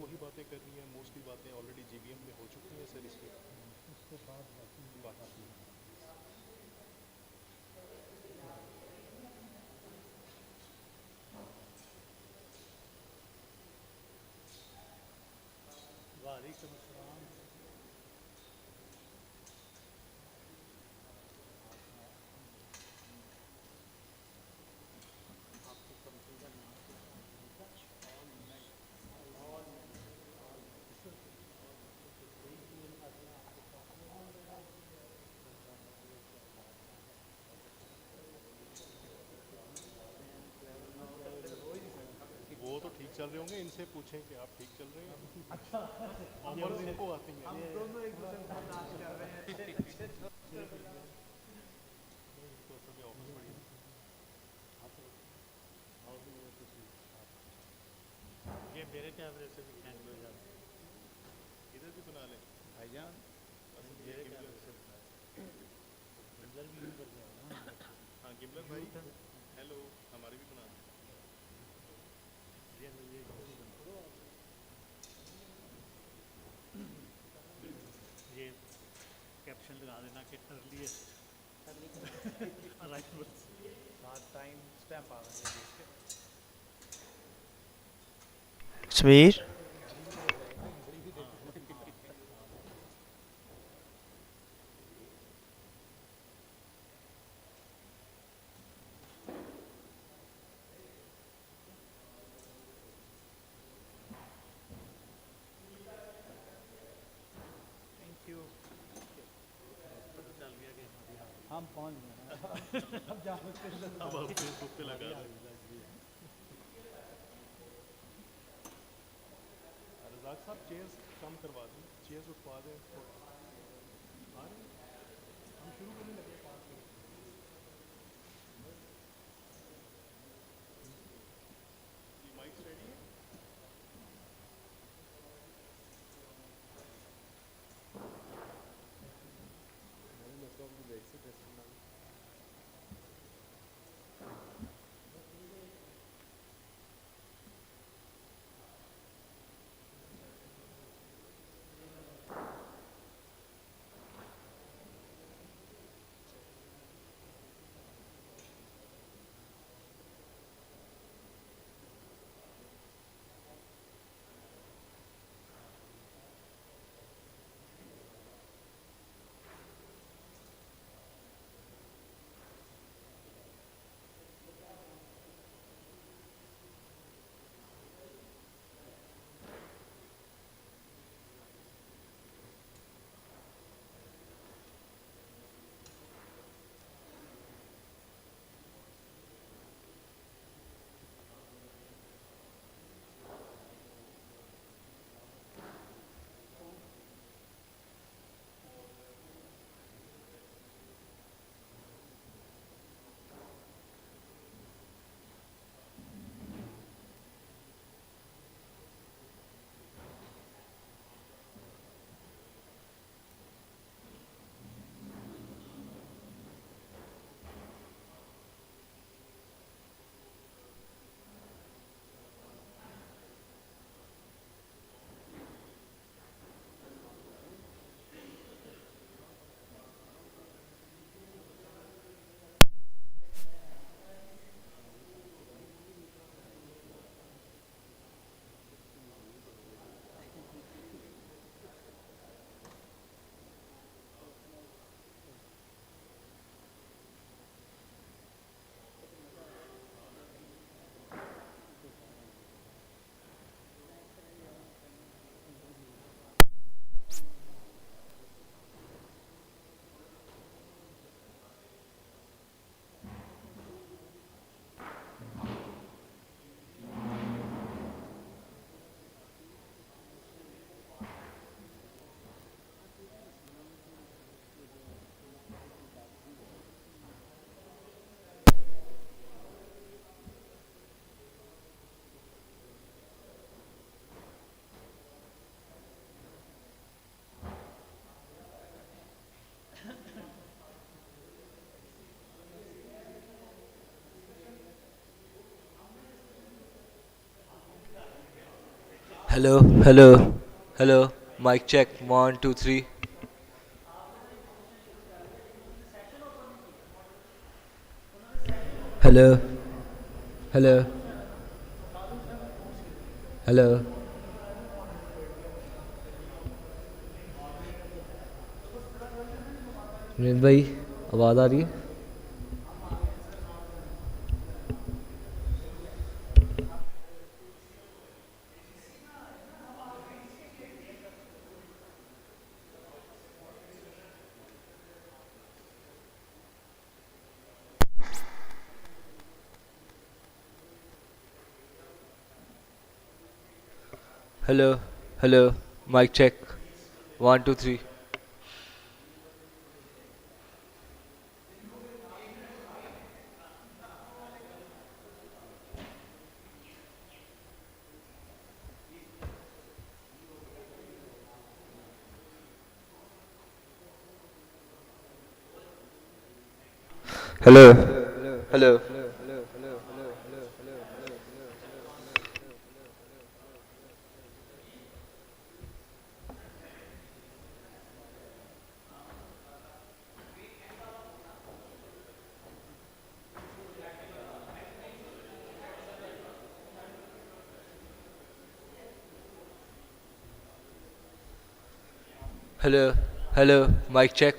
वही बातें करनी है, मोस्टली बातें ऑलरेडी जीवीएम में हो चुकी हैं सर, इसलिए उसके बाद बाकी बाकी वालेकुम अस्सलाम। आपकी कंपनी का नाम क्या है? वो तो ठीक चल रहे होंगे, इनसे पूछें कि आप ठीक चल रहे हैं। अच्छा, ऑफर्स इनको आती हैं। हम दोनों एक दूसरे को बर्दाश्त कर रहे हैं। अच्छे तो असल में ऑफर्स बढ़िया हैं। ये मेरे कैमरे से भी हैंग हो जाता है। इधर भी बना लें भाईजान असल में ये मेरे गिम्बलर। कैमरे से बनाया। गिम्बलर भी यूँ कर जाएगा ना अंदर से। हाँ गिम्बलर यू भाई, टर्न। हेलो, हमारे भी बना दें। ये इधर ही बना। ये कैप्शन लगा देना कि अर्लीस्ट अराइवल्स। साथ टाइम स्टैम्प आ गए इसके। समीर घड़ी भी तो हो जाएगी ना, घड़ी भी हाँ देखनी हाँ पड़ेगी। हाँ। Thank you. पता चल गया कि हमारी हाजिरी हम पहुंच गए ना। अब जा सकते हैं। अब आप फेसबुक पे हमारी लगा दें। हाजिरी लग गई है। रजाक साहब चेयर्स कम करवा दें, चेयर्स उठवा दें थोड़ा। आ रहे हैं, हम शुरू करने लगे 5 मिनट में। जी माइक्स रेडी है। Hello, hello, hello. Mic check. 1, 2, 3. Hello, hello, hello. Sunil भाई आवाज़ आ रही है? Hello, hello. Mic check. 1, 2, 3. Hello, hello. Hello, hello. Mic check.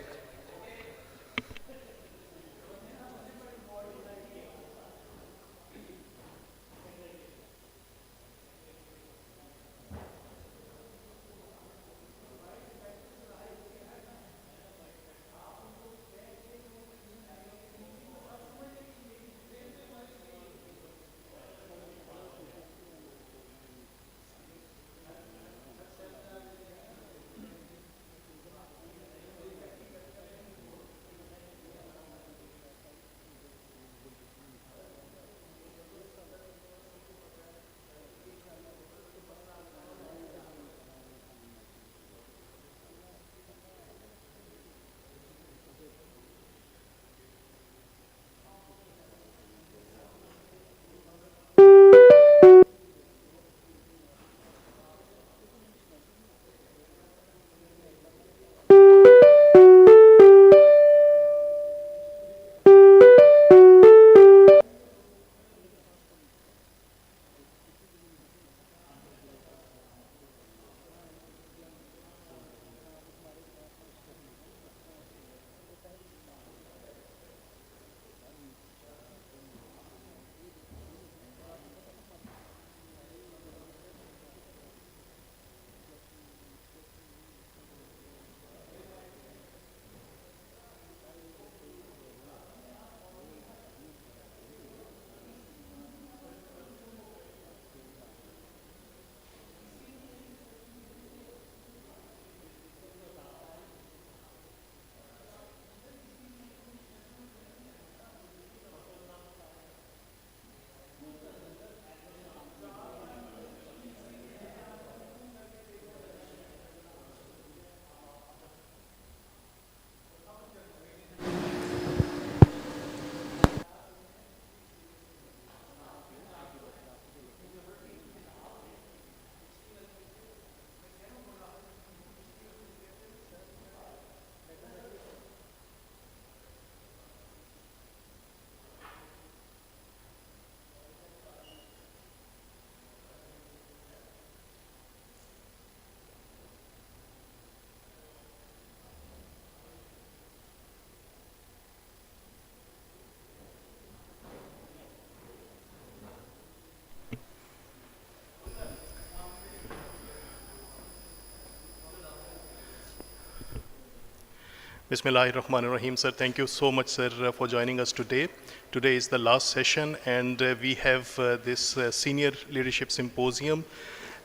Bismillahirrahmanirrahim, sir. Thank you so much, sir, for joining us today. Today is the last session, and we have this senior leadership symposium.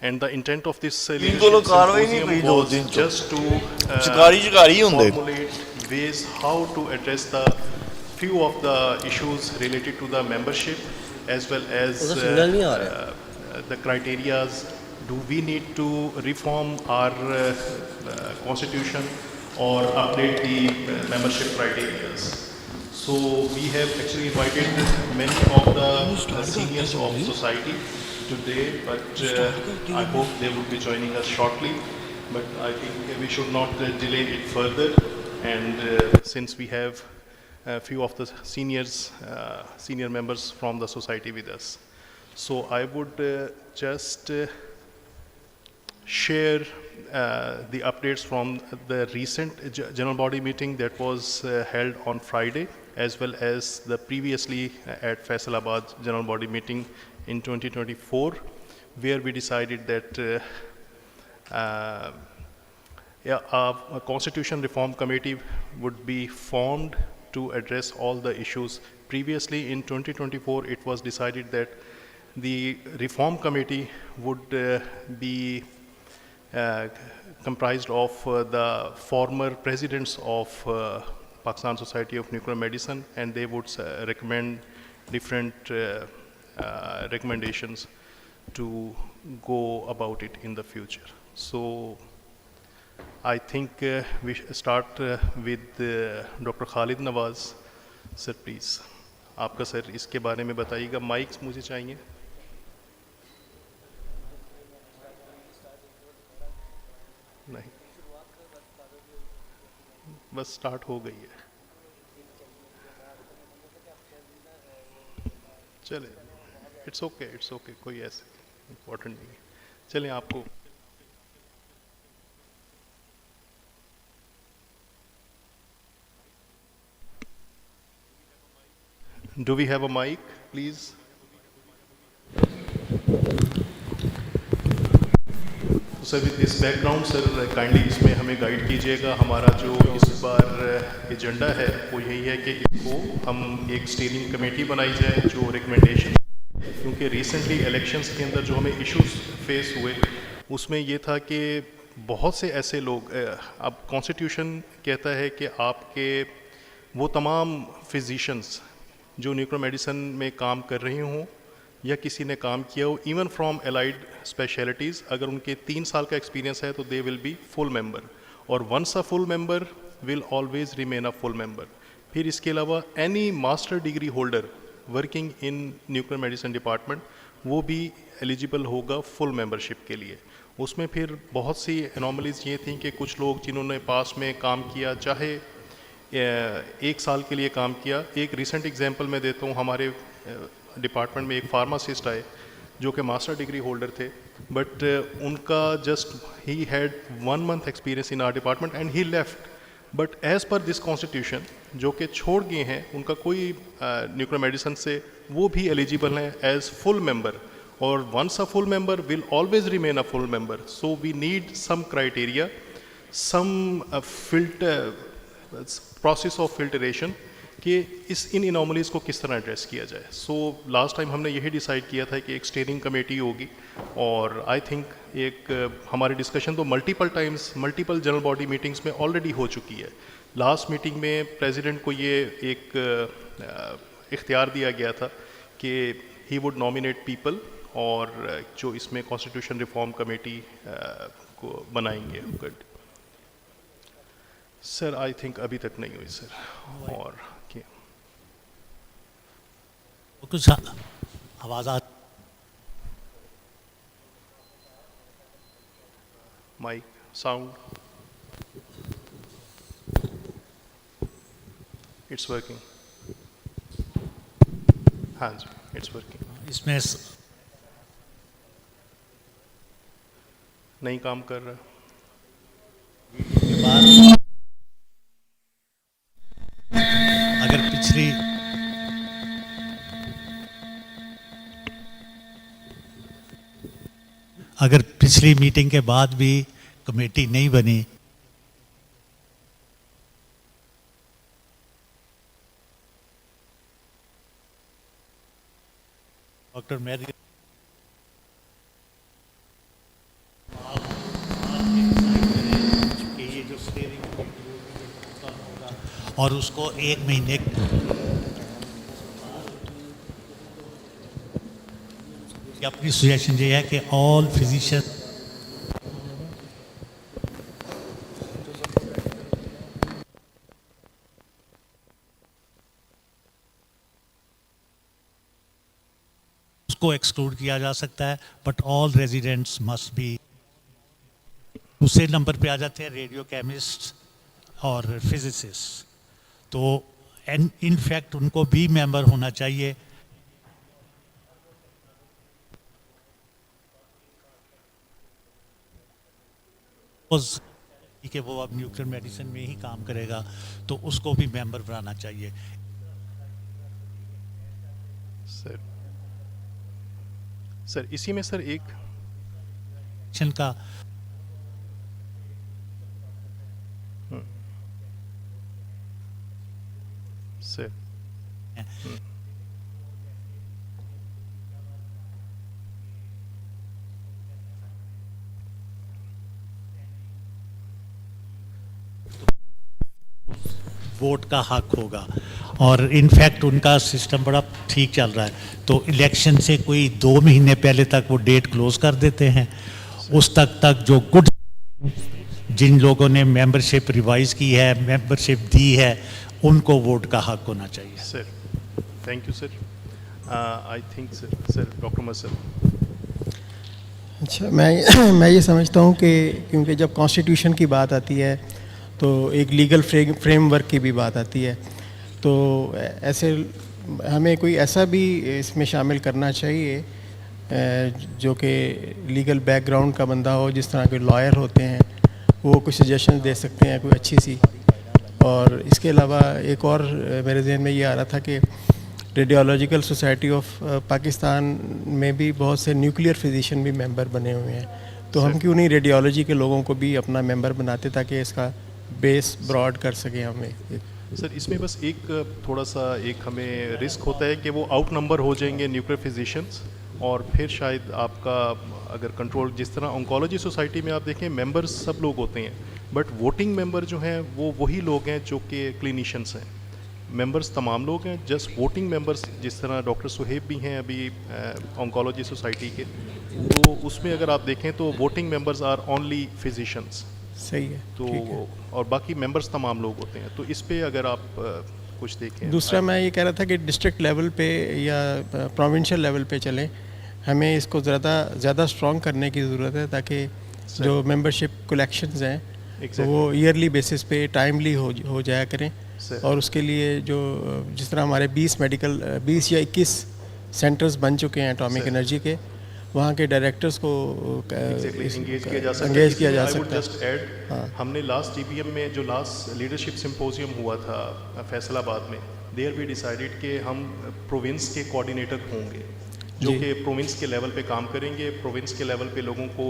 And the intent of this leadership symposium was just to formulate ways how to address the few of the issues related to the membership, as well as the criterias. Do we need to reform our constitution or update the membership criteria? So we have actually invited many of the seniors of society today, but I hope they will be joining us shortly. But I think we should not delay it further. And since we have a few of the senior members from the society with us, so I would just share the updates from the recent general body meeting that was held on Friday, as well as the previously at Faisalabad general body meeting in 2024, where we decided that a constitution reform committee would be formed to address all the issues. Previously in 2024, it was decided that the reform committee would be comprised of the former presidents of Pakistan Society of Nuclear Medicine, and they would recommend different recommendations to go about it in the future. So I think we should start with Dr. Khalid Nawaz. Sir, please. आपका sir इसके बारे में बताइएगा. Mics मुझे चाहिए. नहीं, बस start हो गई है. चले, इट्स ओके, कोई ऐसे इम्पोर्टेंट नहीं है. चलें आपको. Do we have a mic, please? Sir with this background sir kindly इसमें हमें गाइड कीजिएगा. हमारा जो इस बार एजेंडा है वो यही है कि इसको हम एक स्टीयरिंग कमेटी बनाई जाए जो रिकमेंडेशन, क्योंकि रिसेंटली इलेक्शंस के अंदर जो हमें इश्यूज फेस हुए उसमें ये था कि बहुत से ऐसे लोग, अब कॉन्स्टिट्यूशन कहता है कि आपके वो तमाम फिजिशियंस जो न्यूक्लियर मेडिसिन में काम कर रहे हों या किसी ने काम किया हो, इवन फ्रॉम एलाइड स्पेशलिटीज़, अगर उनके 3 साल का एक्सपीरियंस है तो they will be full member, और once a full member will always remain a full member. फिर इसके अलावा any master degree holder working in nuclear medicine department वो भी एलिजिबल होगा फुल मेंबरशिप के लिए. उसमें फिर बहुत सी एनॉमलीज ये थी कि कुछ लोग जिन्होंने पास में काम किया, चाहे 1 साल के लिए काम किया. एक रिसेंट एग्जांपल मैं देता हूँ. हमारे डिपार्टमेंट में एक फार्मासिस्ट आए जो कि मास्टर डिग्री होल्डर थे, बट उनका just he had 1 month experience in our department and he left. But as per this constitution जो कि छोड़ गए हैं, उनका कोई न्यूक्लियर मेडिसिन से वो भी एलिजिबल हैं एज फुल मेंबर, और once a full member will always remain a full member. So we need some criteria, some filter process of filtration कि इन इनॉमलीज़ को किस तरह एड्रेस किया जाए. सो लास्ट टाइम हमने यही डिसाइड किया था कि एक स्टीयरिंग कमेटी होगी, और आई थिंक एक हमारी डिस्कशन तो मल्टीपल जनरल बॉडी मीटिंग्स में ऑलरेडी हो चुकी है. लास्ट मीटिंग में प्रेसिडेंट को ये एक इख्तियार दिया गया था कि ही वुड नॉमिनेट पीपल, और जो इसमें कॉन्स्टिट्यूशन रिफॉर्म कमेटी को बनाएंगे. गुड सर, आई थिंक अभी तक नहीं हुई सर. और क्या कुछ आवाज़ आ माइक साउंड इट्स वर्किंग. हाँ जी, इट्स वर्किंग. इसमें नहीं काम कर रहा. के बाद अगर पिछली मीटिंग के बाद भी कमेटी नहीं बनी, डॉक्टर मेरी ये जो स्टीयरिंग और उसको 1 महीने अपनी सजेशन ये है कि ऑल फिजिशियन उसको एक्सक्लूड किया जा सकता है, but all residents must be. दूसरे नंबर पे आ जाते हैं रेडियो केमिस्ट और फिजिसिस्ट, तो इनफैक्ट उनको भी मेंबर होना चाहिए। कि वो अब न्यूक्लियर मेडिसिन में ही काम करेगा, तो उसको भी मेंबर बनाना चाहिए। सर इसी में सर एक का सर वोट का हक होगा, और इनफैक्ट उनका सिस्टम बड़ा ठीक चल रहा है। तो इलेक्शन से कोई 2 महीने पहले तक वो डेट क्लोज कर देते हैं। उस तक जो गुड जिन लोगों ने मेंबरशिप रिवाइज की है, मेंबरशिप दी है, उनको वोट का हक होना चाहिए। Sir thank you sir. I think sir doctor मसर। अच्छा, मैं ये समझता हूँ कि क्योंकि जब कॉन्स्टिट्यूशन की बात आती है तो एक लीगल फ्रेमवर्क की भी बात आती है, तो ऐसे हमें कोई ऐसा भी इसमें शामिल करना चाहिए जो कि लीगल बैकग्राउंड का बंदा हो, जिस तरह के लॉयर होते हैं वो कुछ सजेशन दे सकते हैं कोई अच्छी सी। और इसके अलावा एक और मेरे जहन में ये आ रहा था कि रेडियोलॉजिकल सोसाइटी ऑफ पाकिस्तान में भी बहुत से न्यूक्लियर फिजिशियन भी मेंबर बने हुए हैं, तो हम क्यों नहीं रेडियोलॉजी के लोगों को भी अपना मेंबर बनाते ताकि इसका बेस ब्रॉड कर सकें हमें। सर इसमें बस एक थोड़ा सा एक हमें रिस्क होता है कि वो आउट नंबर हो जाएंगे न्यूक्लियर फिजिशियंस, और फिर शायद आपका अगर कंट्रोल, जिस तरह ऑन्कोलॉजी सोसाइटी में आप देखें मेंबर्स सब लोग होते हैं, बट वोटिंग मेंबर जो हैं वो वही लोग हैं जो कि क्लिनिशियंस हैं। मेंबर्स तमाम लोग हैं, जस्ट वोटिंग मेंबर्स जिस तरह डॉक्टर सुहेब भी हैं अभी ऑन्कोलॉजी सोसाइटी के, तो उसमें अगर आप देखें तो voting members are only physicians. सही है, तो ठीक है। और बाकी मेंबर्स तमाम लोग होते हैं, तो इस पे अगर आप कुछ देखें। दूसरा मैं ये कह रहा था कि डिस्ट्रिक्ट लेवल पे या प्रोविंशियल लेवल पे चलें, हमें इसको ज़्यादा स्ट्रॉन्ग करने की ज़रूरत है ताकि जो मेंबरशिप कलेक्शंस हैं तो वो ईयरली बेसिस पे टाइमली हो जाया करें। और उसके लिए जो जिस तरह हमारे 20 या 21 सेंटर्स बन चुके हैं एटॉमिक एनर्जी के, वहाँ के डायरेक्टर्स को एंगेज किया जा सकता एंगेज किया जा I would सकता है। just add, हमने लास्ट टीपीएम में जो लास्ट लीडरशिप सिंपोजियम हुआ था फैसलाबाद में, देयर वी डिसाइडेड कि हम प्रोविंस के कोऑर्डिनेटर होंगे जो कि प्रोविंस के लेवल पे काम करेंगे, प्रोविंस के लेवल पे लोगों को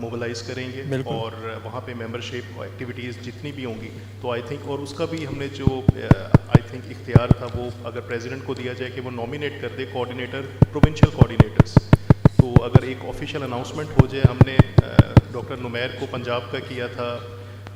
मोबिलाइज करेंगे और वहाँ पे मेंबरशिप एक्टिविटीज़ जितनी भी होंगी, तो आई थिंक, और उसका भी हमने जो आई थिंक इख्तियार था वो अगर प्रेसिडेंट को दिया जाए कि वो नॉमिनेट कर दे कोऑर्डिनेटर, प्रोविंशियल कोऑर्डिनेटर्स। तो अगर एक ऑफिशियल अनाउंसमेंट हो जाए, हमने डॉक्टर नुमैर को पंजाब का किया था,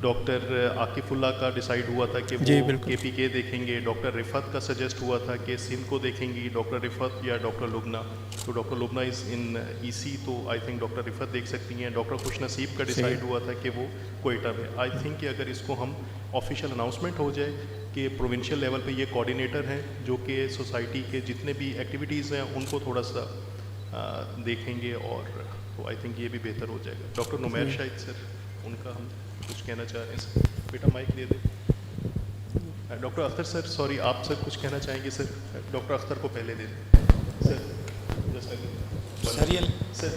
डॉक्टर आकिफुल्ला का डिसाइड हुआ था कि वो KPK देखेंगे, डॉक्टर रिफत का सजेस्ट हुआ था कि सिंध को देखेंगी डॉक्टर रिफत या डॉक्टर लुबना, तो doctor Lubna is in EC, तो आई थिंक डॉक्टर रिफत देख सकती हैं। डॉक्टर खुशनसीब का डिसाइड हुआ था कि वो कोयटा में। आई थिंक कि अगर इसको हम ऑफिशियल अनाउंसमेंट हो जाए कि प्रोविंशियल लेवल पे ये कोऑर्डिनेटर हैं जो कि सोसाइटी के जितने भी एक्टिविटीज़ हैं उनको थोड़ा सा देखेंगे, और तो आई थिंक ये भी बेहतर हो जाएगा। डॉक्टर नुमैर शाहिद सर, उनका हम कुछ कहना चाह रहे हैं सर, बेटा माइक दे दे। डॉक्टर अख्तर सर, सॉरी आप सर कुछ कहना चाहेंगे सर? डॉक्टर अख्तर को पहले दे दें सर, सर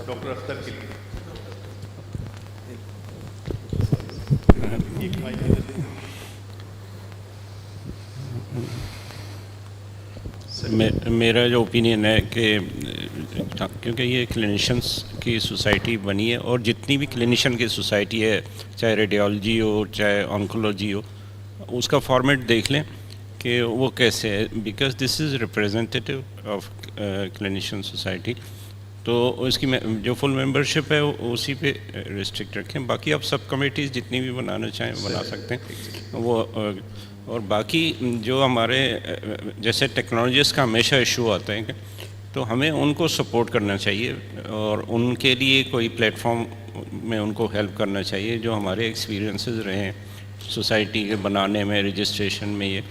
डॉक्टर अख्तर के लिए एक माइक दे दें। मेरा जो ओपिनियन है कि क्योंकि ये क्लिनिशियंस की सोसाइटी बनी है, और जितनी भी क्लिनिशियन की सोसाइटी है, चाहे रेडियोलॉजी हो चाहे ऑन्कोलॉजी हो, उसका फॉर्मेट देख लें कि वो कैसे है, because this is representative of clinician society. तो उसकी जो फुल मेंबरशिप है उसी पे रिस्ट्रिक्ट रखें। बाकी आप सब कमेटीज़ जितनी भी बनाना चाहें बना सकते हैं वो। और बाकी जो हमारे जैसे टेक्नोलॉजीज़ का हमेशा इशू आता है, तो हमें उनको सपोर्ट करना चाहिए और उनके लिए कोई प्लेटफॉर्म में उनको हेल्प करना चाहिए जो हमारे एक्सपीरियंसेस रहे सोसाइटी के बनाने में, रजिस्ट्रेशन में, ये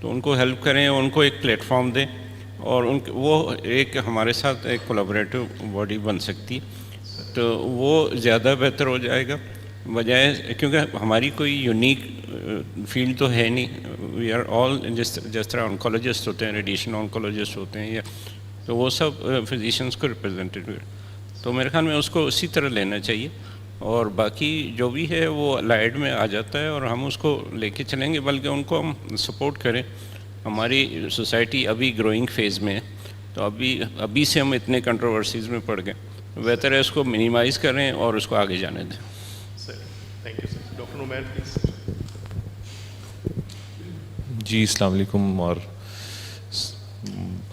तो उनको हेल्प करें, उनको एक प्लेटफॉर्म दें और उन वो एक हमारे साथ एक कोलैबोरेटिव बॉडी बन सकती, तो वो ज़्यादा बेहतर हो जाएगा बजाय, क्योंकि हमारी कोई यूनिक फील्ड तो है नहीं, वी आर ऑल जिस तरह ऑन्कोलॉजिस्ट होते हैं, रेडिएशन ऑन्कोलॉजिस्ट होते हैं, या तो वो सब फिजिशियंस को रिप्रेजेंटेटिव, तो मेरे ख्याल में उसको उसी तरह लेना चाहिए, और बाकी जो भी है वो अलाइड में आ जाता है और हम उसको लेके चलेंगे, बल्कि उनको हम सपोर्ट करें। हमारी सोसाइटी अभी ग्रोइंग फेज़ में है, तो अभी से हम इतने कंट्रोवर्सीज़ में पड़ गए, बेहतर है उसको मिनिमाइज़ करें और उसको आगे जाने दें। Sir thank you sir. Doctor Umair please. जी अस्सलाम वालेकुम, और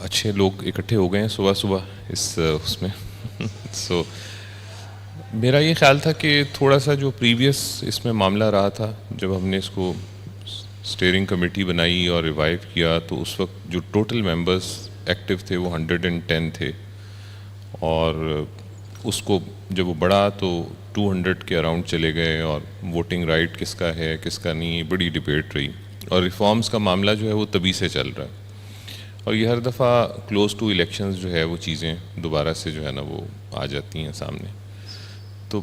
अच्छे लोग इकट्ठे हो गए हैं सुबह सुबह इस उसमें सो मेरा ये ख्याल था कि थोड़ा सा जो प्रीवियस इसमें मामला रहा था, जब हमने इसको स्टीयरिंग कमेटी बनाई और रिवाइव किया, तो उस वक्त जो टोटल मेंबर्स एक्टिव थे वो 110 थे, और उसको जब वो बढ़ा तो 200 के अराउंड चले गए, और वोटिंग राइट किसका है किसका नहीं, बड़ी डिबेट रही, और रिफॉर्म्स का मामला जो है वो तभी से चल रहा है, और ये हर दफ़ा क्लोज टू इलेक्शंस जो है वो चीज़ें दोबारा से जो है ना वो आ जाती हैं सामने। तो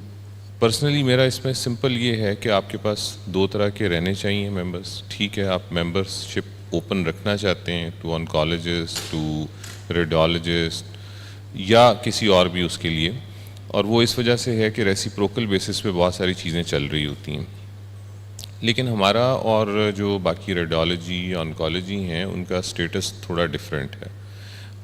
पर्सनली मेरा इसमें सिंपल ये है कि आपके पास दो तरह के रहने चाहिए मेंबर्स। ठीक है, आप मेंबरशिप ओपन रखना चाहते हैं टू ऑन्कोलॉजिस्ट, टू रेडियोलॉजिस्ट या किसी और भी उसके लिए, और वो इस वजह से है कि रेसिप्रोकल बेसिस पे बहुत सारी चीज़ें चल रही होती हैं, लेकिन हमारा और जो बाकी रेडियोलॉजी या ऑन्कोलॉजी हैं उनका स्टेटस थोड़ा डिफरेंट है।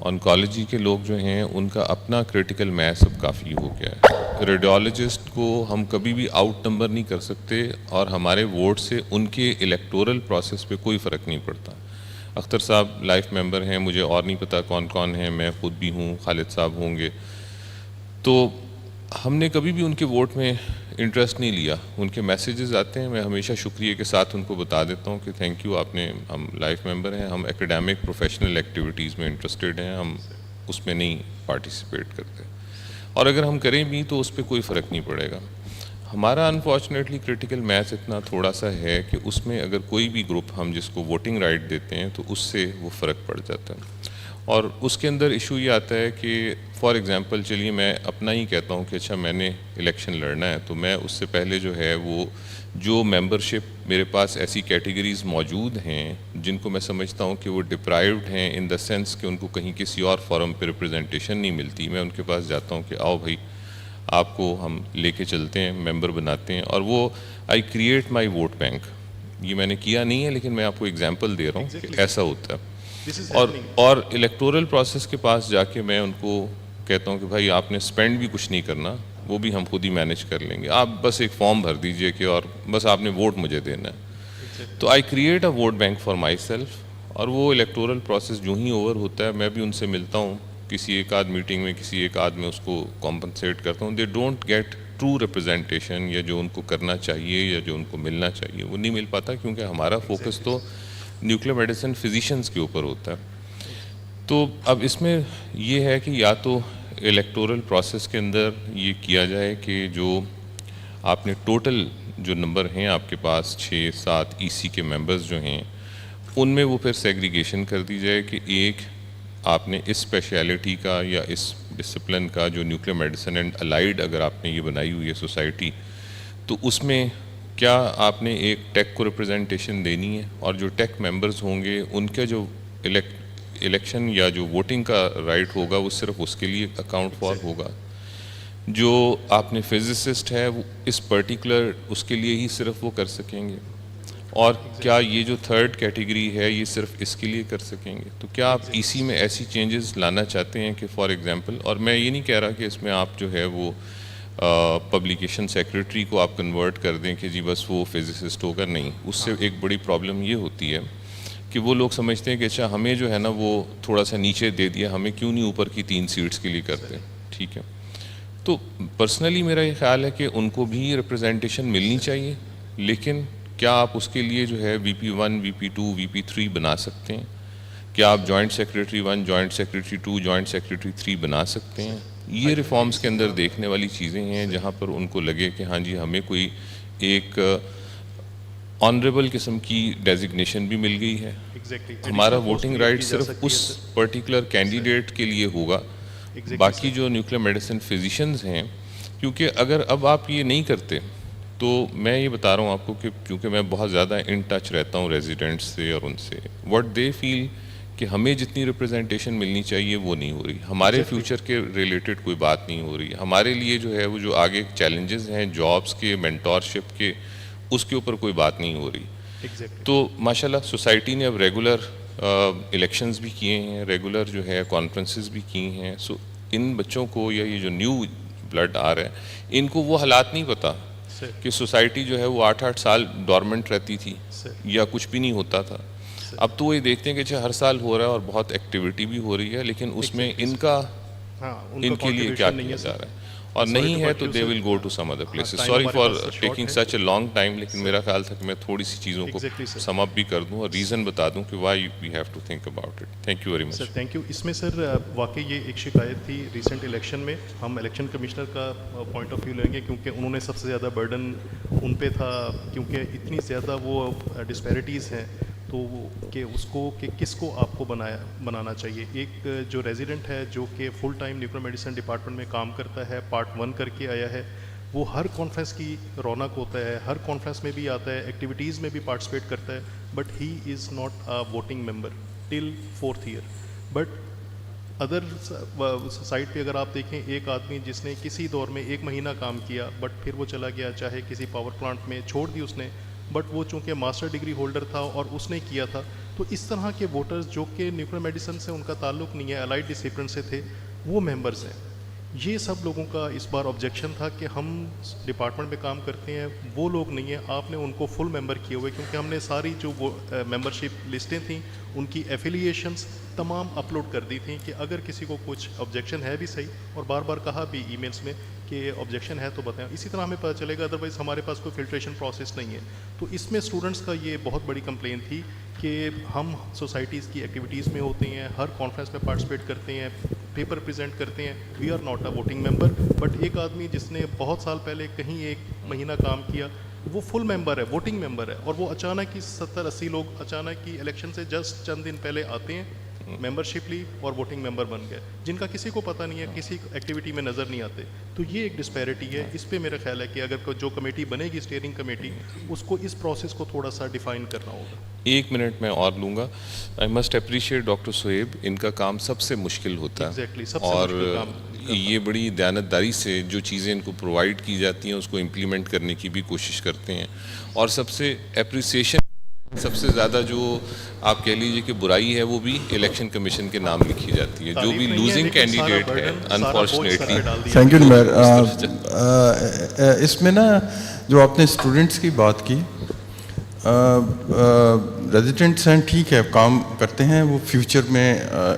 ऑन्कोलॉजी के लोग जो हैं उनका अपना क्रिटिकल मैस अब काफ़ी हो गया है। रेडियोलॉजिस्ट को हम कभी भी आउट नंबर नहीं कर सकते, और हमारे वोट से उनके इलेक्टोरल प्रोसेस पे कोई फ़र्क नहीं पड़ता। अख्तर साहब लाइफ मेंबर हैं, मुझे और नहीं पता कौन कौन है, मैं ख़ुद भी हूँ, खालिद साहब होंगे, तो हमने कभी भी उनके वोट में इंटरेस्ट नहीं लिया। उनके मैसेजेस आते हैं, मैं हमेशा शुक्रिया के साथ उनको बता देता हूँ कि थैंक यू, आपने, हम लाइफ मेंबर हैं, हम एकेडमिक प्रोफेशनल एक्टिविटीज़ में इंटरेस्टेड हैं, हम उसमें नहीं पार्टिसिपेट करते, और अगर हम करें भी तो उस पर कोई फ़र्क नहीं पड़ेगा। हमारा अनफॉर्चुनेटली क्रिटिकल मैथ इतना थोड़ा सा है कि उसमें अगर कोई भी ग्रुप हम जिसको वोटिंग राइट देते हैं तो उससे वो फ़र्क पड़ जाता है, और उसके अंदर इशू ये आता है कि फॉर एग्ज़ाम्पल चलिए मैं अपना ही कहता हूँ कि अच्छा मैंने इलेक्शन लड़ना है, तो मैं उससे पहले जो है वो जो मेंबरशिप मेरे पास ऐसी कैटेगरीज़ मौजूद हैं जिनको मैं समझता हूँ कि वो डिप्राइव्ड हैं इन द सेंस कि उनको कहीं किसी और फॉरम पे रिप्रेजेंटेशन नहीं मिलती, मैं उनके पास जाता हूँ कि आओ भाई आपको हम लेके चलते हैं, मेंबर बनाते हैं, और वो I create my vote bank. ये मैंने किया नहीं है, लेकिन मैं आपको एग्जांपल दे रहा हूँ कि ऐसा होता है। और इलेक्टोरल प्रोसेस के पास जाके मैं उनको कहता हूँ कि भाई आपने स्पेंड भी कुछ नहीं करना, वो भी हम खुद ही मैनेज कर लेंगे, आप बस एक फॉर्म भर दीजिए कि और बस आपने वोट मुझे देना है। तो I create a vote bank for my self, और वो इलेक्टोरल प्रोसेस जो ही ओवर होता है मैं भी उनसे मिलता हूँ, किसी एक आध मीटिंग में, किसी एक आध में उसको कॉम्पनसेट करता हूँ। They don't get true representation, या जो उनको करना चाहिए या जो उनको मिलना चाहिए वो नहीं मिल पाता, क्योंकि हमारा फोकस तो न्यूक्लियर मेडिसिन फिजिशियंस के ऊपर होता है। तो अब इसमें ये है कि या तो इलेक्टोरल प्रोसेस के अंदर ये किया जाए कि जो आपने टोटल जो नंबर हैं आपके पास 6-7 ईसी के मेंबर्स जो हैं उनमें वो फिर सेग्रीगेशन कर दी जाए कि एक आपने इस स्पेशलिटी का या इस डिसिप्लिन का, जो न्यूक्लियर मेडिसिन एंड अलाइड अगर आपने ये बनाई हुई है सोसाइटी, तो उसमें क्या आपने एक टेक को रिप्रेजेंटेशन देनी है, और जो टेक मेंबर्स होंगे उनका जो इलेक्शन या जो वोटिंग का राइट होगा वो सिर्फ उसके लिए अकाउंट फॉर होगा। जो आपने फिजिसिस्ट है वो इस पर्टिकुलर उसके लिए ही सिर्फ वो कर सकेंगे, और क्या ये जो थर्ड कैटेगरी है ये सिर्फ इसके लिए कर सकेंगे। तो क्या आप इसी में ऐसी चेंजेस लाना चाहते हैं कि फॉर एग्जांपल, और मैं ये नहीं कह रहा कि इसमें आप जो है वो पब्लिकेशन सेक्रेटरी को आप कन्वर्ट कर दें कि जी बस वो फिजिसिस्ट होगा, नहीं। उससे एक बड़ी प्रॉब्लम ये होती है कि वो लोग समझते हैं कि अच्छा हमें जो है ना वो थोड़ा सा नीचे दे दिया, हमें क्यों नहीं ऊपर की 3 सीट्स के लिए करते। ठीक है, तो पर्सनली मेरा ये ख्याल है कि उनको भी रिप्रेजेंटेशन मिलनी चाहिए, लेकिन क्या आप उसके लिए जो है VP1, VP2, VP3 बना सकते हैं? क्या आप joint secretary 1, joint secretary 2, joint secretary 3 बना सकते हैं? ये रिफॉर्म्स के अंदर देखने वाली चीज़ें हैं जहाँ पर उनको लगे कि हाँ जी हमें कोई एक ऑनरेबल किस्म की डेजिग्नेशन भी मिल गई है। एग्जैक्टली हमारा वोटिंग राइट सिर्फ उस पर्टिकुलर कैंडिडेट के लिए होगा। बाकी जो न्यूक्लियर मेडिसिन फिजिशियंस हैं, क्योंकि अगर अब आप ये नहीं करते तो मैं ये बता रहा हूँ आपको कि क्योंकि मैं बहुत ज़्यादा इन टच रहता हूँ रेजिडेंट्स से और उनसे, व्हाट दे फील कि हमें जितनी रिप्रेजेंटेशन मिलनी चाहिए वो नहीं हो रही, हमारे फ्यूचर के रिलेटेड कोई बात नहीं हो रही, हमारे लिए जो है वो जो आगे चैलेंजेस हैं जॉब्स के, मेंटोरशिप के, उसके ऊपर कोई बात नहीं हो रही। तो माशाल्लाह सोसाइटी ने अब रेगुलर इलेक्शंस भी किए हैं, रेगुलर जो है कॉन्फ्रेंसेस भी की हैं। सो इन बच्चों को या ये जो न्यू ब्लड आ रहा है इनको वो हालात नहीं पता कि सोसाइटी जो है वो 8-8 साल डॉर्मेंट रहती थी या कुछ भी नहीं होता था। अब तो वो ये देखते हैं कि अच्छा हर साल हो रहा है और बहुत एक्टिविटी भी हो रही है, लेकिन उसमें इनका इनके लिए क्या किया जा रहा है और नहीं है तो they will go to some other places. Sorry for taking such a long time, लेकिन मेरा ख्याल था कि मैं थोड़ी सी चीज़ों को सम अप भी कर दूं और रीज़न बता दूं कि why we have to think about it. Thank you very much. Sir thank you. इसमें सर वाकई ये एक शिकायत थी रिसेंट इलेक्शन में, हम इलेक्शन कमिश्नर का पॉइंट ऑफ व्यू लेंगे क्योंकि उन्होंने सबसे ज़्यादा बर्डन उन पे था, क्योंकि इतनी ज़्यादा वो डिस्पैरिटीज़ हैं तो कि उसको कि किसको आपको बनाना चाहिए। एक जो रेजिडेंट है जो कि full time nuclear medicine department में काम करता है, पार्ट 1 करके आया है, वो हर कॉन्फ्रेंस की रौनक होता है, हर कॉन्फ्रेंस में भी आता है, एक्टिविटीज़ में भी पार्टिसिपेट करता है, but he is not a voting member till 4th year. But other side पे अगर आप देखें, एक आदमी जिसने किसी दौर में 1 महीना काम किया बट फिर वो चला गया, चाहे किसी पावर प्लांट में छोड़ दी उसने, बट वो चूँकि मास्टर डिग्री होल्डर था और उसने किया था, तो इस तरह के वोटर्स जो कि न्यूक्लियर मेडिसिन से उनका ताल्लुक नहीं है, अलाइड डिसिप्लिन से थे, वो मेंबर्स हैं। ये सब लोगों का इस बार ऑब्जेक्शन था कि हम डिपार्टमेंट में काम करते हैं, वो लोग नहीं हैं, आपने उनको फुल मेंबर किए हुए, क्योंकि हमने सारी जो वो मेंबरशिप लिस्टें थी उनकी एफिलिएशंस तमाम अपलोड कर दी थी कि अगर किसी को कुछ ऑब्जेक्शन है भी सही, और बार बार कहा भी ईमेल्स में कि ऑब्जेक्शन है तो बताएं, इसी तरह हमें पता चलेगा, अदरवाइज़ हमारे पास कोई फिल्ट्रेशन प्रोसेस नहीं है। तो इसमें स्टूडेंट्स का ये बहुत बड़ी कंप्लेन थी कि हम सोसाइटीज़ की एक्टिविटीज़ में होते हैं, हर कॉन्फ्रेंस में पार्टिसिपेट करते हैं, पेपर प्रेजेंट करते हैं, we are not a voting member, but एक आदमी जिसने बहुत साल पहले कहीं 1 महीना काम किया वो फुल मेंबर है, वोटिंग मेंबर है, और वो अचानक ही 70-80 लोग अचानक ही इलेक्शन से जस्ट चंद दिन पहले आते हैं, मेंबरशिप ली और वोटिंग मेंबर बन गए, जिनका किसी को पता नहीं है, किसी एक्टिविटी में नज़र नहीं आते। तो ये एक डिस्पैरिटी है। इस पे मेरा ख्याल है कि अगर जो कमेटी बनेगी स्टीयरिंग कमेटी, उसको इस प्रोसेस को थोड़ा सा डिफाइन करना होगा। 1 मिनट मैं और लूँगा। I must appreciate doctor Shoaib, इनका काम सबसे मुश्किल होता है। Exactly, सबसे और मुश्किल काम ये बड़ी दयानतदारी से जो चीज़ें इनको प्रोवाइड की जाती हैं उसको इम्प्लीमेंट करने की भी कोशिश करते हैं, और सबसे अप्रिसिएशन सबसे ज़्यादा जो आप कह लीजिए कि बुराई है वो भी इलेक्शन कमीशन के नाम लिखी जाती है, जो भी लूजिंग कैंडिडेट है अनफॉर्चुनेटली। Thank you Numair. इसमें ना जो आपने स्टूडेंट्स की बात की, रेजिडेंट्स हैं, ठीक है, काम करते हैं, वो फ्यूचर में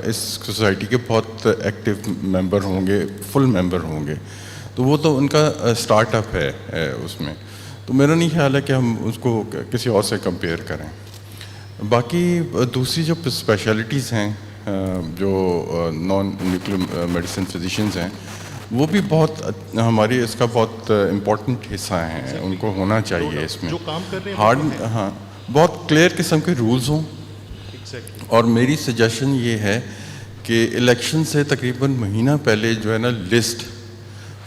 इस सोसाइटी के बहुत एक्टिव मेंबर होंगे, फुल मेंबर होंगे, तो वो तो उनका स्टार्टअप है उसमें, तो मेरा नहीं ख्याल है कि हम उसको किसी और से कंपेयर करें। बाकी दूसरी जो स्पेशलिटीज़ हैं जो नॉन न्यूक्लियर मेडिसिन फिजिशियंस हैं, वो भी बहुत हमारी इसका बहुत इम्पोर्टेंट हिस्सा हैं, उनको होना चाहिए इसमें। जो काम कर रहे हैं हार्ड, हाँ, बहुत क्लियर किस्म के रूल्स हों। और मेरी सजेशन ये है कि इलेक्शन से तकरीबन महीना पहले जो है ना लिस्ट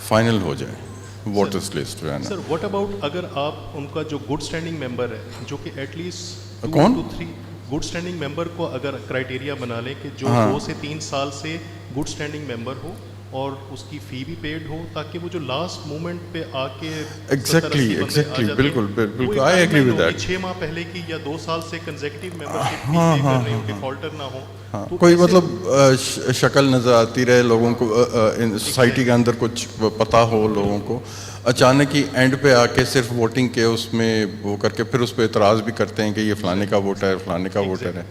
फाइनल हो जाए, वोटर्स लिस्ट जो है ना। सर व्हाट अबाउट अगर आप उनका जो गुड स्टैंडिंग मेंबर है, जो कि एटलीस्ट 2 कौन? to 3 गुड स्टैंडिंग मेंबर को अगर क्राइटेरिया बना लें कि जो 2 से 3 साल से गुड स्टैंडिंग मेंबर हो और उसकी फ़ी भी पेड हो, ताकि वो जो लास्ट मोमेंट पे आके एग्जैक्टली बिल्कुल आई एग्री विद दैट। 6 माह पहले की या 2 साल से कंसेक्यूटिव मेंबरशिप कर रहे हो, डिफॉल्टर ना हो, तो कोई ऐसे- मतलब शक्ल नज़र आती रहे लोगों को, सोसाइटी के अंदर कुछ पता हो लोगों को, अचानक ही एंड पे आके सिर्फ वोटिंग के उसमें वो करके फिर उस पर एतराज़ भी करते हैं कि ये फलाने का वोटर है, फलाने का वोटर है,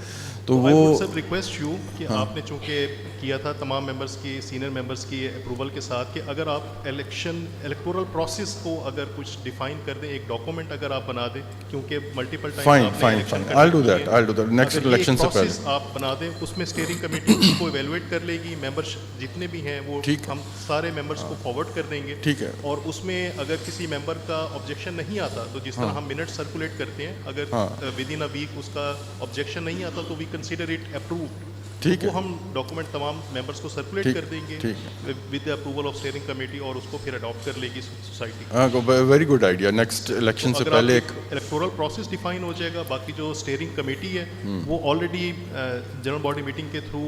तो I वो would sir request you कि आपने चूंकि किया था तमाम मेंबर्स की, सीनियर मेंबर्स की अप्रूवल के साथ कि अगर आप इलेक्टोरल प्रोसेस को अगर कुछ डिफाइन कर दें, एक डॉक्यूमेंट अगर आप बना दें, क्योंकि multiple time find I'll do that next election से पहले आप बना दें, उसमें स्टीयरिंग कमेटी उसको इवेलुएट कर लेगी, मेंबर्स जितने भी हैं वो ठीक। हम सारे मेंबर्स को फॉरवर्ड कर देंगे। ठीक है। और उसमें अगर किसी मेंबर का ऑब्जेक्शन नहीं आता तो जिस तरह हम मिनट सर्कुलेट करते हैं, अगर विद इन अ वीक उसका ऑब्जेक्शन नहीं आता तो वी कंसीडर इट अप्रूव्ड। ठीक वो है। हम डॉक्यूमेंट तमाम मेंबर्स को सर्कुलेट ठीक, कर देंगे ठीक। With the approval of steering committee, और उसको फिर अडॉप्ट कर लेगी society. Very good idea next election से पहले एक इलेक्टोरल प्रोसेस डिफाइन हो जाएगा। बाकी जो स्टीयरिंग कमेटी है वो ऑलरेडी जनरल बॉडी मीटिंग के थ्रू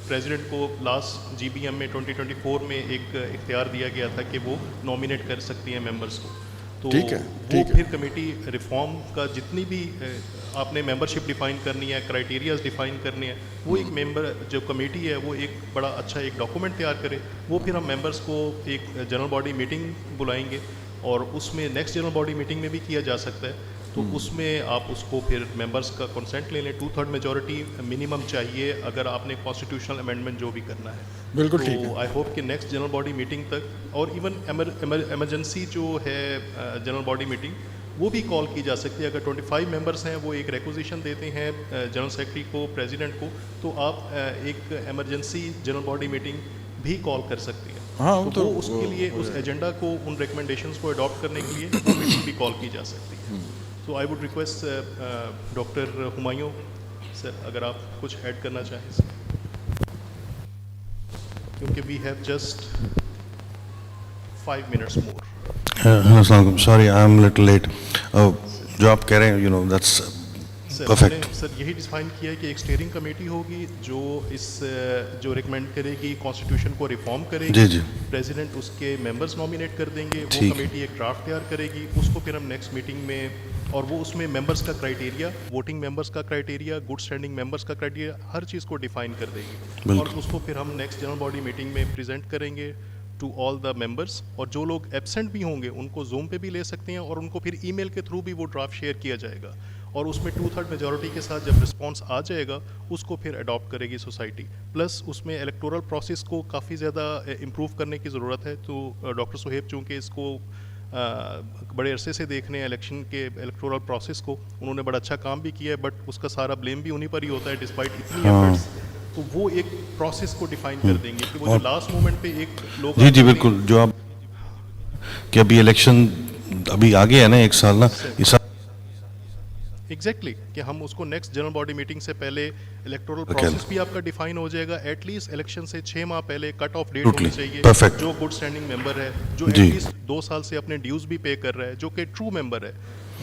प्रेसिडेंट को लास्ट GBM में 2024 में एक इख्तियार दिया गया था कि वो नॉमिनेट कर सकती हैं मेंबर्स को। तो ठीक है, वो ठीक है। फिर कमेटी रिफॉर्म का जितनी भी आपने मेंबरशिप डिफाइन करनी है, क्राइटेरियाज डिफाइन करने हैं, वो एक मेंबर जो कमेटी है वो एक बड़ा अच्छा एक डॉक्यूमेंट तैयार करे। वो फिर हम मेंबर्स को एक जनरल बॉडी मीटिंग बुलाएंगे और उसमें नेक्स्ट जनरल बॉडी मीटिंग में भी किया जा सकता है। तो उसमें आप उसको फिर मेंबर्स का कंसेंट ले लें। 2/3 मेजॉरिटी मिनिमम चाहिए अगर आपने कॉन्स्टिट्यूशनल अमेंडमेंट जो भी करना है। बिल्कुल ठीक तो है। आई होप कि नेक्स्ट जनरल बॉडी मीटिंग तक, और इवन इमरजेंसी जो है जनरल बॉडी मीटिंग वो भी कॉल की जा सकती है। अगर 25 मेंबर्स हैं, वो एक रिक्वेजिशन देते हैं जनरल सेक्रेटरी को, प्रेसिडेंट को, तो आप एक इमरजेंसी जनरल बॉडी मीटिंग भी कॉल कर सकती है। हाँ, तो वो उसके लिए उस एजेंडा को, उन रिकमेंडेशंस को अडॉप्ट करने के लिए वो मीटिंग भी कॉल की जा सकती है। तो I would request doctor Humayun sir, अगर आप कुछ ऐड करना चाहें सर, क्योंकि we have just 5 minutes more. Sorry I am little late. जो आप कह रहे हैं, you know, that's sir perfect. हमने सर यही डिफाइन किया है कि एक स्टीयरिंग कमेटी होगी जो जो रिकमेंड करेगी, कॉन्स्टिट्यूशन को रिफॉर्म करेगी। जी, जी। प्रेसिडेंट उसके मेंबर्स नॉमिनेट कर देंगे, वो ठीक। कमेटी एक ड्राफ्ट तैयार करेगी, उसको फिर हम नेक्स्ट मीटिंग में, और वो उसमें मेंबर्स का क्राइटेरिया, वोटिंग मेंबर्स का क्राइटेरिया, गुड स्टैंडिंग मेंबर्स का क्राइटेरिया, हर चीज़ को डिफाइन कर देगी। और बिल्कुल। उसको फिर हम नेक्स्ट जनरल बॉडी मीटिंग में प्रेजेंट करेंगे टू ऑल द मेंबर्स। और जो लोग एब्सेंट भी होंगे उनको जूम पे भी ले सकते हैं, और उनको फिर ईमेल के थ्रू भी वो ड्राफ्ट शेयर किया जाएगा। और उसमें 2/3 मेजॉरिटी के साथ जब रिस्पांस आ जाएगा उसको फिर अडॉप्ट करेगी सोसाइटी। प्लस उसमें इलेक्टोरल प्रोसेस को काफ़ी ज़्यादा इम्प्रूव करने की ज़रूरत है। तो डॉक्टर सुहेब चूँकि इसको बड़े अरसे से देख रहे हैं इलेक्शन के इलेक्टोरल प्रोसेस को, उन्होंने बड़ा अच्छा काम भी किया है, बट उसका सारा ब्लेम भी उन्हीं पर ही होता है डिस्पाइट इतनी एफर्ट्स। तो वो एक प्रोसेस को डिफाइन कर देंगे कि वो जो लास्ट मोमेंट पे एक लोग जी जी बिल्कुल। जो आप कि अभी इलेक्शन अभी आगे है ना, 1 साल ना, इस साल एग्जैक्टली कि हम उसको नेक्स्ट जनरल बॉडी मीटिंग से पहले इलेक्टोरल प्रोसेस भी आपका डिफाइन हो जाएगा। एटलीस्ट इलेक्शन से 6 माह पहले कट ऑफ डेट होनी चाहिए। Perfect. जो गुड स्टैंडिंग मेंबर है, जो जी। एटलीस्ट 2 साल से अपने ड्यूज भी पे कर रहा है, जो कि ट्रू मेंबर है,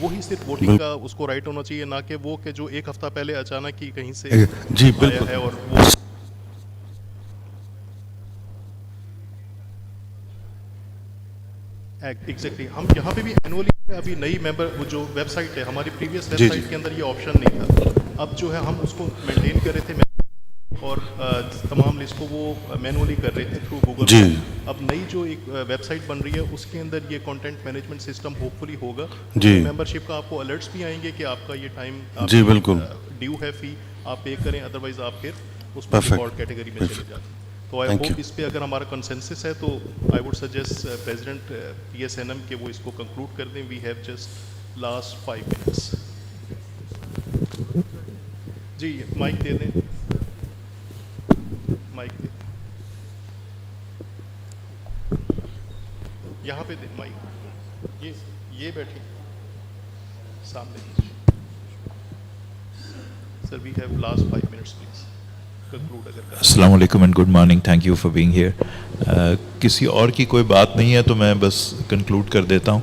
वही सिर्फ वोटिंग का उसको राइट होना चाहिए, ना कि वो कि जो 1 हफ्ता पहले अचानक ही कहीं से जी, आया बिल्कुल। है। और वो एग्जैक्टली हम यहाँ पे भी एनुअली अभी नई मेंबर, वो जो वेबसाइट है हमारी, प्रीवियस जी, वेबसाइट जी। के अंदर ये ऑप्शन नहीं था। अब जो है हम उसको मेंटेन कर रहे थे और तमाम लिस्ट को वो मैनुअली कर रहे थे थ्रू गूगल। जी। अब नई जो एक वेबसाइट बन रही है उसके अंदर ये कंटेंट मैनेजमेंट सिस्टम होपफुली होगा। जी। मेंबरशिप का आपको अलर्ट्स भी आएंगे कि आपका ये टाइम जी, बिल्कुल। ड्यू है, फी आप पे करें, अदरवाइज आप फिर उसमें Perfect. डिफॉल्ट कैटेगरी में चले जाते हैं। तो आई Thank होप you. इस पे अगर हमारा कंसेंसस है तो I would suggest president PSNM के वो इसको कंक्लूड कर दें। We have just last 5 minutes। जी माइक दे दें, माइक दे, यहाँ पे दे माइक, ये बैठी सामने दीजिए। Sir we have last 5 minutes please conclude अगर कर। अस्सलाम वालेकुम and good morning, thank you for being here. किसी और की कोई बात नहीं है तो मैं बस कंक्लूड कर देता हूँ।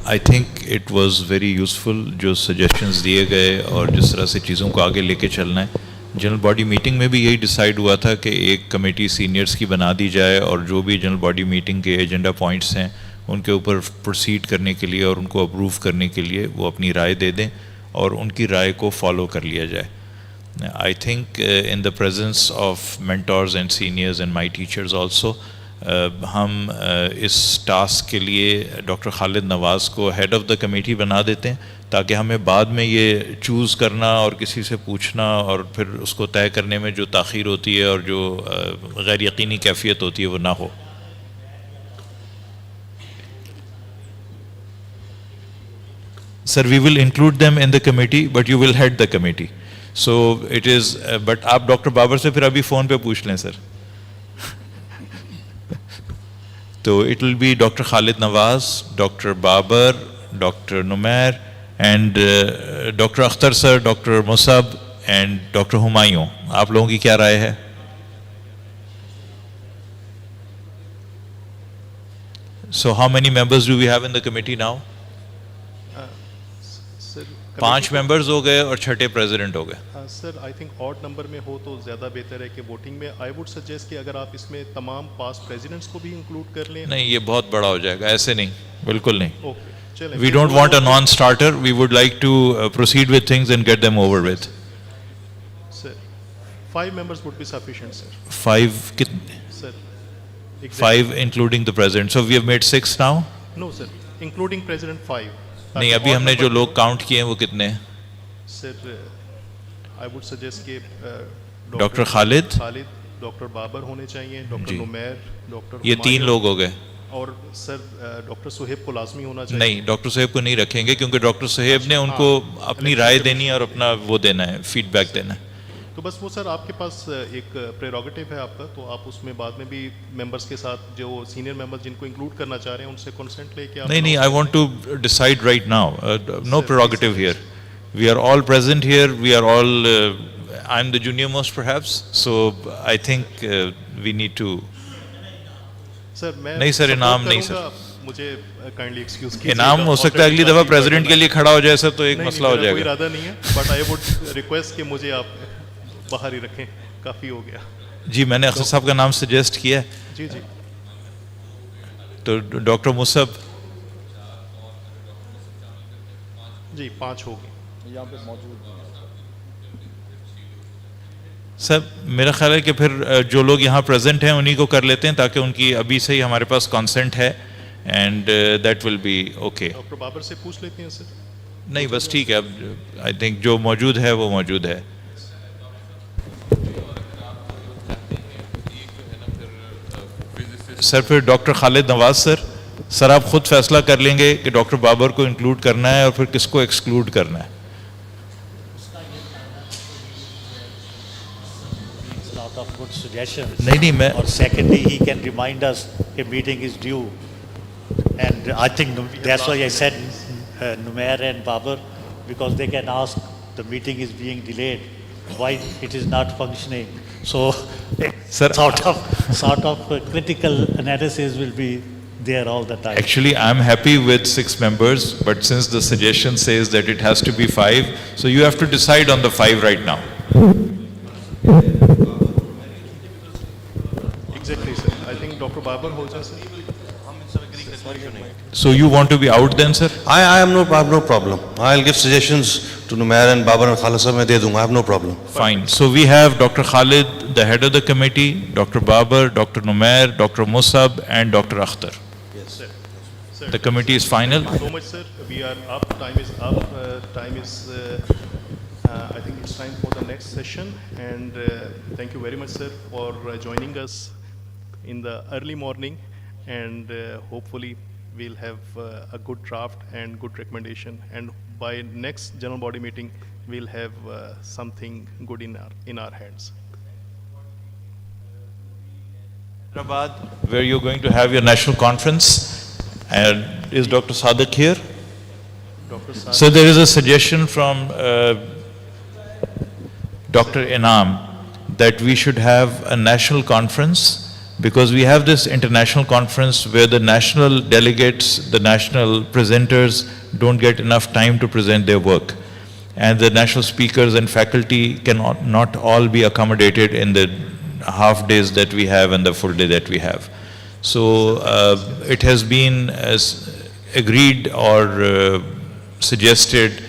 I think it was very useful जो सजेशंस दिए गए और जिस तरह से चीज़ों को आगे लेके चलना है। जनरल बॉडी मीटिंग में भी यही डिसाइड हुआ था कि एक कमेटी सीनियर्स की बना दी जाए और जो भी जनरल बॉडी मीटिंग के एजेंडा पॉइंट्स हैं उनके ऊपर प्रोसीड करने के लिए और उनको अप्रूव करने के लिए वो अपनी राय दे दें और उनकी राय को फॉलो कर लिया जाए। I think in the presence of mentors and seniors and my teachers also, हम इस टास्क के लिए डॉक्टर खालिद नवाज़ को हेड ऑफ़ द कमेटी बना देते हैं, ताकि हमें बाद में ये चूज़ करना और किसी से पूछना और फिर उसको तय करने में जो ताख़ीर होती है और जो गैर यकीनी कैफियत होती है वो ना हो। Sir, we will include them in the committee, but you will head the committee. So it is, but आप डॉक्टर बाबर से फिर अभी फ़ोन पे पूछ लें सर। तो it will be Dr. Khalid Nawaz, Dr. Babar, Dr. Numair, and Dr. Akhtar sir, Dr. Musab, and Dr. Humayun. आप लोगों की क्या राय है? So how many members do we have in the committee now? Sir 5 members हो गए और 6 president हो गए। Sir I think odd number में हो तो ज़्यादा बेहतर है कि वोटिंग में आई वुड सजेस्ट कि अगर आप इसमें तमाम पास्ट प्रेसिडेंट्स को भी इंक्लूड कर लें। नहीं, ये बहुत बड़ा हो जाएगा, ऐसे नहीं, बिल्कुल नहीं। ओके चलें। We don't want a non-starter. We would like to proceed with things and get them over with. Sir 5 members would be sufficient sir। 5 कितने? Sir 5 including the president. So we have made 6 now. No sir including president 5। नहीं, अभी हमने जो लोग count किए हैं वो कितने हैं? सर आई वुड सजेस्ट कि डॉक्टर खालिद, डॉक्टर बाबर होने चाहिए, डॉक्टर नुमैर, डॉक्टर ये 3 लोग हो गए। और सर डॉक्टर सुहेब को लाजमी होना चाहिए। नहीं, डॉक्टर सुहेब को नहीं रखेंगे क्योंकि डॉक्टर सुहेब ने उनको अपनी राय देनी है और अपना वो देना है, फीडबैक देना है। तो बस वो सर आपके पास एक प्रेरोगेटिव है आपका, तो आप उसमें बाद में भी मेंबर्स के साथ जो सीनियर मेंबर्स जिनको इंक्लूड करना चाह रहे हैं उनसे कंसेंट लेके आप। नहीं, I want to decide right now, no prerogative here, we are all present here, we are all, I am the junior most perhaps, so I think we need to. Sir मैं नहीं sir, इनाम नहीं sir, मुझे kindly excuse कीजिए। इनाम हो सकता है अगली दफा प्रेसिडेंट के लिए खड़ा हो जाए सर, तो एक मसला हो जाएगा। कोई इरादा नहीं है, बट आई वुड रिक्वेस्ट कि मुझे आप बाहर ही रखें, काफ़ी हो गया। जी, मैंने अख्तर साहब का नाम सजेस्ट किया है। जी जी। तो डॉक्टर मुसब जी 5 होगी यहाँ पे मौजूद। सर मेरा ख्याल है कि फिर जो लोग यहाँ प्रेजेंट हैं उन्हीं को कर लेते हैं, ताकि उनकी अभी से ही हमारे पास कंसेंट है, and that will be okay. Doctor Babar से पूछ लेते हैं सर। नहीं बस ठीक है, अब आई थिंक जो मौजूद है वो मौजूद है। सर फिर डॉक्टर खालिद नवाज सर आप खुद फैसला कर लेंगे कि डॉक्टर बाबर को इंक्लूड करना है और फिर किसको एक्सक्लूड करना है। Of good suggestions. नहीं मैं और secondly he can remind us a meeting is due, and I think that's why I said Numair and Babar, because they can ask the meeting is being delayed, why it is not functioning. So Sir, sort of critical analysis will be there all the time. Actually, I'm happy with 6 members, but since the suggestion says that it has to be 5, so you have to decide on the 5 right now. Exactly, sir. I think Dr. Babar holds us. So you want to be out then, sir? I am no problem. I'll give suggestions to Numair and Babar and Khalid sir, मैं दे दूंगा, I have no problem. Fine. So we have Dr. Khalid, the head of the committee, Dr. Babar, Dr. Numair, Dr. Musab, and Dr. Akhtar. Yes, sir. The committee is final. Thank you so much, sir. We are up. Time is up. I think it's time for the next session. And thank you very much, sir, for joining us in the early morning. And hopefully we'll have a good draft and good recommendation. And by next general body meeting, we'll have something good in our hands. Hyderabad, where you're going to have your national conference, and is Dr. Sadiq here? Dr. Sadiq. So there is a suggestion from Dr. Inam that we should have a national conference, because we have this international conference where the national delegates, the national presenters don't get enough time to present their work, and the national speakers and faculty cannot not all be accommodated in the half days that we have and the full day that we have. So it has been agreed or suggested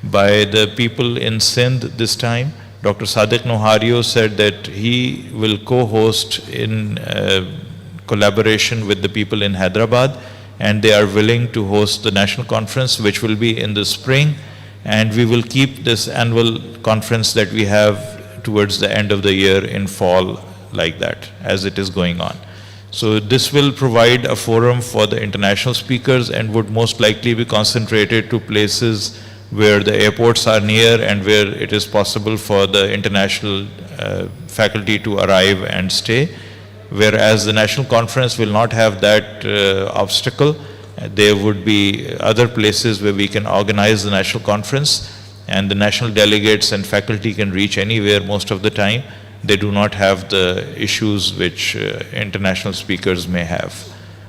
by the people in Sindh this time. Dr. Sadiq Nohario said that he will co-host in collaboration with the people in Hyderabad, and they are willing to host the national conference, which will be in the spring, and we will keep this annual conference that we have towards the end of the year in fall like that, as it is going on. So this will provide a forum for the international speakers and would most likely be concentrated to places where the airports are near and where it is possible for the international faculty to arrive and stay. Whereas the national conference will not have that obstacle. There would be other places where we can organize the national conference, and the national delegates and faculty can reach anywhere most of the time. They do not have the issues which international speakers may have.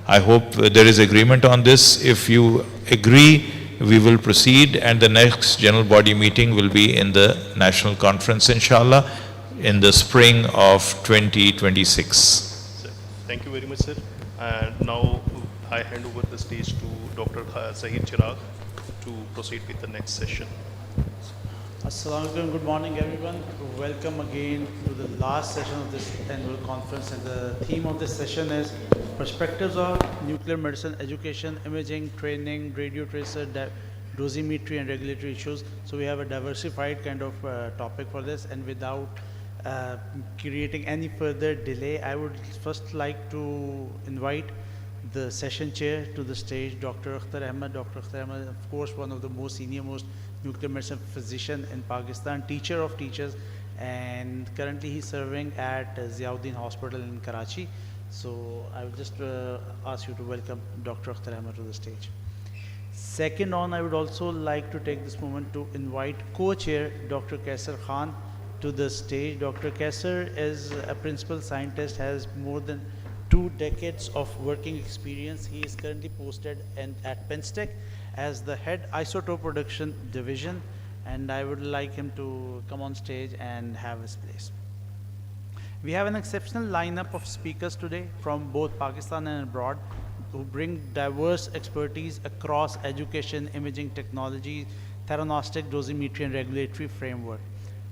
I hope there is agreement on this. If you agree, we will proceed, and the next general body meeting will be in the national conference, inshallah, in the spring of 2026. Sir, thank you very much, sir. And now I hand over the stage to Dr. Zahir Chirag to proceed with the next session. Assalamu alaikum, good morning everyone. Welcome again to the last session of this annual conference, and the theme of this session is Perspectives of Nuclear Medicine Education, Imaging, Training, Radio Tracer, Dosimetry and Regulatory Issues. So we have a diversified kind of topic for this, and without creating any further delay, I would first like to invite the session chair to the stage, Dr. Akhtar Ahmed. Dr. Akhtar Ahmed, of course, one of the most senior most nuclear medicine physician in Pakistan, teacher of teachers, and currently he's serving at Ziauddin Hospital in Karachi. So I will just ask you to welcome Dr. Akhtar Ahmed to the stage. Second on, I would also like to take this moment to invite co-chair Dr. Kaisar Khan to the stage. Dr. Kaisar is a principal scientist, has more than 2 decades of working experience. He is currently posted at Penstech as the head isotope production division, and I would like him to come on stage and have his place. We have an exceptional lineup of speakers today from both Pakistan and abroad who bring diverse expertise across education, imaging technology, theranostic, dosimetry and regulatory framework.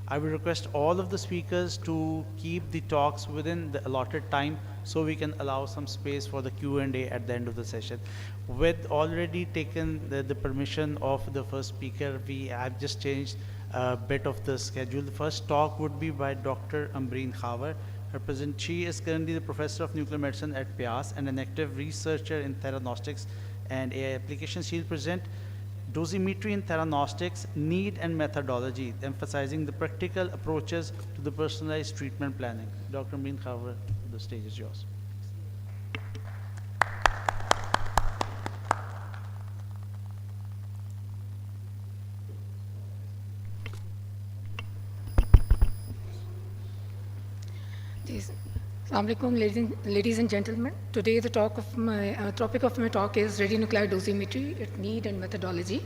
I will request all of the speakers to keep the talks within the allotted time so we can allow some space for the Q&A at the end of the session. With already taken the permission of the first speaker, we have just changed a bit of the schedule. The first talk would be by Dr. Ambreen Khawer. She is currently the professor of nuclear medicine at Pias and an active researcher in theranostics and AI applications. She will present Dosimetry in Theranostics, Need and Methodology, emphasizing the practical approaches to the personalized treatment planning. Dr. Ambreen Khawer, the stage is yours. Assalamu alaikum, ladies and gentlemen. Today the topic of my talk is radionuclide dosimetry, its need and methodology.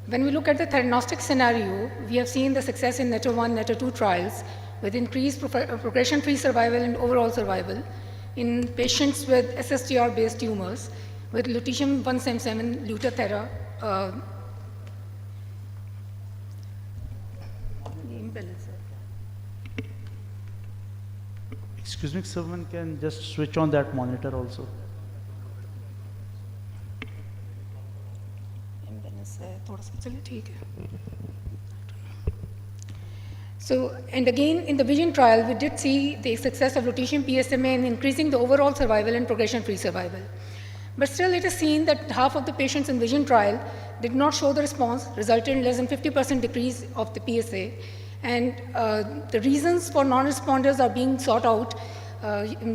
When we look at the theranostic scenario, we have seen the success in NETO-1, NETO-2 trials with increased progression-free survival and overall survival in patients with SSTR-based tumors with lutetium-177, Lutathera, Excuse me, someone can just switch on that monitor also. So, and again, in the VISION trial, we did see the success of lutetium PSMA in increasing the overall survival and progression-free survival. But still, it is seen that half of the patients in VISION trial did not show the response, resulting in less than 50% decrease of the PSA. And the reasons for non-responders are being sought out.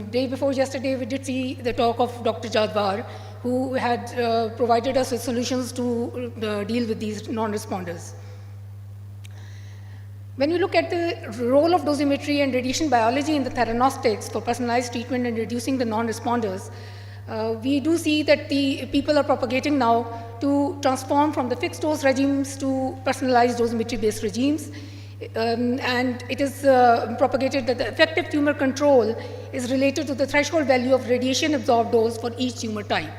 Day before yesterday, we did see the talk of Dr. Jadwar, who had provided us with solutions to deal with these non-responders. When you look at the role of dosimetry and radiation biology in the theranostics for personalized treatment and reducing the non-responders, we do see that the people are propagating now to transform from the fixed dose regimes to personalized dosimetry-based regimes. And it is propagated that the effective tumor control is related to the threshold value of radiation absorbed dose for each tumor type.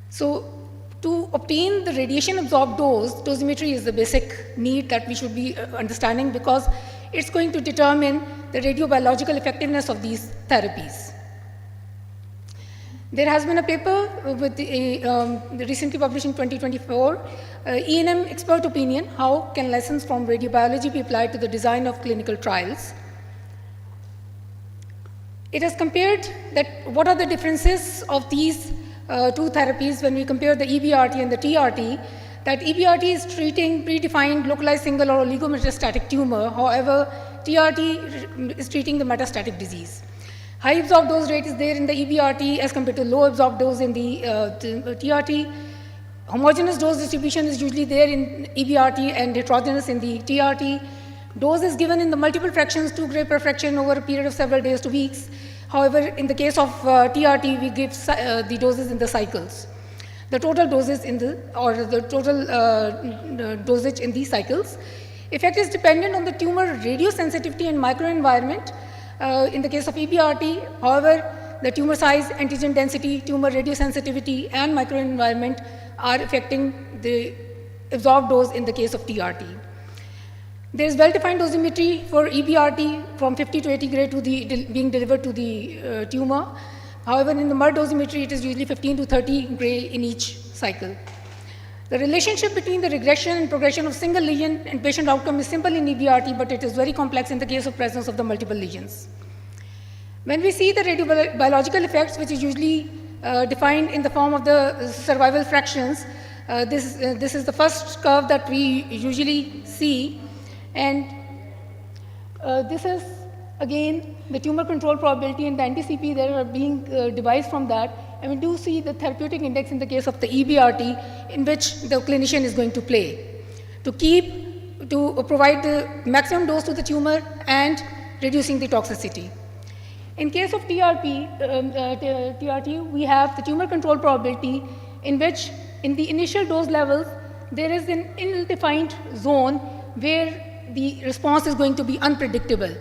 So to obtain the radiation absorbed dose, dosimetry is the basic need that we should be understanding, because it's going to determine the radiobiological effectiveness of these therapies. There has been a paper with recently published in 2024, E&M expert opinion, how can lessons from radiobiology be applied to the design of clinical trials? It has compared that what are the differences of these two therapies when we compare the EBRT and the TRT, that EBRT is treating predefined localized single or oligometastatic tumor, however, TRT is treating the metastatic disease. High absorbed dose rate is there in the EBRT as compared to low absorbed dose in the TRT. Homogeneous dose distribution is usually there in EBRT and heterogeneous in the TRT. Dose is given in the multiple fractions, 2 gray per fraction over a period of several days to weeks. However, in the case of TRT, we give the doses in the cycles. The total doses in the, or the total dosage in these cycles. Effect is dependent on the tumor radiosensitivity and microenvironment. In the case of EBRT, however, the tumor size, antigen density, tumor radiosensitivity, and microenvironment are affecting the absorbed dose in the case of TRT. There is well-defined dosimetry for EBRT from 50 to 80 gray to the being delivered to the tumor. However, in the MERT dosimetry, it is usually 15 to 30 gray in each cycle. The relationship between the regression and progression of single lesion and patient outcome is simple in EBRT, but it is very complex in the case of presence of the multiple lesions. When we see the radiobiological effects, which is usually defined in the form of the survival fractions, this is the first curve that we usually see. And this is, again, the tumor control probability and the NTCP that are being devised from that. And we do see the therapeutic index in the case of the EBRT, in which the clinician is going to play to provide the maximum dose to the tumor and reducing the toxicity. In case of TRT, we have the tumor control probability, in which in the initial dose levels, there is an ill-defined zone where the response is going to be unpredictable.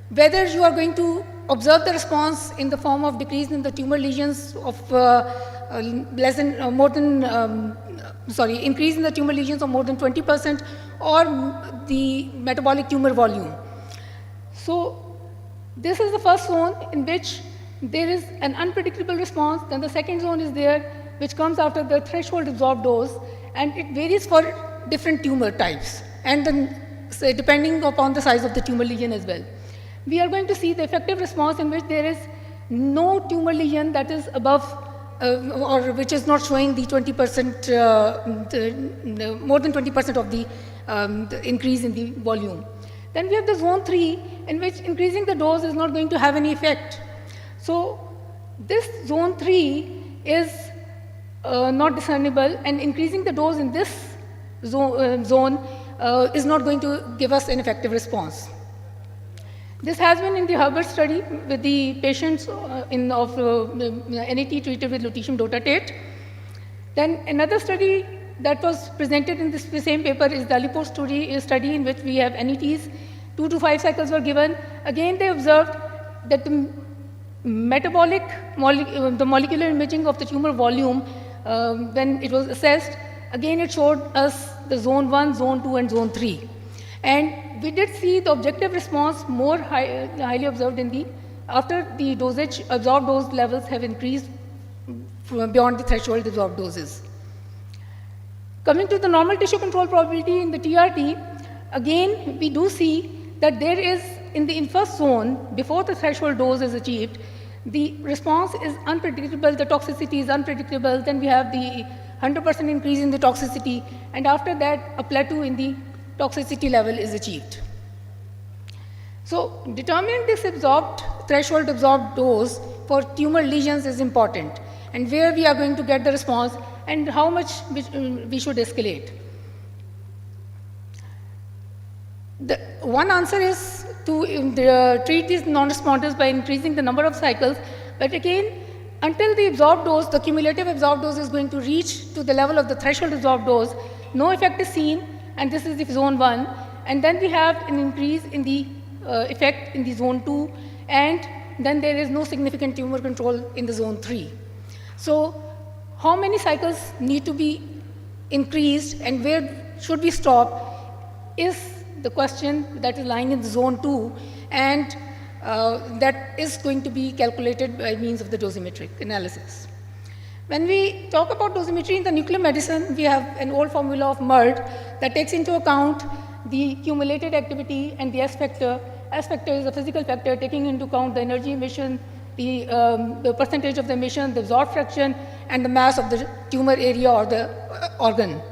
Whether you are going to observe the response in the form of decrease in the tumor lesions of increase in the tumor lesions of more than 20%, or the metabolic tumor volume. So this is the first zone in which there is an unpredictable response. Then the second zone is there, which comes after the threshold absorbed dose, and it varies for different tumor types, and then depending upon the size of the tumor lesion as well. We are going to see the effective response in which there is no tumor lesion that is above or which is not showing the 20%, more than 20% of the increase in the volume. Then we have the zone 3, in which increasing the dose is not going to have any effect. So this zone 3 is not discernible, and increasing the dose in this zone is not going to give us an effective response. This has been in the Herbert study with the patients of NAT treated with lutetium dotatate. Then another study that was presented in this same paper is the Alipur study in which we have NETs. 2 to 5 cycles were given. Again, they observed that the molecular imaging of the tumor volume, when it was assessed, again it showed us the zone 1, zone 2, and zone 3. And we did see the objective response more highly observed after the dosage, absorbed dose levels have increased beyond the threshold absorbed doses. Coming to the normal tissue control probability in the TRT, again, we do see that there is, in the first zone, before the threshold dose is achieved, the response is unpredictable, the toxicity is unpredictable, then we have the 100% increase in the toxicity, and after that, a plateau in the toxicity level is achieved. So determining this threshold absorbed dose for tumor lesions is important, and where we are going to get the response and how much we should escalate. The one answer is to treat these non-responders by increasing the number of cycles, but again, until the absorbed dose, the cumulative absorbed dose is going to reach to the level of the threshold absorbed dose, no effect is seen, and this is the zone 1, and then we have an increase in the effect in the zone 2, and then there is no significant tumor control in the zone 3. So how many cycles need to be increased and where should we stop is the question that is lying in zone 2, and that is going to be calculated by means of the dosimetric analysis. When we talk about dosimetry in the nuclear medicine, we have an old formula of MERD that takes into account the cumulated activity and the S factor. S factor is a physical factor taking into account the energy emission, the percentage of the emission, the absorbed fraction, and the mass of the tumor area or the organ.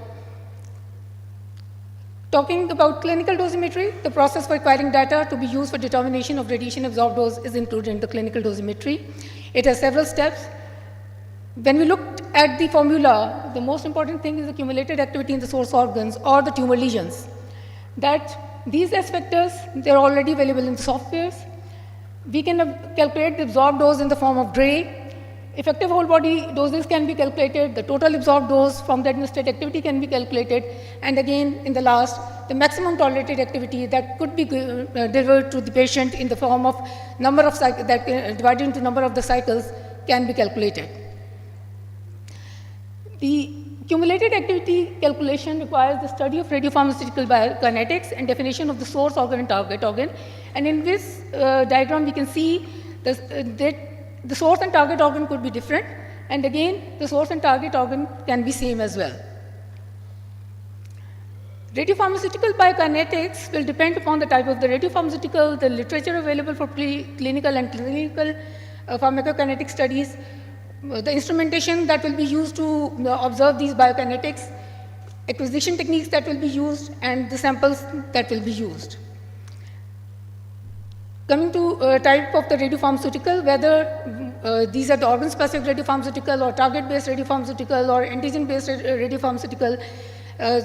Talking about clinical dosimetry, the process for acquiring data to be used for determination of radiation absorbed dose is included in the clinical dosimetry. It has several steps. When we looked at the formula, the most important thing is the cumulated activity in the source organs or the tumor lesions. That these S factors, they're already available in the softwares. We can calculate the absorbed dose in the form of Gray. Effective whole body doses can be calculated, the total absorbed dose from the administered activity can be calculated, and again, in the last, the maximum tolerated activity that could be delivered to the patient in the form of number of cycles, that divided into number of the cycles can be calculated. The cumulated activity calculation requires the study of radiopharmaceutical biokinetics and definition of the source organ and target organ. And in this diagram, we can see that the source and target organ could be different. And again, the source and target organ can be same as well. Radiopharmaceutical biokinetics will depend upon the type of the radiopharmaceutical, the literature available for clinical and clinical pharmacokinetic studies, the instrumentation that will be used to observe these biokinetics, acquisition techniques that will be used, and the samples that will be used. Coming to type of the radiopharmaceutical, whether these are the organ-specific radiopharmaceutical or target-based radiopharmaceutical or antigen-based radiopharmaceutical,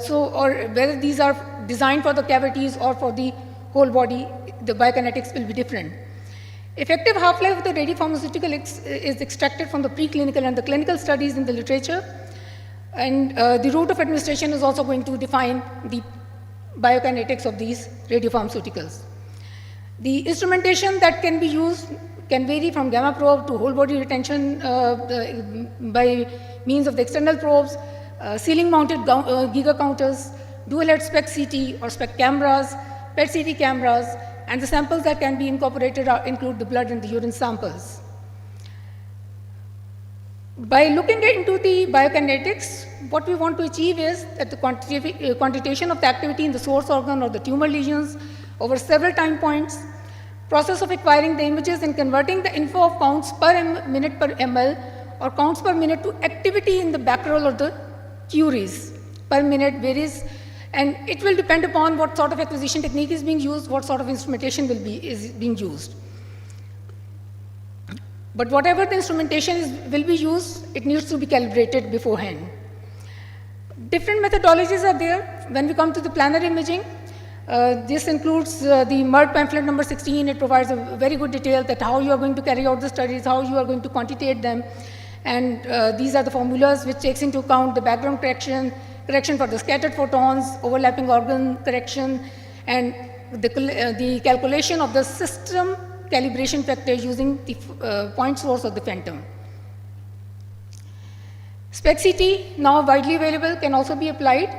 or whether these are designed for the cavities or for the whole body, the biokinetics will be different. Effective half-life of the radiopharmaceutical is extracted from the preclinical and the clinical studies in the literature, and the route of administration is also going to define the biokinetics of these radiopharmaceuticals. The instrumentation that can be used can vary from gamma probe to whole body retention by means of the external probes, ceiling mounted giga counters, dual head SPECT CT or SPECT cameras, PET CT cameras, and the samples that can be incorporated include the blood and the urine samples. By looking into the biokinetics, what we want to achieve is that the quantitation of the activity in the source organ or the tumor lesions over several time points, process of acquiring the images and converting the info of counts per minute per ml or counts per minute to activity in the Becquerel or the Curies per minute varies, and it will depend upon what sort of acquisition technique is being used, what sort of instrumentation is being used. But whatever the instrumentation will be used, it needs to be calibrated beforehand. Different methodologies are there. When we come to the planar imaging, this includes the MERD pamphlet number 16. It provides a very good detail that how you are going to carry out the studies, how you are going to quantitate them. And these are the formulas which takes into account the background correction for the scattered photons, overlapping organ correction, and the calculation of the system calibration factor using the point source of the phantom. SPECT CT, now widely available, can also be applied,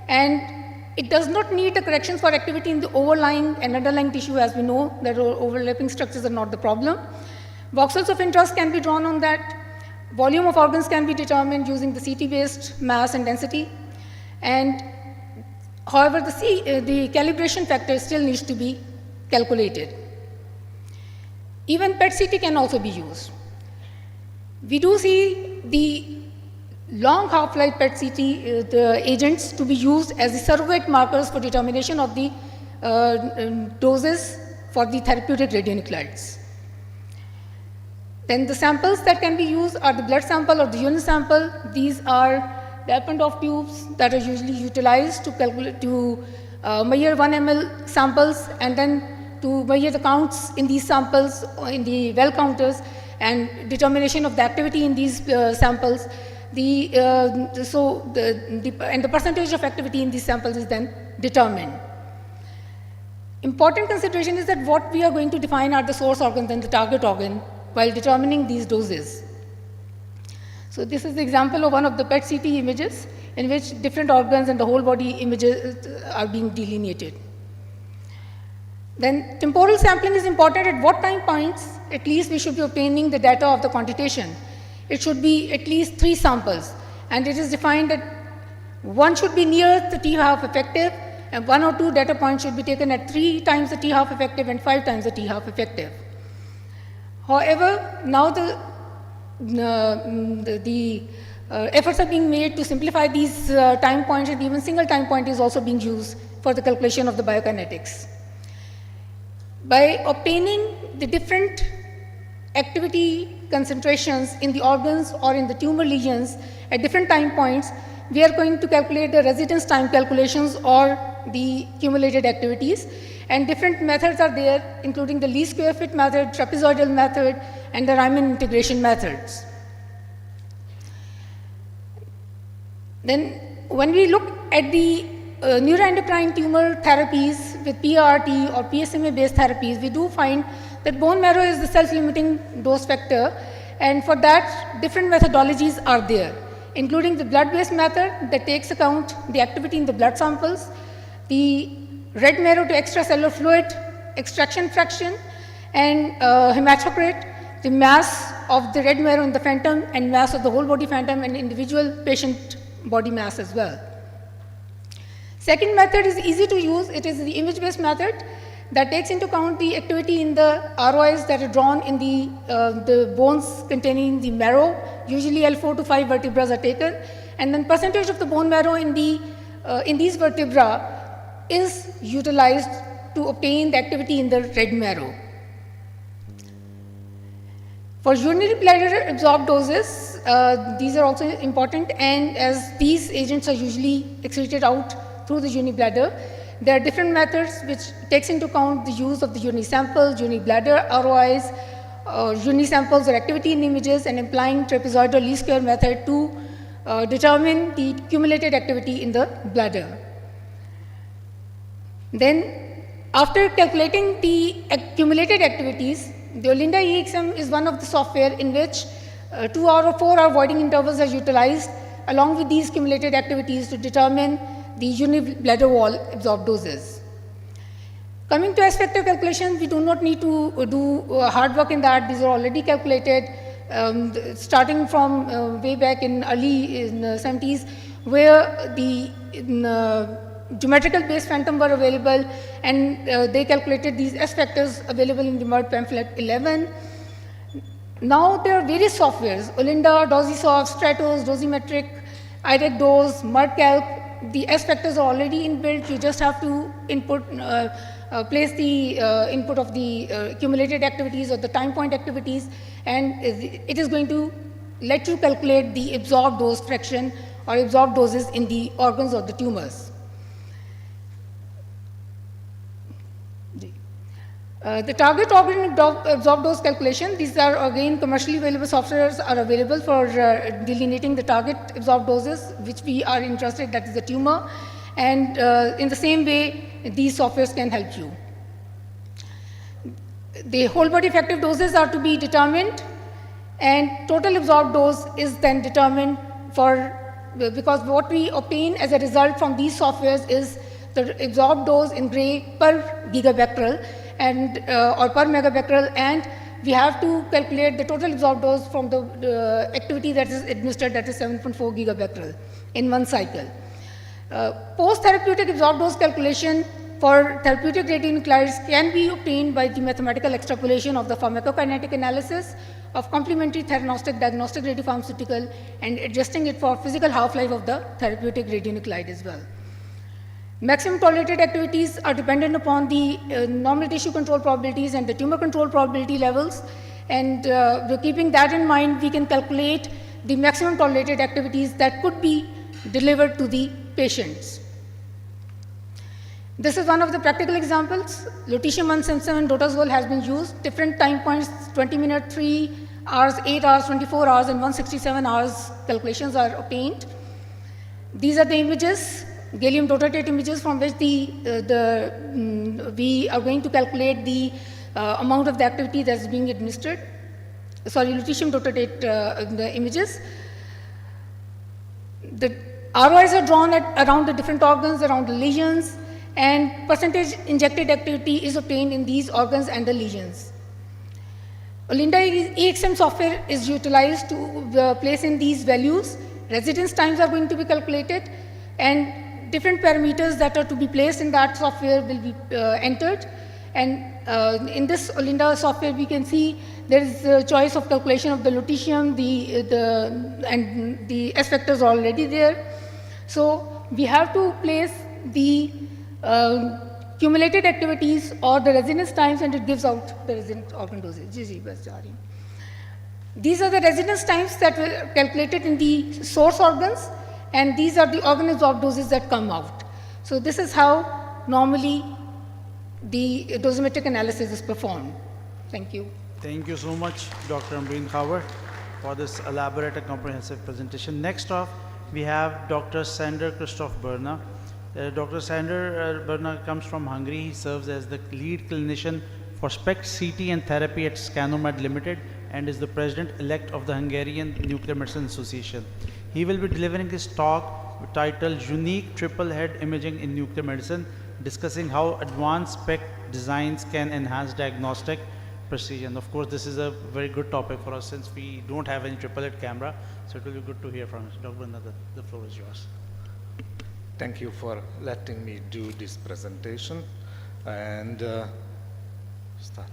and it does not need the corrections for activity in the overlying and underlying tissue, as we know that overlapping structures are not the problem. Voxels of interest can be drawn on that. Volume of organs can be determined using the CT-based mass and density. And however, the calibration factor still needs to be calculated. Even PET CT can also be used. We do see the long half-life PET CT the agents to be used as the surrogate markers for determination of the doses for the therapeutic radionuclides. Then the samples that can be used are the blood sample or the urine sample. These are the Eppendorf tubes that are usually utilized to measure 1 ml samples and then to measure the counts in these samples in the well counters and determination of the activity in these samples. And the percentage of activity in these samples is then determined. Important consideration is that what we are going to define are the source organs and the target organ while determining these doses. So this is the example of one of the PET CT images in which different organs and the whole body images are being delineated. Then temporal sampling is important. At what time points, at least we should be obtaining the data of the quantitation. It should be at least 3 samples. And it is defined that one should be near the t-half effective, and 1 or 2 data points should be taken at 3 times the t-half effective and 5 times the t-half effective. However, now the efforts are being made to simplify these time points, and even single time point is also being used for the calculation of the biokinetics. By obtaining the different activity concentrations in the organs or in the tumor lesions at different time points, we are going to calculate the residence time calculations or the cumulated activities. And different methods are there, including the least square fit method, trapezoidal method, and the Riemann integration methods. Then when we look at the neuroendocrine tumor therapies with PRRT or PSMA-based therapies, we do find that bone marrow is the self-limiting dose factor, and for that, different methodologies are there, including the blood-based method that takes account the activity in the blood samples, the red marrow to extracellular fluid extraction fraction, and hematocrit, the mass of the red marrow in the phantom and mass of the whole body phantom and individual patient body mass as well. Second method is easy to use. It is the image-based method that takes into account the activity in the ROIs that are drawn in the bones containing the marrow. Usually L4 to 5 vertebrae are taken, and then percentage of the bone marrow in these vertebra is utilized to obtain the activity in the red marrow. For urinary bladder absorbed doses, these are also important, and as these agents are usually excreted out through the urinary bladder, there are different methods which takes into account the use of the urinary sample, urinary bladder ROIs, urinary samples or activity in images, and applying trapezoidal least square method to determine the cumulated activity in the bladder. Then, after calculating the accumulated activities, the Olinda EXM is one of the software in which 2-hour or 4-hour voiding intervals are utilized along with these cumulated activities to determine the urinary bladder wall absorbed doses. Coming to S-factor calculation, we do not need to do hard work in that. These are already calculated, starting from way back in early 70s, where the geometrical base phantom were available, and they calculated these S-factors available in the MERD pamphlet 11. Now there are various softwares, Olinda, Dosisoft, Stratos, Dosimetric, IRECDOS, MERD-Calc. The S-factors are already inbuilt. You just have to input, place the input of the accumulated activities or the time point activities, and it is going to let you calculate the absorbed dose fraction or absorbed doses in the organs or the tumors. The target organ absorbed dose calculation, these are again commercially available softwares are available for delineating the target absorbed doses which we are interested, that is the tumor, and in the same way these softwares can help you. The whole body effective doses are to be determined, and total absorbed dose is then determined because what we obtain as a result from these softwares is the absorbed dose in gray per gigabecquerel and or per megabecquerel, and we have to calculate the total absorbed dose from the activity that is administered, that is 7.4 gigabecquerel in one cycle. Post-therapeutic absorbed dose calculation for therapeutic radionuclides can be obtained by the mathematical extrapolation of the pharmacokinetic analysis of complementary theranostic diagnostic radiopharmaceutical and adjusting it for physical half-life of the therapeutic radionuclide as well. Maximum tolerated activities are dependent upon the normal tissue control probabilities and the tumor control probability levels, and keeping that in mind, we can calculate the maximum tolerated activities that could be delivered to the patients. This is one of the practical examples. Lutetium-177 dotazole has been used. Different time points, 20 minutes, 3 hours, 8 hours, 24 hours, and 167 hours calculations are obtained. These are the images, gallium dotatate images from which we are going to calculate the amount of the activity that is being administered. Sorry, lutetium dotatate the images. The ROIs are drawn around the different organs, around the lesions, and percentage injected activity is obtained in these organs and the lesions. Olinda EXM software is utilized to place in these values. Residence times are going to be calculated, and different parameters that are to be placed in that software will be entered. And in this Olinda software, we can see there is a choice of calculation of the lutetium, and the S factors are already there. So we have to place the cumulated activities or the residence times, and it gives out the resident organ dosage. These are the residence times that were calculated in the source organs, and these are the organ absorbed doses that come out. So this is how normally the dosimetric analysis is performed. Thank you. Thank you so much, Dr. Ambreen Khawer, for this elaborate and comprehensive presentation. Next off, we have Dr. Sander Christoph Berner. Dr. Sander Berner comes from Hungary. He serves as the lead clinician for SPECT CT and therapy at Scanomed Limited and is the president-elect of the Hungarian Nuclear Medicine Association. He will be delivering his talk titled Unique Triple Head Imaging in Nuclear Medicine, discussing how advanced SPECT designs can enhance diagnostic precision. Of course, this is a very good topic for us since we don't have any triple head camera, so it will be good to hear from us. Dr. Berner, the floor is yours. Thank you for letting me do this presentation and start.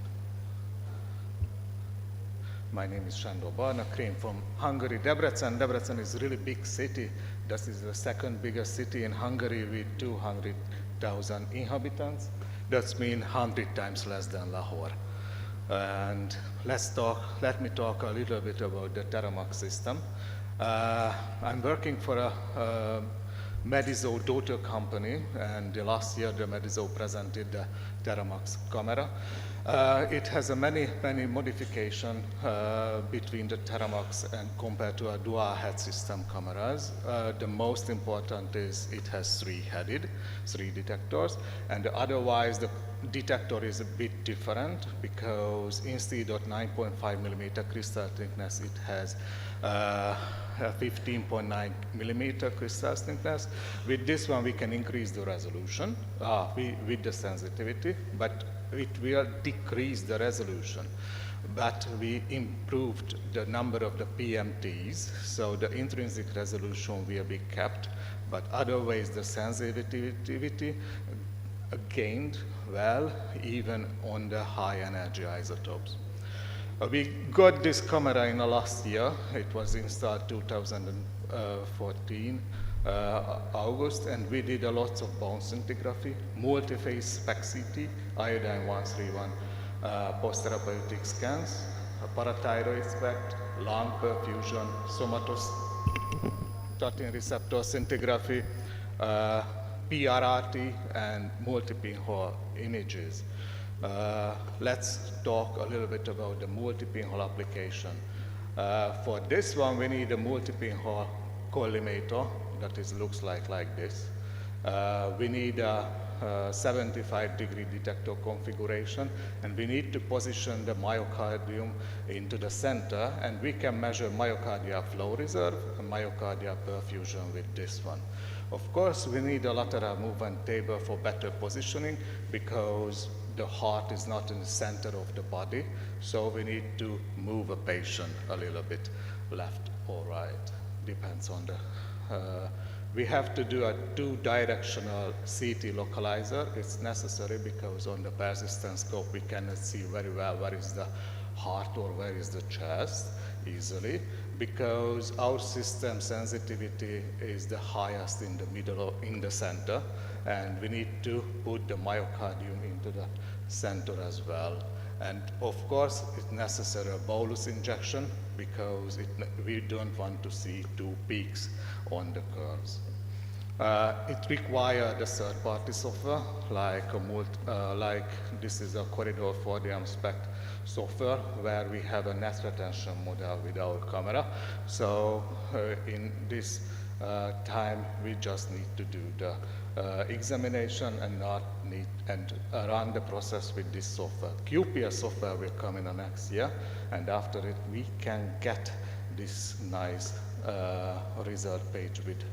My name is Sándor Berner, came from Hungary, Debrecen. Debrecen is a really big city. This is the second biggest city in Hungary with 200,000 inhabitants. That means 100 times less than Lahore. And let me talk a little bit about the TeraMax system. I'm working for a Medizo daughter company, and last year the Medizo presented the TeraMax camera. It has a many modifications between the TeraMax and compared to a dual head system cameras. The most important is it has three detectors, and otherwise the detector is a bit different because instead of 9.5 millimeter crystal thickness, it has 15.9 millimeter crystal thickness. With this one, we can increase the resolution with the sensitivity, but it will decrease the resolution. But we improved the number of the PMTs, so the intrinsic resolution will be kept, but otherwise the sensitivity gained well even on the high energy isotopes. We got this camera in the last year. It was installed 2014 August, and we did a lot of bone scintigraphy, multi-phase SPECT CT, iodine 131 post-therapeutic scans, parathyroid SPECT, lung perfusion, somatostatin receptor scintigraphy, PRRT, and multi-pinhole images. Let's talk a little bit about the multi-pinhole application. For this one, we need a multi-pinhole collimator that looks like this. We need a 75-degree detector configuration, and we need to position the myocardium into the center, and we can measure myocardial flow reserve and myocardial perfusion with this one. Of course, we need a lateral movement table for better positioning because the heart is not in the center of the body, so we need to move a patient a little bit left or right, depends on the we have to do a two-directional CT localizer. It's necessary because on the persistent scope we cannot see very well where is the heart or where is the chest easily, because our system sensitivity is the highest in the middle, in the center, and we need to put the myocardium into the center as well. And of course, it's necessary a bolus injection because we don't want to see two peaks on the curves. It requires the third-party software, like this is a Corridor 4DM SPECT software where we have a net retention model with our camera. So in this time, we just need to do the examination and run the process with this software. QPS software will come in the next year, and after it, we can get this nice result page with.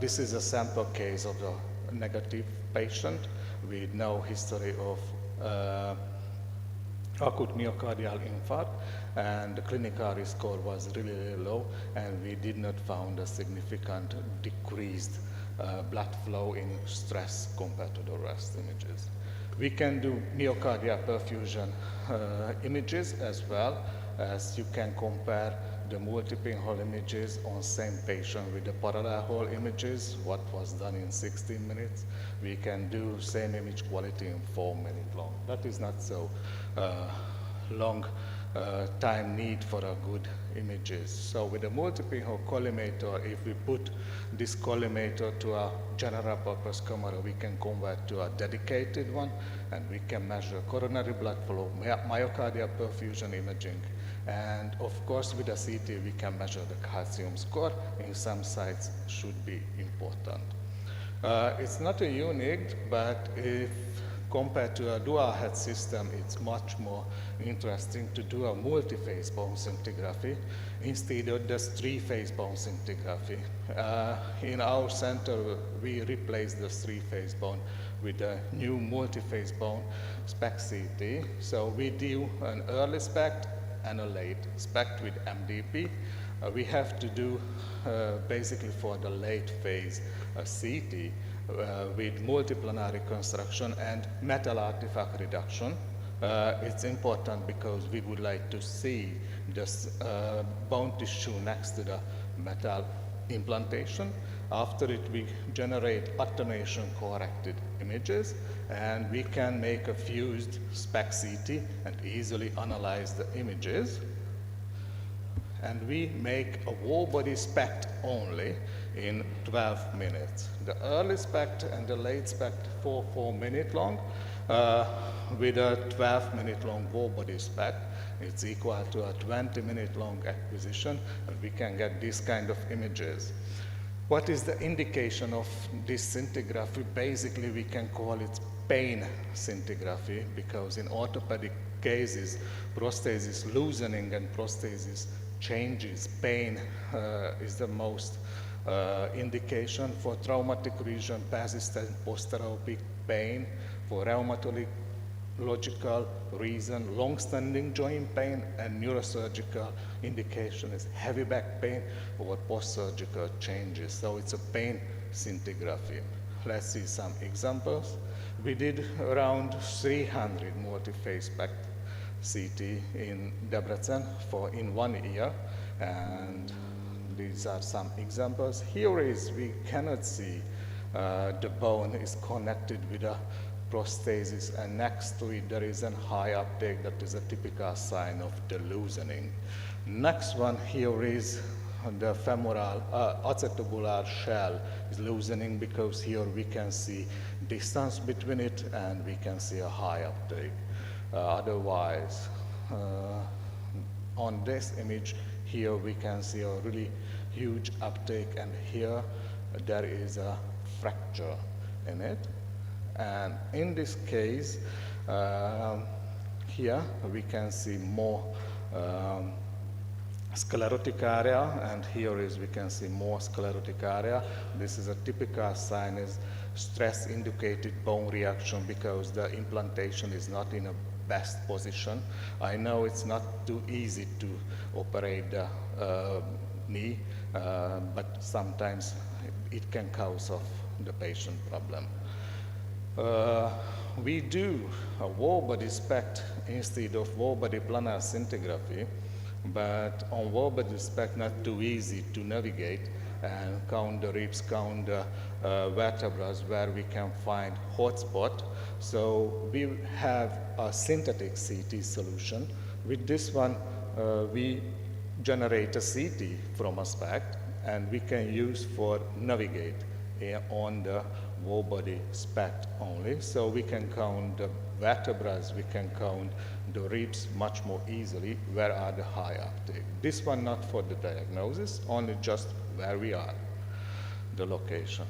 This is a sample case of the negative patient with no history of acute myocardial infarct, and the clinical risk score was really, really low, and we did not found a significant decreased blood flow in stress compared to the rest images. We can do myocardial perfusion images as well, as you can compare the multi-pinhole images on same patient with the parallel hole images, what was done in 16 minutes. We can do same image quality in 4 minutes long. That is not so long time need for a good images. So with a multi-pinhole collimator, if we put this collimator to a general purpose camera, we can convert to a dedicated one, and we can measure coronary blood flow, myocardial perfusion imaging, and of course with a CT we can measure the calcium score. In some sites should be important. It's not a unique, but if compared to a dual head system, it's much more interesting to do a multi-phase bone scintigraphy instead of just three-phase bone scintigraphy. In our center, we replaced the three-phase bone with a new multi-phase bone SPECT CT. So we do an early SPECT and a late SPECT with MDP. We have to do basically for the late phase CT with multiplanar reconstruction and metal artifact reduction. It's important because we would like to see this bone tissue next to the metal implantation. After it, we generate attenuation corrected images, and we can make a fused SPECT CT and easily analyze the images. And we make a whole body SPECT only in 12 minutes. The early SPECT and the late SPECT for 4 minutes long with a 12-minute long whole body SPECT. It's equal to a 20-minute long acquisition, and we can get this kind of images. What is the indication of this scintigraphy? Basically, we can call it pain scintigraphy, because in orthopedic cases, prosthesis loosening and prosthesis changes, pain is the most indication. For traumatic region, persistent post-therapeutic pain. For rheumatological reason, long-standing joint pain, and neurosurgical indication is heavy back pain or post-surgical changes. So it's a pain scintigraphy. Let's see some examples. We did around 300 multi-phase SPECT CT in Debrecen in 1 year, and these are some examples. Here is, we cannot see the bone is connected with a prosthesis, and next to it there is a high uptake that is a typical sign of the loosening. Next one here is the femoral acetabular shell is loosening, because here we can see distance between it and we can see a high uptake. Otherwise, on this image here we can see a really huge uptake, and here there is a fracture in it. And in this case, here we can see more sclerotic area, and here is we can see more sclerotic area. This is a typical sign is stress indicated bone reaction, because the implantation is not in a best position. I know it's not too easy to operate the knee, but sometimes it can cause of the patient problem. We do a whole body SPECT instead of whole body planar scintigraphy, but on whole body SPECT not too easy to navigate and count the ribs, count the vertebrae where we can find hotspot. So we have a synthetic CT solution. With this one, we generate a CT from a SPECT, and we can use for navigate on the whole body SPECT only. So we can count the vertebrae, we can count the ribs much more easily, where are the high uptake. This one not for the diagnosis, only just where we are, the location.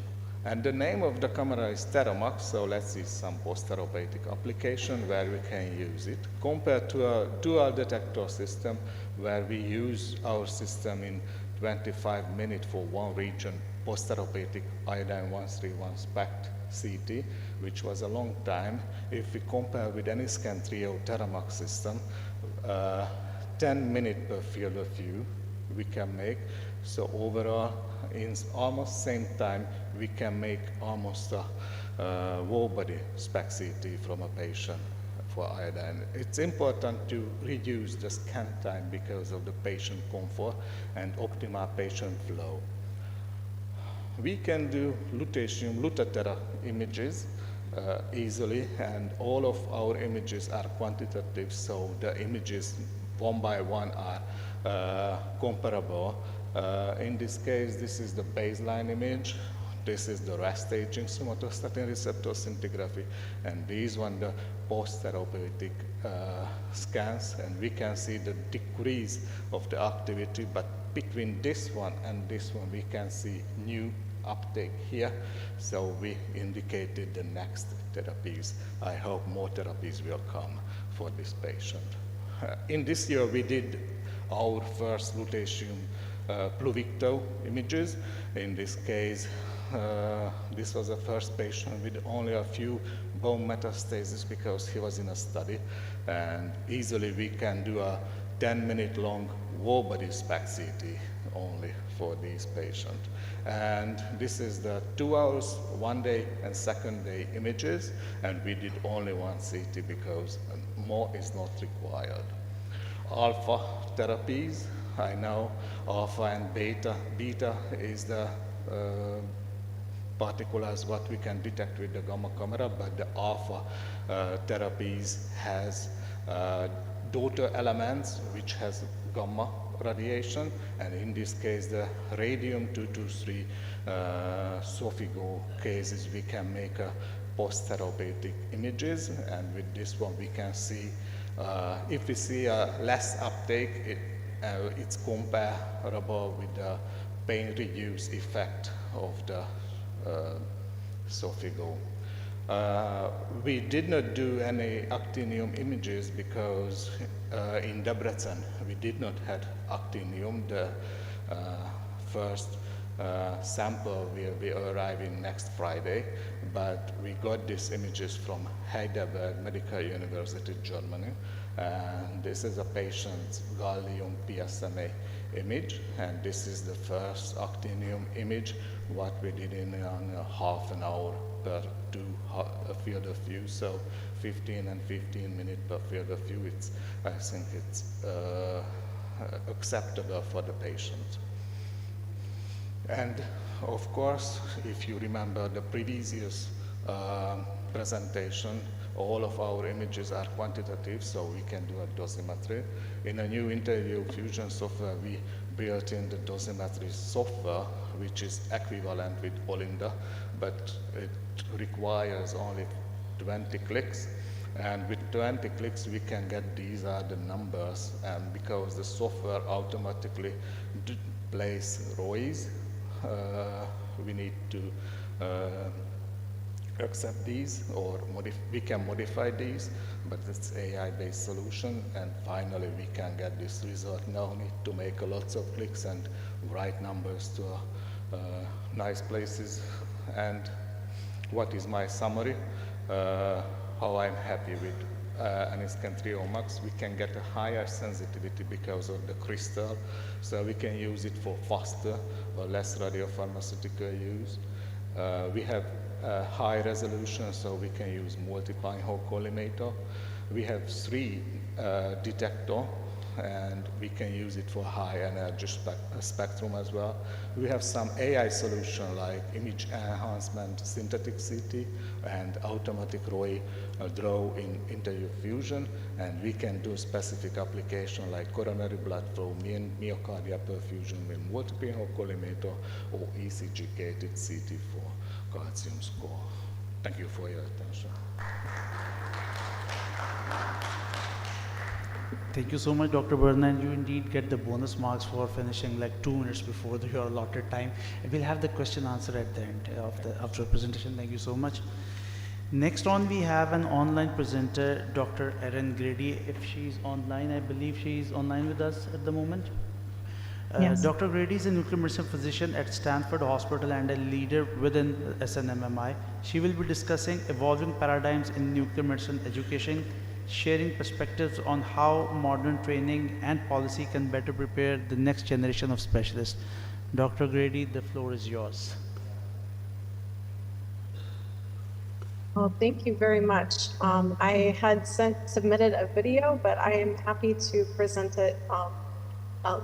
And the name of the camera is Theramax, so let's see some post-therapeutic application where we can use it, compared to a dual detector system where we use our system in 25 minutes for one region post-therapeutic iodine 131 SPECT CT, which was a long time. If we compare with any Scan 3.0 Teramax system, 10 minutes per field of view we can make. So overall, in almost same time, we can make almost a whole body SPECT CT from a patient for iodine. It's important to reduce the scan time because of the patient comfort and optimal patient flow. We can do lutetium Lutathera images easily, and all of our images are quantitative, so the images one by one are comparable. In this case, this is the baseline image. This is the rest aging somatostatin receptor scintigraphy, and these one the post-therapeutic scans, and we can see the decrease of the activity, but between this one and this one we can see new uptake here, so we indicated the next therapies. I hope more therapies will come for this patient. In this year we did our first lutetium Pluvicto images. In this case, this was the first patient with only a few bone metastases because he was in a study, and easily we can do a 10-minute long whole body SPECT CT only for these patients. And this is the 2 hours, 1 day and 2nd day images, and we did only one CT because more is not required. Alpha therapies, I know alpha and beta. Beta is the particulars what we can detect with the gamma camera, but the alpha therapies has daughter elements which has gamma radiation, and in this case the radium-223 Xofigo cases we can make a post-therapeutic images, and with this one we can see if we see a less uptake, it's comparable with the pain reduce effect of the Xofigo. We did not do any actinium images because in Debrecen we did not have actinium. The first sample will be arriving next Friday, but we got these images from Heidelberg Medical University, Germany. And this is a patient's gallium PSMA image, and this is the first actinium image what we did in half an hour per field of view, so 15 and 15 minutes per field of view. I think it's acceptable for the patient. And of course, if you remember the previous presentation, all of our images are quantitative, so we can do a dosimetry. In a new InterView Fusion software, we built in the dosimetry software, which is equivalent with Olinda, but it requires only 20 clicks. And with 20 clicks, we can get these are the numbers, and because the software automatically plays ROIs, we need to accept these, or we can modify these, but it's AI-based solution, and finally we can get this result. No need to make lots of clicks and write numbers to nice places. And what is my summary? How I'm happy with Aniscan 3.0 Max. We can get a higher sensitivity because of the crystal, so we can use it for faster or less radiopharmaceutical use. We have high resolution, so we can use multi-pinhole collimator. We have 3 detector, and we can use it for high energy spectrum as well. We have some AI solution like image enhancement, synthetic CT, and automatic ROI draw in InterView Fusion, and we can do specific application like coronary blood flow, myocardial perfusion with multi-pinhole collimator, or ECG-gated CT for calcium score. Thank you for your attention. Thank you so much, Dr. Bernan. You indeed get the bonus marks for finishing like 2 minutes before your allotted time. And we'll have the question answer at the end of the presentation. Thank you so much. Next on, we have an online presenter, Dr. Erin Grady. If she's online, I believe she's online with us at the moment. Yes. Dr. Grady is a nuclear medicine physician at Stanford Hospital and a leader within SNMMI. She will be discussing evolving paradigms in nuclear medicine education, sharing perspectives on how modern training and policy can better prepare the next generation of specialists. Dr. Grady, the floor is yours. Well, thank you very much. I had submitted a video, but I am happy to present it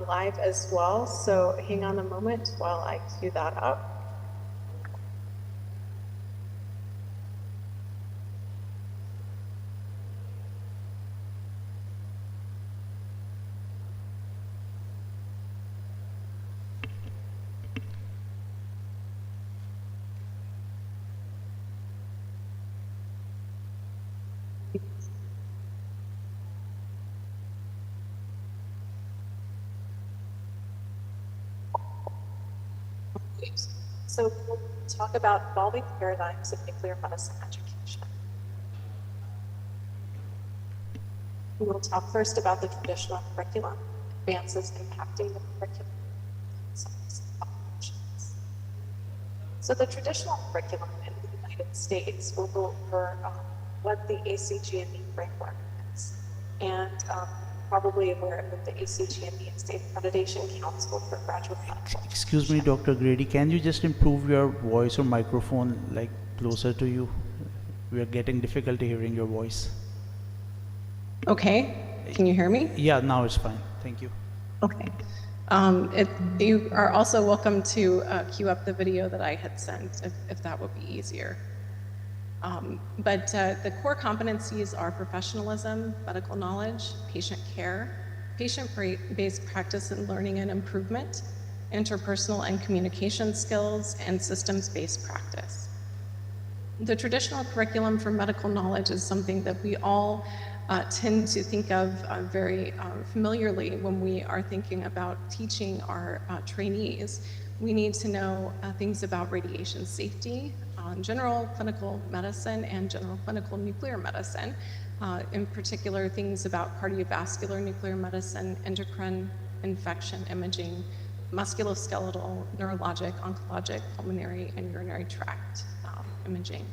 live as well. So hang on a moment while I cue that up. So we'll talk about evolving paradigms of nuclear medicine education. We'll talk first about the traditional curriculum, advances impacting the curriculum. So the traditional curriculum in the United States will go over what the ACGME framework is. And probably aware that the ACGME is the Accreditation Council for Graduate Medical. Excuse me, Dr. Grady, can you just improve your voice or microphone like closer to you? We are getting difficulty hearing your voice. Okay, can you hear me? Yeah, now it's fine. Thank you. Okay. You are also welcome to queue up the video that I had sent if that would be easier. But the core competencies are professionalism, medical knowledge, patient care, patient-based practice and learning and improvement, interpersonal and communication skills, and systems-based practice. The traditional curriculum for medical knowledge is something that we all tend to think of very familiarly when we are thinking about teaching our trainees. We need to know things about radiation safety, general clinical medicine and general clinical nuclear medicine, in particular things about cardiovascular nuclear medicine, endocrine, infection imaging, musculoskeletal, neurologic, oncologic, pulmonary, and urinary tract imaging.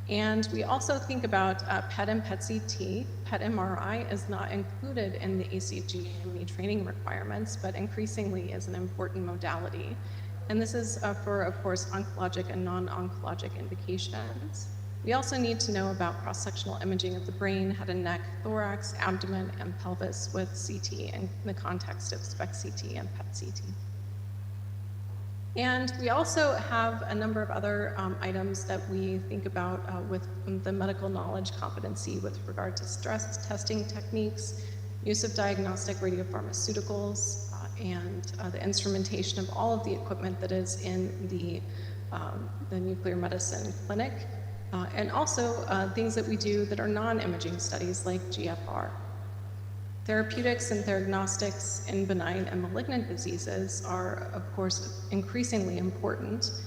And we also think about PET and PET-CT. PET MRI is not included in the ACGME training requirements, but increasingly is an important modality. And this is for, of course, oncologic and non-oncologic indications. We also need to know about cross-sectional imaging of the brain, head and neck, thorax, abdomen, and pelvis with CT in the context of SPECT-CT and PET-CT. And we also have a number of other items that we think about with the medical knowledge competency with regard to stress testing techniques, use of diagnostic radiopharmaceuticals, and the instrumentation of all of the equipment that is in the nuclear medicine clinic, and also things that we do that are non-imaging studies like GFR. Therapeutics and theragnostics in benign and malignant diseases are, of course, increasingly important.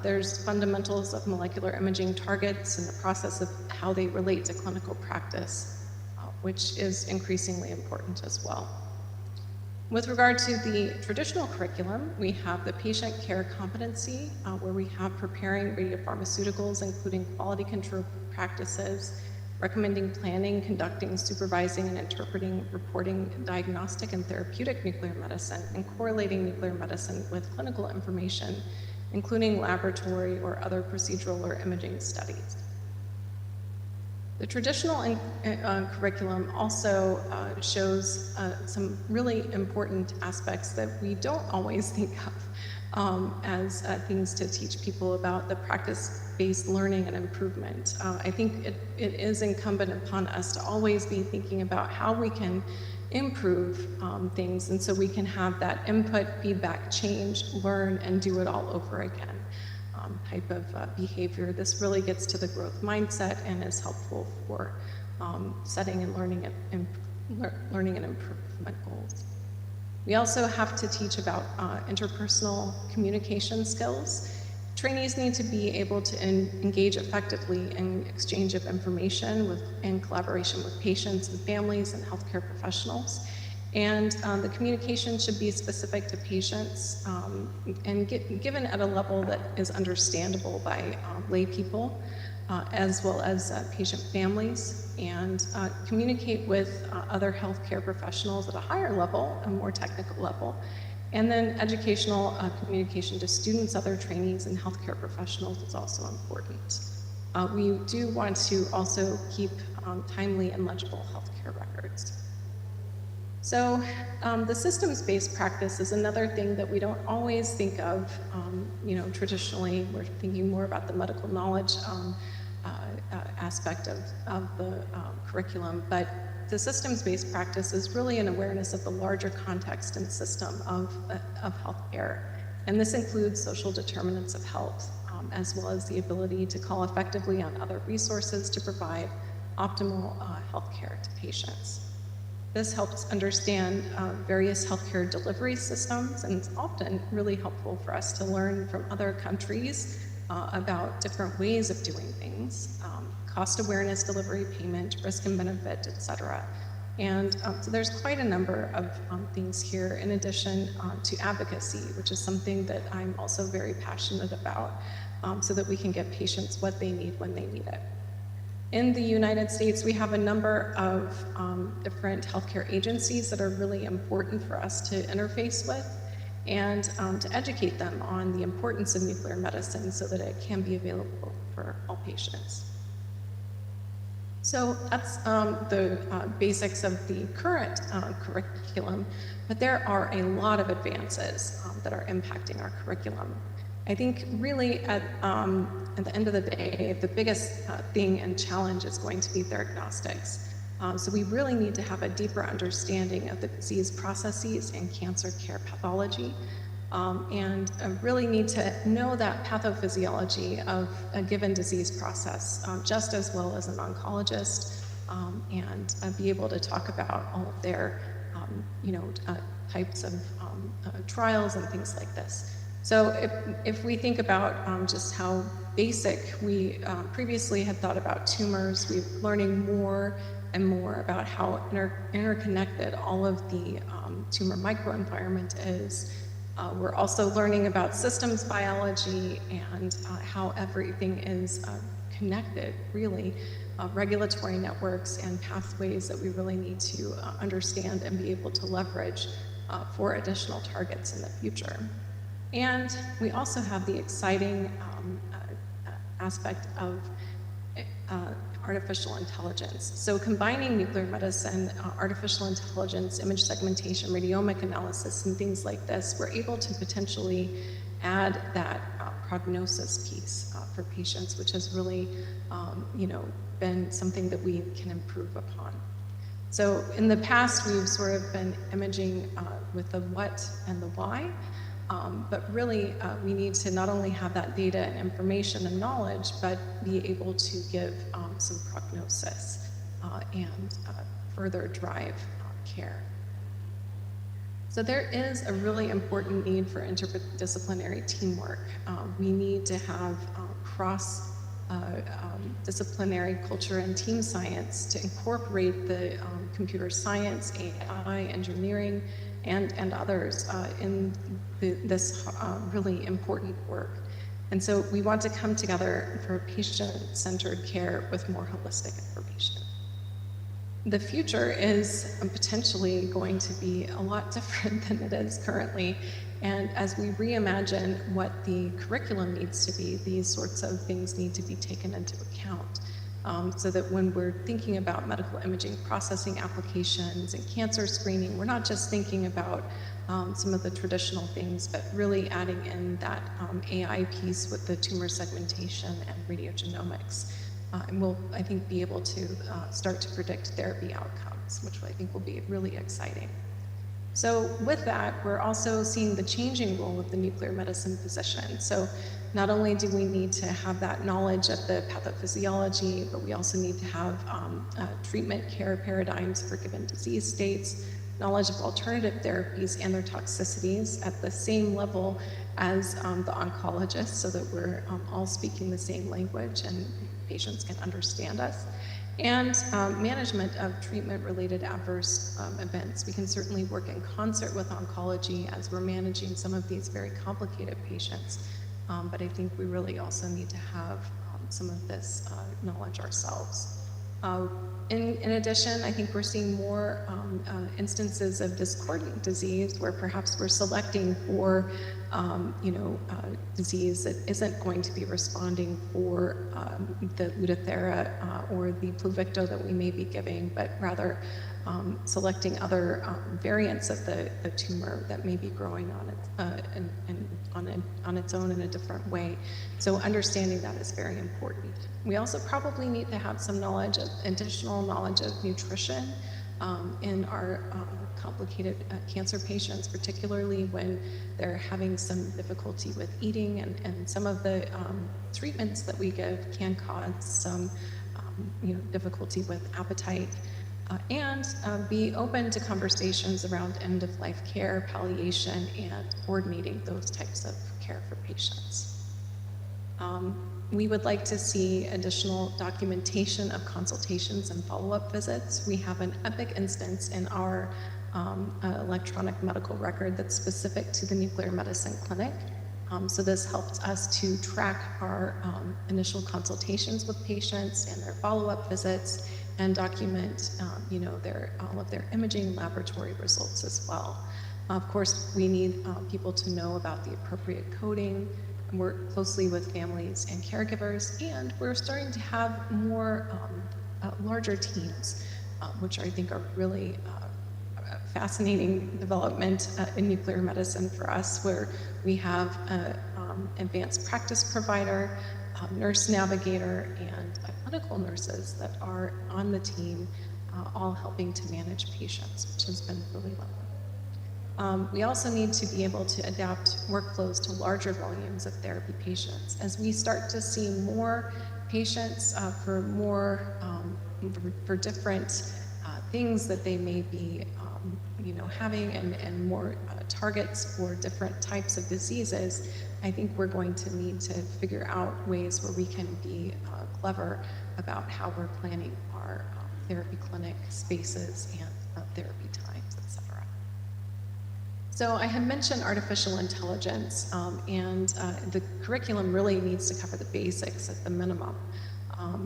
There's fundamentals of molecular imaging targets and the process of how they relate to clinical practice, which is increasingly important as well. With regard to the traditional curriculum, we have the patient care competency, where we have preparing radiopharmaceuticals, including quality control practices, recommending planning, conducting, supervising, and interpreting, reporting diagnostic and therapeutic nuclear medicine, and correlating nuclear medicine with clinical information, including laboratory or other procedural or imaging studies. The traditional curriculum also shows some really important aspects that we don't always think of as things to teach people about the practice-based learning and improvement. I think it is incumbent upon us to always be thinking about how we can improve things, and so we can have that input, feedback, change, learn, and do it all over again. Type of behavior. This really gets to the growth mindset and is helpful for setting and learning and improvement goals. We also have to teach about interpersonal communication skills. Trainees need to be able to engage effectively in exchange of information in collaboration with patients and families and healthcare professionals. And the communication should be specific to patients and given at a level that is understandable by lay people, as well as patient families, and communicate with other healthcare professionals at a higher level, a more technical level. And then educational communication to students, other trainees, and healthcare professionals is also important. We do want to also keep timely and legible healthcare records. So the systems-based practice is another thing that we don't always think of. Traditionally, we're thinking more about the medical knowledge aspect of the curriculum, but the systems-based practice is really an awareness of the larger context and system of healthcare. And this includes social determinants of health, as well as the ability to call effectively on other resources to provide optimal healthcare to patients. This helps understand various healthcare delivery systems, and it's often really helpful for us to learn from other countries about different ways of doing things, cost awareness, delivery, payment, risk and benefit, et cetera. And so there's quite a number of things here, in addition to advocacy, which is something that I'm also very passionate about, so that we can get patients what they need when they need it. In the United States, we have a number of different healthcare agencies that are really important for us to interface with and to educate them on the importance of nuclear medicine so that it can be available for all patients. So that's the basics of the current curriculum, but there are a lot of advances that are impacting our curriculum. I think really at the end of the day, the biggest thing and challenge is going to be diagnostics. So we really need to have a deeper understanding of the disease processes and cancer care pathology, and really need to know that pathophysiology of a given disease process just as well as an oncologist, and be able to talk about all of their types of trials and things like this. So if we think about just how basic we previously had thought about tumors, we're learning more and more about how interconnected all of the tumor microenvironment is. We're also learning about systems biology and how everything is connected, really, regulatory networks and pathways that we really need to understand and be able to leverage for additional targets in the future. And we also have the exciting aspect of artificial intelligence. So combining nuclear medicine, artificial intelligence, image segmentation, radiomic analysis, and things like this, we're able to potentially add that prognosis piece for patients, which has really been something that we can improve upon. So in the past, we've sort of been imaging with the what and the why, but really we need to not only have that data and information and knowledge, but be able to give some prognosis and further drive care. So there is a really important need for interdisciplinary teamwork. We need to have cross-disciplinary culture and team science to incorporate the computer science, AI, engineering, and others in this really important work. And so we want to come together for patient-centered care with more holistic information. The future is potentially going to be a lot different than it is currently. And as we reimagine what the curriculum needs to be, these sorts of things need to be taken into account. So that when we're thinking about medical imaging processing applications and cancer screening, we're not just thinking about some of the traditional things, but really adding in that AI piece with the tumor segmentation and radiogenomics. And we'll, I think, be able to start to predict therapy outcomes, which I think will be really exciting. So with that, we're also seeing the changing role of the nuclear medicine physician. So not only do we need to have that knowledge of the pathophysiology, but we also need to have treatment care paradigms for given disease states, knowledge of alternative therapies and their toxicities at the same level as the oncologist, so that we're all speaking the same language and patients can understand us. and management of treatment-related adverse events. We can certainly work in concert with oncology as we're managing some of these very complicated patients, but I think we really also need to have some of this knowledge ourselves. In addition, I think we're seeing more instances of discordant disease where perhaps we're selecting for, disease that isn't going to be responding for the Lutathera or the Pluvicto that we may be giving, but rather selecting other variants of the tumor that may be growing on its own in a different way. So understanding that is very important. We also probably need to have some knowledge of additional knowledge of nutrition in our complicated cancer patients, particularly when they're having some difficulty with eating, and some of the treatments that we give can cause some difficulty with appetite. And be open to conversations around end-of-life care, palliation, and coordinating those types of care for patients. We would like to see additional documentation of consultations and follow-up visits. We have an EPIC instance in our electronic medical record that's specific to the nuclear medicine clinic. So this helps us to track our initial consultations with patients and their follow-up visits, and document all of their imaging laboratory results as well. Of course, we need people to know about the appropriate coding, work closely with families and caregivers, and we're starting to have more larger teams, which I think are really fascinating development in nuclear medicine for us, where we have advanced practice provider, nurse navigator, and clinical nurses that are on the team, all helping to manage patients, which has been really lovely. We also need to be able to adapt workflows to larger volumes of therapy patients. As we start to see more patients for different things that they may be having, and more targets for different types of diseases, I think we're going to need to figure out ways where we can be clever about how we're planning our therapy clinic spaces and therapy times, etc. So I had mentioned artificial intelligence, and the curriculum really needs to cover the basics at the minimum.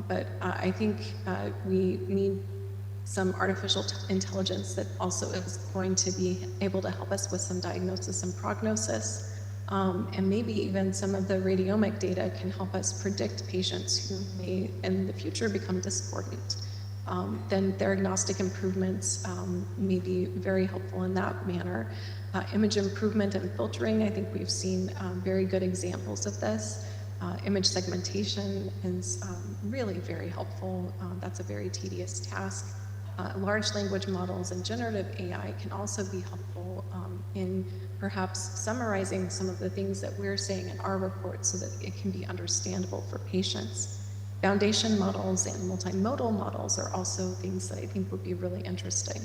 But I think we need some artificial intelligence that also is going to be able to help us with some diagnosis and prognosis. And maybe even some of the radiomic data can help us predict patients who may in the future become discordant. Then diagnostic improvements may be very helpful in that manner. Image improvement and filtering, I think we've seen very good examples of this. Image segmentation is really very helpful. That's a very tedious task. Large language models and generative AI can also be helpful in perhaps summarizing some of the things that we're saying in our report so that it can be understandable for patients. Foundation models and multimodal models are also things that I think would be really interesting.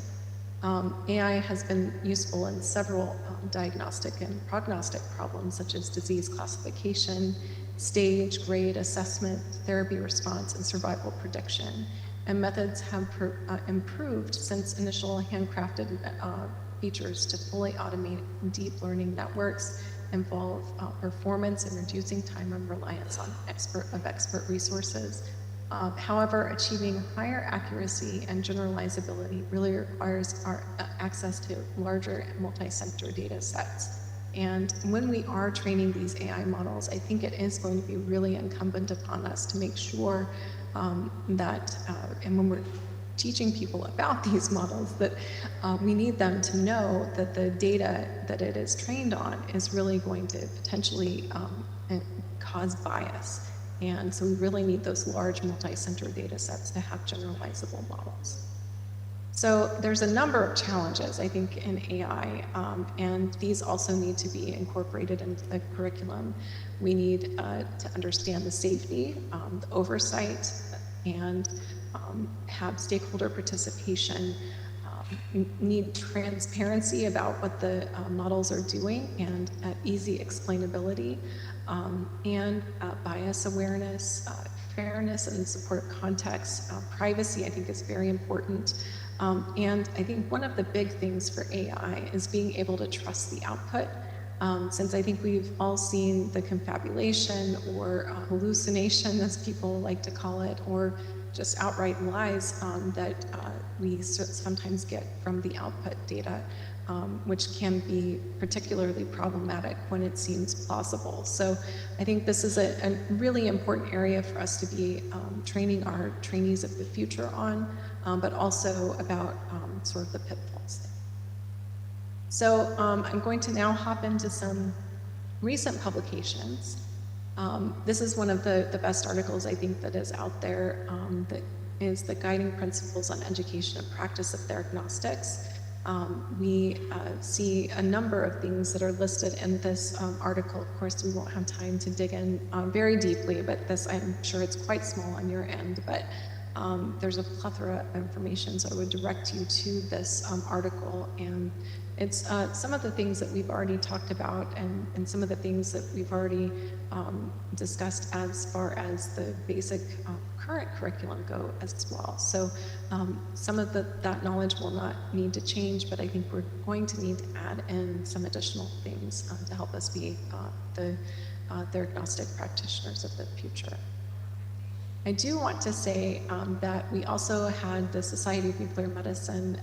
AI has been useful in several diagnostic and prognostic problems, such as disease classification, stage, grade, assessment, therapy response, and survival prediction. And methods have improved since initial handcrafted features to fully automate deep learning networks involve performance and reducing time and reliance on expert resources. However, achieving higher accuracy and generalizability really requires our access to larger multi-center data sets. And when we are training these AI models, I think it is going to be really incumbent upon us to make sure that, and when we're teaching people about these models, that we need them to know that the data that it is trained on is really going to potentially cause bias. And so we really need those large multi-center data sets to have generalizable models. So there's a number of challenges, I think, in AI, and these also need to be incorporated into the curriculum. We need to understand the safety, the oversight, and have stakeholder participation, need transparency about what the models are doing, and easy explainability, and bias awareness, fairness and support of context. Privacy, I think, is very important. And I think one of the big things for AI is being able to trust the output. Since I think we've all seen the confabulation or hallucination, as people like to call it, or just outright lies that we sometimes get from the output data, which can be particularly problematic when it seems plausible. So I think this is a really important area for us to be training our trainees of the future on, but also about sort of the pitfalls. So I'm going to now hop into some recent publications. This is one of the best articles I think that is out there, that is the Guiding Principles on Education and Practice of Diagnostics. We see a number of things that are listed in this article. Of course, we won't have time to dig in very deeply, but this, I'm sure it's quite small on your end, but there's a plethora of information, so I would direct you to this article. And it's some of the things that we've already talked about and some of the things that we've already discussed as far as the basic current curriculum go as well. So some of that knowledge will not need to change, but I think we're going to need to add in some additional things to help us be the diagnostic practitioners of the future. I do want to say that we also had the Society of Nuclear Medicine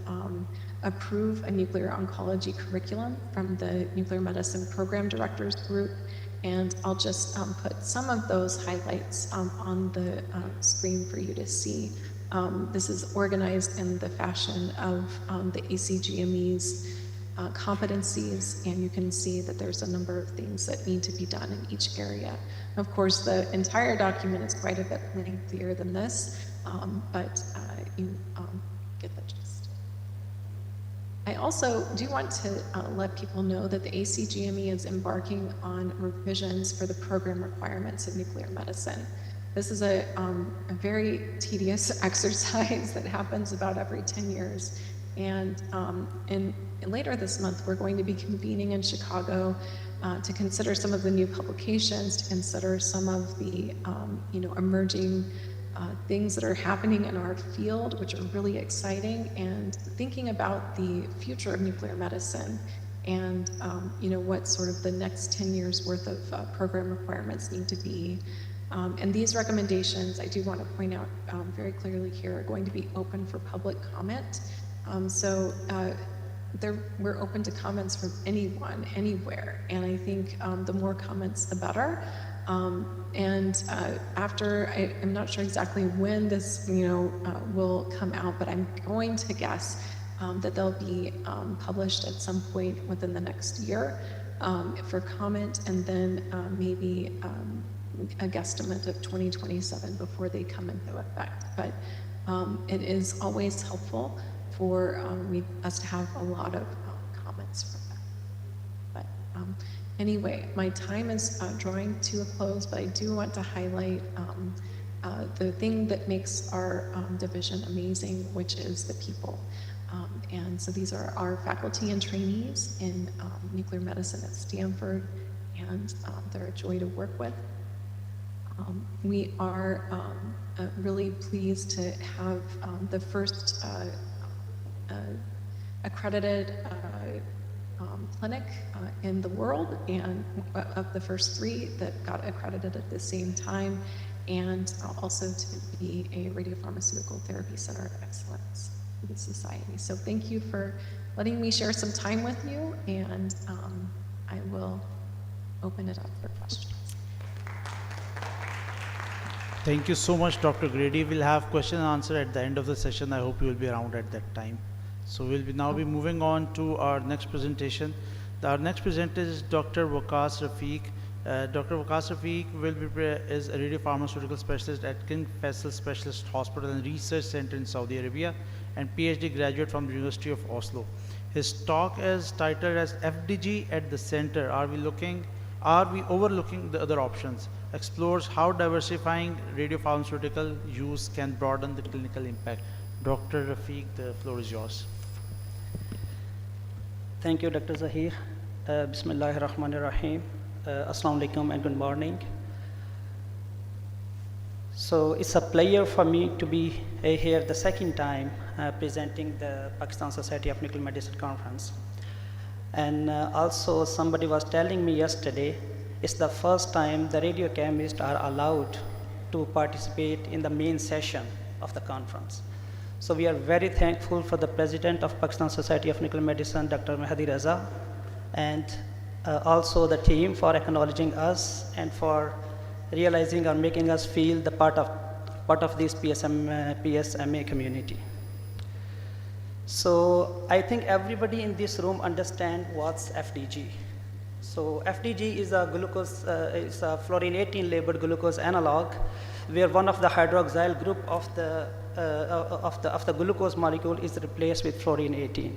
approve a nuclear oncology curriculum from the Nuclear Medicine Program Directors Group, and I'll just put some of those highlights on the screen for you to see. This is organized in the fashion of the ACGME's competencies, and you can see that there's a number of things that need to be done in each area. Of course, the entire document is quite a bit lengthier than this, but you get the gist. I also do want to let people know that the ACGME is embarking on revisions for the program requirements of nuclear medicine. This is a very tedious exercise that happens about every 10 years. And later this month, we're going to be convening in Chicago to consider some of the new publications, to consider some of the emerging things that are happening in our field, which are really exciting, and thinking about the future of nuclear medicine and what sort of the next 10 years worth of program requirements need to be. And these recommendations, I do want to point out very clearly here, are going to be open for public comment. We're open to comments from anyone, anywhere, and I think the more comments, the better. After, I'm not sure exactly when this, will come out, but I'm going to guess that they'll be published at some point within the next year for comment, and then maybe a guesstimate of 2027 before they come into effect. But it is always helpful for us to have a lot of comments from that. But anyway, my time is drawing to a close, but I do want to highlight the thing that makes our division amazing, which is the people. And so these are our faculty and trainees in nuclear medicine at Stanford, and they're a joy to work with. We are really pleased to have the first accredited clinic in the world, and of the first 3 that got accredited at the same time, and also to be a radiopharmaceutical therapy center of excellence for the society. So thank you for letting me share some time with you, and I will open it up for questions. Thank you so much, Dr. Grady. We'll have question and answer at the end of the session. I hope you will be around at that time. So we'll now be moving on to our next presentation. Our next presenter is Dr. Waqas Rafiq. Dr. Waqas Rafiq is a radiopharmaceutical specialist at King Faisal Specialist Hospital and Research Center in Saudi Arabia, and PhD graduate from the University of Oslo. His talk is titled as FDG at the Center. Are we overlooking the other options? Explores how diversifying radiopharmaceutical use can broaden the clinical impact. Dr. Rafiq, the floor is yours. Thank you, Dr. Zahir. Bismillahir Rahmanir Rahim. Assalamu alaikum and good morning. So it's a pleasure for me to be here the second time presenting the Pakistan Society of Nuclear Medicine Conference. And also somebody was telling me yesterday, it's the first time the radiochemists are allowed to participate in the main session of the conference. So we are very thankful for the President of Pakistan Society of Nuclear Medicine, Dr. Mehdi Raza, and also the team for acknowledging us and for realizing or making us feel the part of this PSMA community. So I think everybody in this room understand what's FDG. So FDG is a glucose, is a fluorine-18 labeled glucose analog, where one of the hydroxyl group of the glucose molecule is replaced with fluorine-18.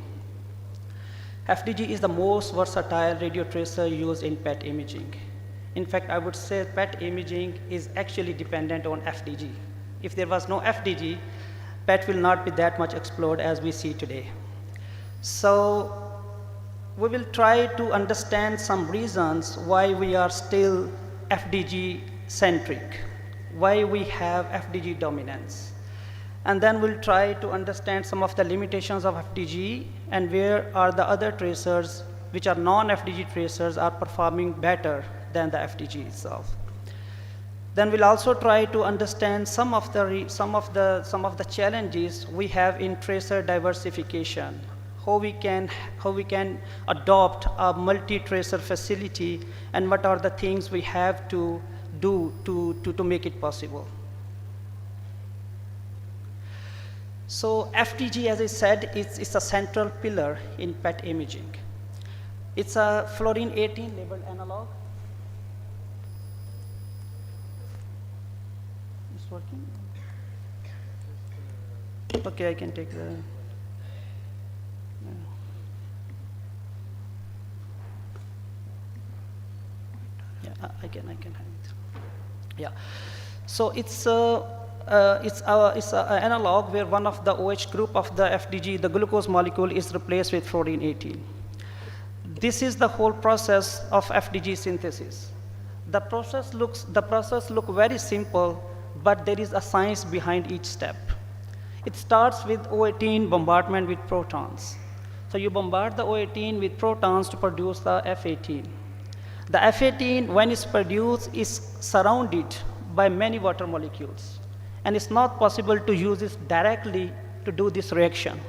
FDG is the most versatile radio tracer used in PET imaging. In fact, I would say PET imaging is actually dependent on FDG. If there was no FDG, PET will not be that much explored as we see today. So we will try to understand some reasons why we are still FDG centric, why we have FDG dominance. And then we'll try to understand some of the limitations of FDG and where are the other tracers which are non-FDG tracers are performing better than the FDG itself. Then we'll also try to understand some of the challenges we have in tracer diversification, how we can adopt a multi-tracer facility, and what are the things we have to do to make it possible. So FDG, as I said, it's a central pillar in PET imaging. It's a fluorine-18 labeled analog. It's working? Okay, I can take the... Yeah, I can have it. Yeah. So it's an analog where one of the OH group of the FDG, the glucose molecule, is replaced with fluorine-18. This is the whole process of FDG synthesis. The process looks very simple, but there is a science behind each step. It starts with O18 bombardment with protons. So you bombard the O18 with protons to produce the F18. The F18, when it's produced, is surrounded by many water molecules. And it's not possible to use it directly to do this reaction.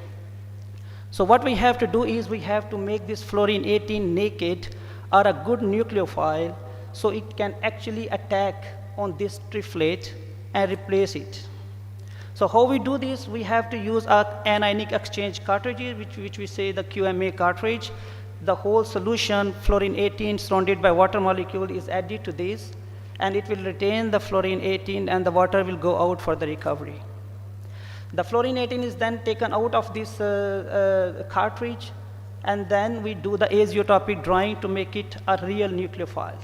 So what we have to do is we have to make this fluorine-18 naked or a good nucleophile so it can actually attack on this triplet and replace it. So how we do this, we have to use our anionic exchange cartridges, which we say the QMA cartridge. The whole solution, fluorine-18 surrounded by water molecule, is added to this, and it will retain the fluorine-18 and the water will go out for the recovery. The fluorine-18 is then taken out of this cartridge, and then we do the azeotropic drawing to make it a real nucleophile.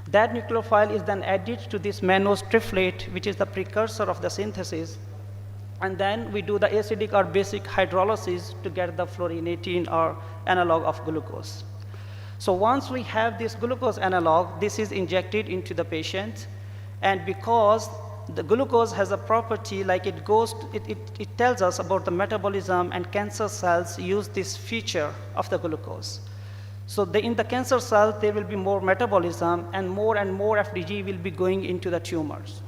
That nucleophile is then added to this mannose triplet, which is the precursor of the synthesis, and then we do the acidic or basic hydrolysis to get the fluorine-18 or analog of glucose. So once we have this glucose analog, this is injected into the patient, and because the glucose has a property like it tells us about the metabolism, and cancer cells use this feature of the glucose. So in the cancer cells, there will be more metabolism, and more FDG will be going into the tumors,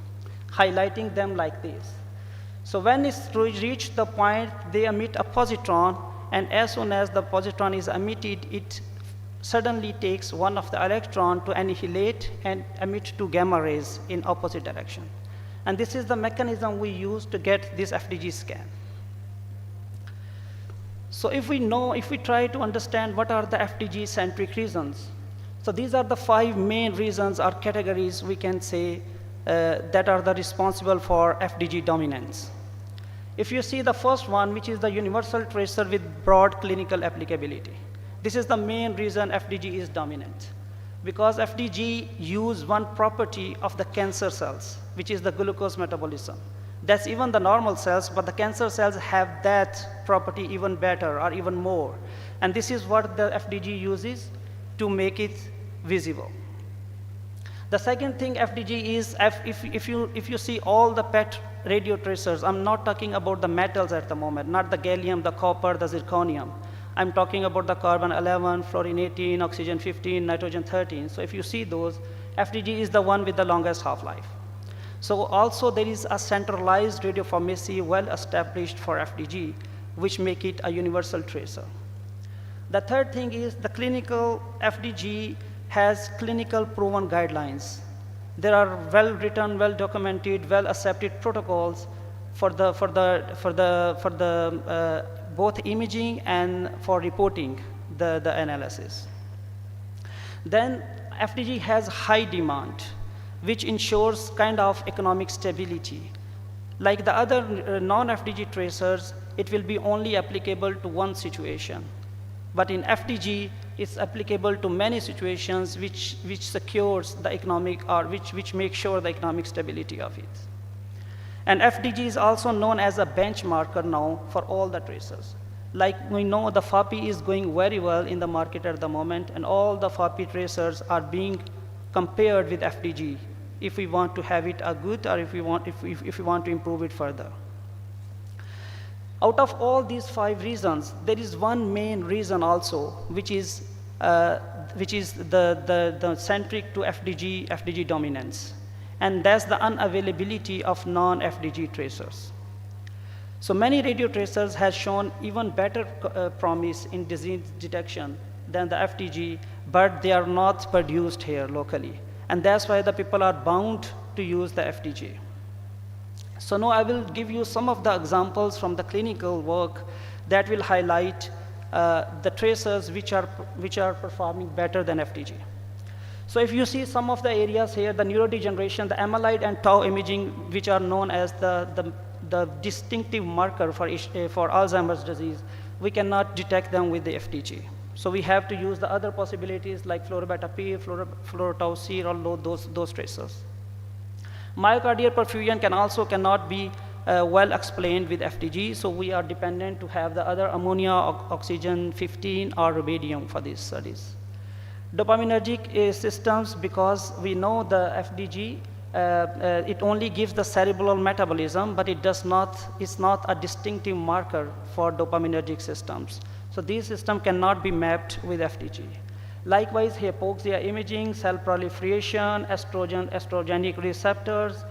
highlighting them like this. So when it's reached the point, they emit a positron, and as soon as the positron is emitted, it suddenly takes one of the electron to annihilate and emit two gamma rays in opposite direction. And this is the mechanism we use to get this FDG scan. So if we try to understand what are the FDG-centric reasons, so these are the 5 main reasons or categories we can say that are the responsible for FDG dominance. If you see the first one, which is the universal tracer with broad clinical applicability, this is the main reason FDG is dominant, because FDG use one property of the cancer cells, which is the glucose metabolism. That's even the normal cells, but the cancer cells have that property even better or even more. And this is what the FDG uses to make it visible. The second thing FDG is, if you see all the PET radio tracers, I'm not talking about the metals at the moment, not the gallium, the copper, the zirconium. I'm talking about the carbon 11, fluorine 18, oxygen 15, nitrogen 13. So if you see those, FDG is the one with the longest half-life. So also there is a centralized radio pharmacy well established for FDG, which make it a universal tracer. The third thing is the clinical FDG has clinical proven guidelines. There are well-written, well-documented, well-accepted protocols for both imaging and for reporting the analysis. Then FDG has high demand, which ensures kind of economic stability. Like the other non-FDG tracers, it will be only applicable to one situation. But in FDG, it's applicable to many situations which secures the economic, or which make sure the economic stability of it. And FDG is also known as a benchmarker now for all the tracers. Like we know the FAPI is going very well in the market at the moment, and all the FAPI tracers are being compared with FDG if we want to have it a good, or if we want to improve it further. Out of all these 5 reasons, there is one main reason also, which is the centric to FDG dominance, and that's the unavailability of non-FDG tracers. So many radio tracers have shown even better promise in disease detection than the FDG, but they are not produced here locally, and that's why the people are bound to use the FDG. So now I will give you some of the examples from the clinical work that will highlight the tracers which are performing better than FDG. So if you see some of the areas here, the neurodegeneration, the amyloid and tau imaging, which are known as the distinctive marker for Alzheimer's disease, we cannot detect them with the FDG. So we have to use the other possibilities like fluorobeta-P, fluorotau-C, or those tracers. Myocardial perfusion cannot be well explained with FDG, so we are dependent to have the other ammonia, oxygen 15, or rubidium for these studies. Dopaminergic systems, because we know the FDG, it only gives the cerebral metabolism, but it's not a distinctive marker for dopaminergic systems. So these systems cannot be mapped with FDG. Likewise, hypoxia imaging, cell proliferation, estrogenic receptors,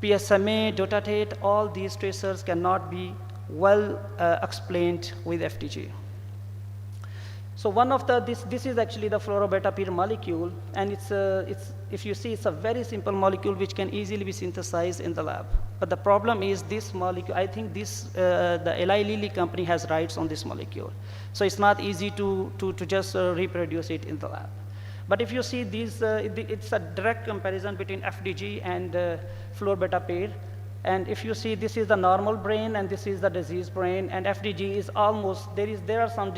PSMA, dotatate, all these tracers cannot be well explained with FDG. So one of this is actually the fluorobeta-P molecule, and if you see, it's a very simple molecule which can easily be synthesized in the lab. But the problem is this molecule, I think the Eli Lilly company has rights on this molecule. So it's not easy to just reproduce it in the lab. But if you see these, it's a direct comparison between FDG and fluorobeta-P. And if you see, this is the normal brain and this is the disease brain, and FDG is almost, there are some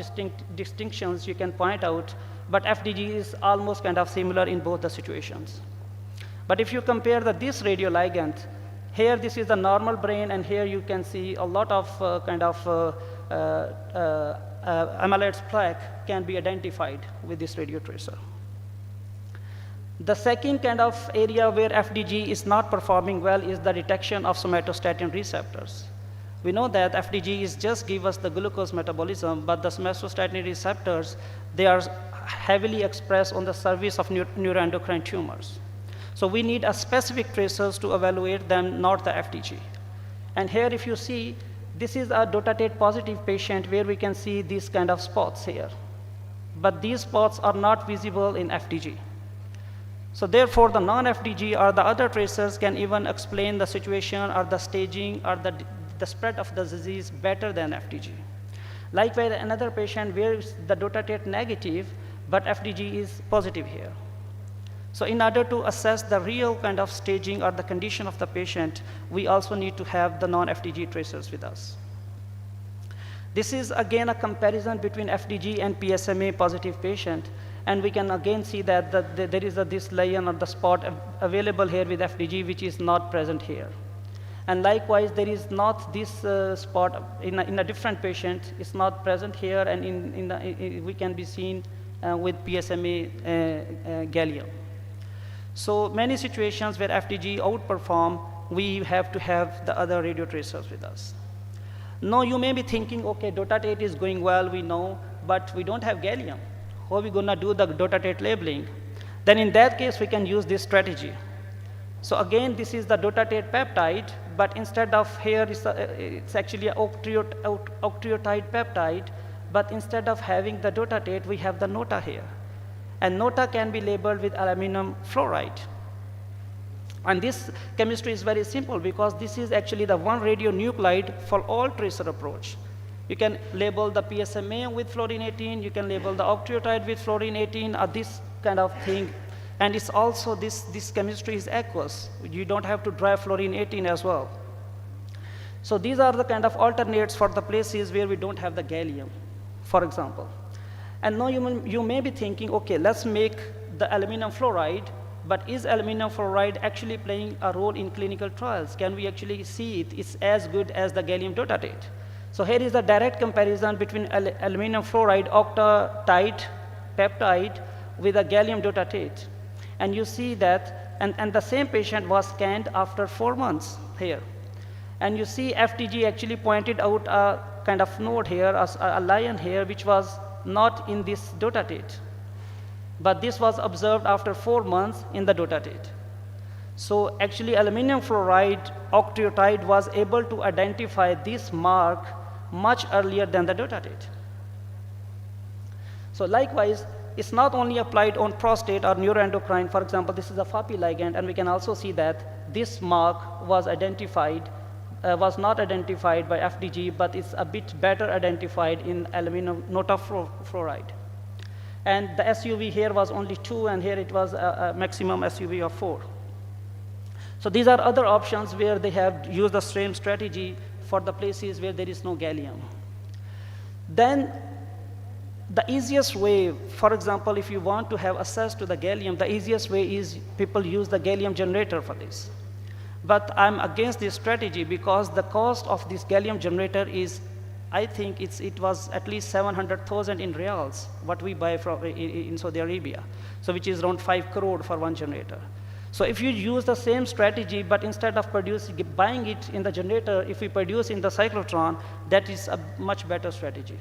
distinctions you can point out, but FDG is almost kind of similar in both the situations. But if you compare this radioligand, here this is the normal brain, and here you can see a lot of amyloid plaque can be identified with this radiotracer. The second kind of area where FDG is not performing well is the detection of somatostatin receptors. We know that FDG is just give us the glucose metabolism, but the somatostatin receptors, they are heavily expressed on the surface of neuroendocrine tumors. So we need a specific tracers to evaluate them, not the FDG. And here if you see, this is a dotatate positive patient where we can see these kind of spots here. But these spots are not visible in FDG. So therefore, the non-FDG or the other tracers can even explain the situation or the staging or the spread of the disease better than FDG. Likewise, another patient where the dotatate negative, but FDG is positive here. So in order to assess the real kind of staging or the condition of the patient, we also need to have the non-FDG tracers with us. This is again a comparison between FDG and PSMA positive patient. And we can again see that there is this lesion or the spot available here with FDG, which is not present here. And likewise, there is not this spot in a different patient. It's not present here, and we can be seen with PSMA gallium. So many situations where FDG outperform, we have to have the other radio tracers with us. Now you may be thinking, okay, DOTATATE is going well, we know, but we don't have gallium. How are we gonna do the DOTATATE labeling? Then in that case, we can use this strategy. So again, this is the DOTATATE peptide, but instead of here, it's actually an octreotide peptide, but instead of having the DOTATATE, we have the NOTA here. And NOTA can be labeled with aluminum fluoride. And this chemistry is very simple because this is actually the one radionuclide for all tracer approach. You can label the PSMA with fluorine 18, you can label the octreotide with fluorine 18, or this kind of thing. And it's also, this chemistry is aqueous. You don't have to dry fluorine 18 as well. So these are the kind of alternates for the places where we don't have the gallium, for example. And now you may be thinking, okay, let's make the aluminum fluoride, but is aluminum fluoride actually playing a role in clinical trials? Can we actually see it? It's as good as the gallium DOTATATE. So here is a direct comparison between aluminum fluoride octreotide peptide with a gallium DOTATATE. And you see that, and the same patient was scanned after 4 months here. And you see FDG actually pointed out a kind of node here, a line here, which was not in this DOTATATE. But this was observed after 4 months in the DOTATATE. So actually aluminum fluoride octreotide was able to identify this mark much earlier than the DOTATATE. So likewise, it's not only applied on prostate or neuroendocrine. For example, this is a FAPI ligand, and we can also see that this mark was identified, was not identified by FDG, but it's a bit better identified in aluminum NOTA fluoride. And the SUV here was only 2, and here it was a maximum SUV of 4. So these are other options where they have used the same strategy for the places where there is no gallium. Then the easiest way, for example, if you want to have access to the gallium, the easiest way is people use the gallium generator for this. But I'm against this strategy because the cost of this gallium generator is, I think it was at least 700,000 in reals, what we buy from in Saudi Arabia. So which is around 5 crore for one generator. So if you use the same strategy, but instead of buying it in the generator, if we produce in the cyclotron, that is a much better strategy.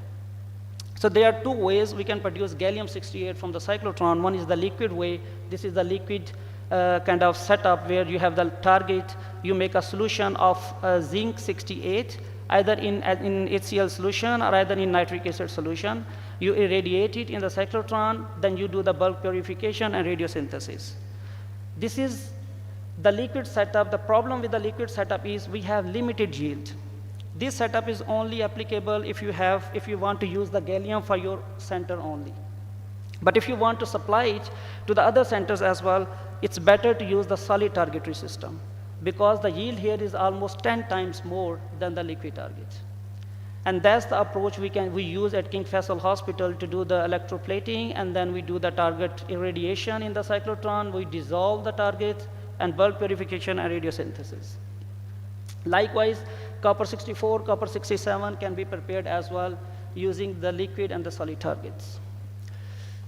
So there are 2 ways we can produce gallium-68 from the cyclotron. One is the liquid way. This is the liquid kind of setup where you have the target, you make a solution of zinc-68, either in HCl solution or either in nitric acid solution. You irradiate it in the cyclotron, then you do the bulk purification and radiosynthesis. This is the liquid setup. The problem with the liquid setup is we have limited yield. This setup is only applicable if you want to use the gallium for your center only. But if you want to supply it to the other centers as well, it's better to use the solid targetry system because the yield here is almost 10 times more than the liquid target. And that's the approach we use at King Faisal Hospital to do the electroplating, and then we do the target irradiation in the cyclotron, we dissolve the target, and bulk purification and radiosynthesis. Likewise, copper-64, copper-67 can be prepared as well using the liquid and the solid targets.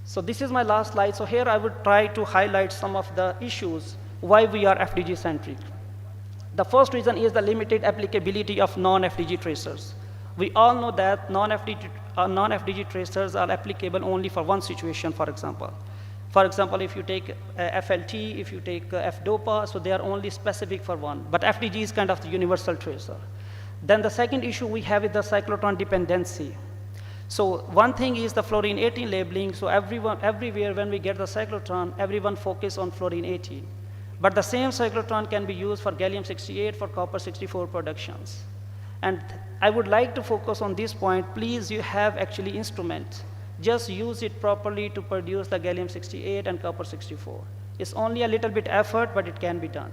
So this is my last slide. So here I would try to highlight some of the issues why we are FDG-centric. The first reason is the limited applicability of non-FDG tracers. We all know that non-FDG tracers are applicable only for one situation, for example. For example, if you take FLT, if you take FDOPA, so they are only specific for one. But FDG is kind of the universal tracer. Then the second issue we have is the cyclotron dependency. So one thing is the fluorine 18 labeling. So everywhere when we get the cyclotron, everyone focus on fluorine 18. But the same cyclotron can be used for gallium-68, for copper-64 productions. And I would like to focus on this point. Please, you have actually instruments. Just use it properly to produce the gallium-68 and copper-64. It's only a little bit effort, but it can be done.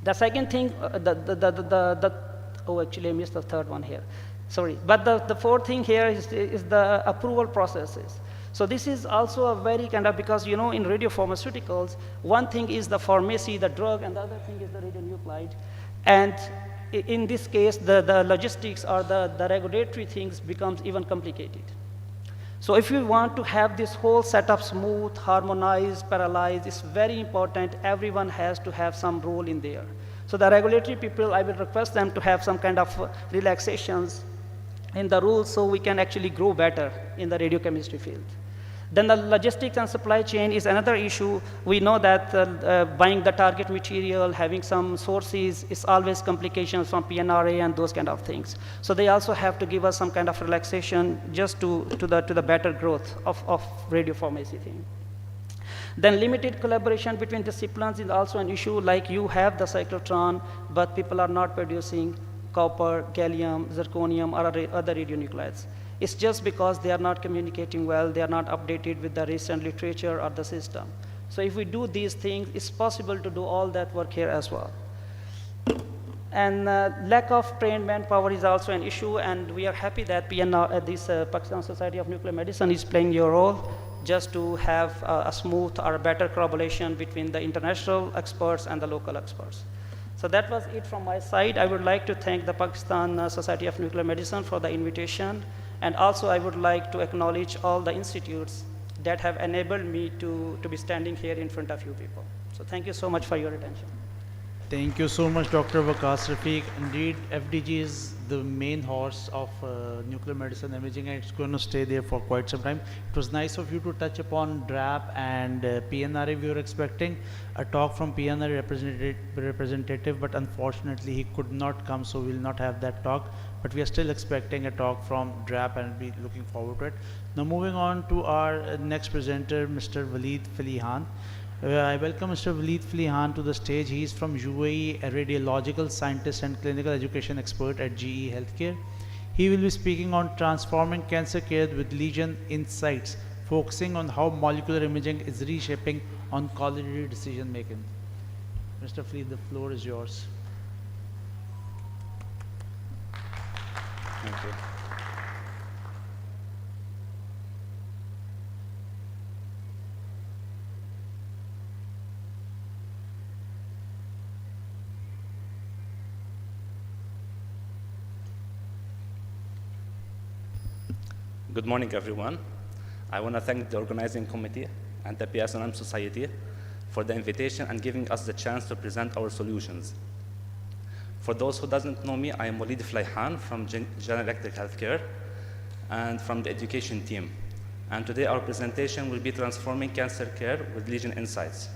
The second thing, oh, actually I missed the third one here. Sorry, but the fourth thing here is the approval processes. So this is also a very kind of, because in radiopharmaceuticals, one thing is the pharmacy, the drug, and the other thing is the radionuclide. And in this case, the logistics or the regulatory things becomes even complicated. So if you want to have this whole setup smooth, harmonized, parallelized, it's very important. Everyone has to have some role in there. So the regulatory people, I will request them to have some kind of relaxations in the rules so we can actually grow better in the radiochemistry field. Then the logistics and supply chain is another issue. We know that buying the target material, having some sources, is always complications from PNRA and those kind of things. So they also have to give us some kind of relaxation just to the better growth of radiopharmacy thing. Then limited collaboration between disciplines is also an issue, like you have the cyclotron, but people are not producing copper, gallium, zirconium, or other radionuclides. It's just because they are not communicating well, they are not updated with the recent literature or the system. So if we do these things, it's possible to do all that work here as well. And lack of trained manpower is also an issue, and we are happy that Pakistan Society of Nuclear Medicine is playing your role just to have a smooth or a better collaboration between the international experts and the local experts. So that was it from my side. I would like to thank the Pakistan Society of Nuclear Medicine for the invitation. And also I would like to acknowledge all the institutes that have enabled me to be standing here in front of you people. So thank you so much for your attention. Thank you so much, Dr. Waqas Rafiq. Indeed, FDG is the main horse of nuclear medicine imaging, and it's going to stay there for quite some time. It was nice of you to touch upon DRAP and PNRA. We were expecting a talk from PNRA representative, but unfortunately he could not come, so we'll not have that talk. But we are still expecting a talk from DRAP and be looking forward to it. Now moving on to our next presenter, Mr. Waleed Falihan. I welcome Mr. Waleed Falihan to the stage. He is from UAE, a radiological scientist and clinical education expert at GE Healthcare. He will be speaking on transforming cancer care with Legion Insights, focusing on how molecular imaging is reshaping oncology decision making. Mr. Waleed, the floor is yours. Thank you. Good morning, everyone. I want to thank the organizing committee and the PSNM Society for the invitation and giving us the chance to present our solutions. For those who doesn't know me, I am Waleed Falihan from General Electric Healthcare and from the education team. And today our presentation will be transforming cancer care with Legion Insights.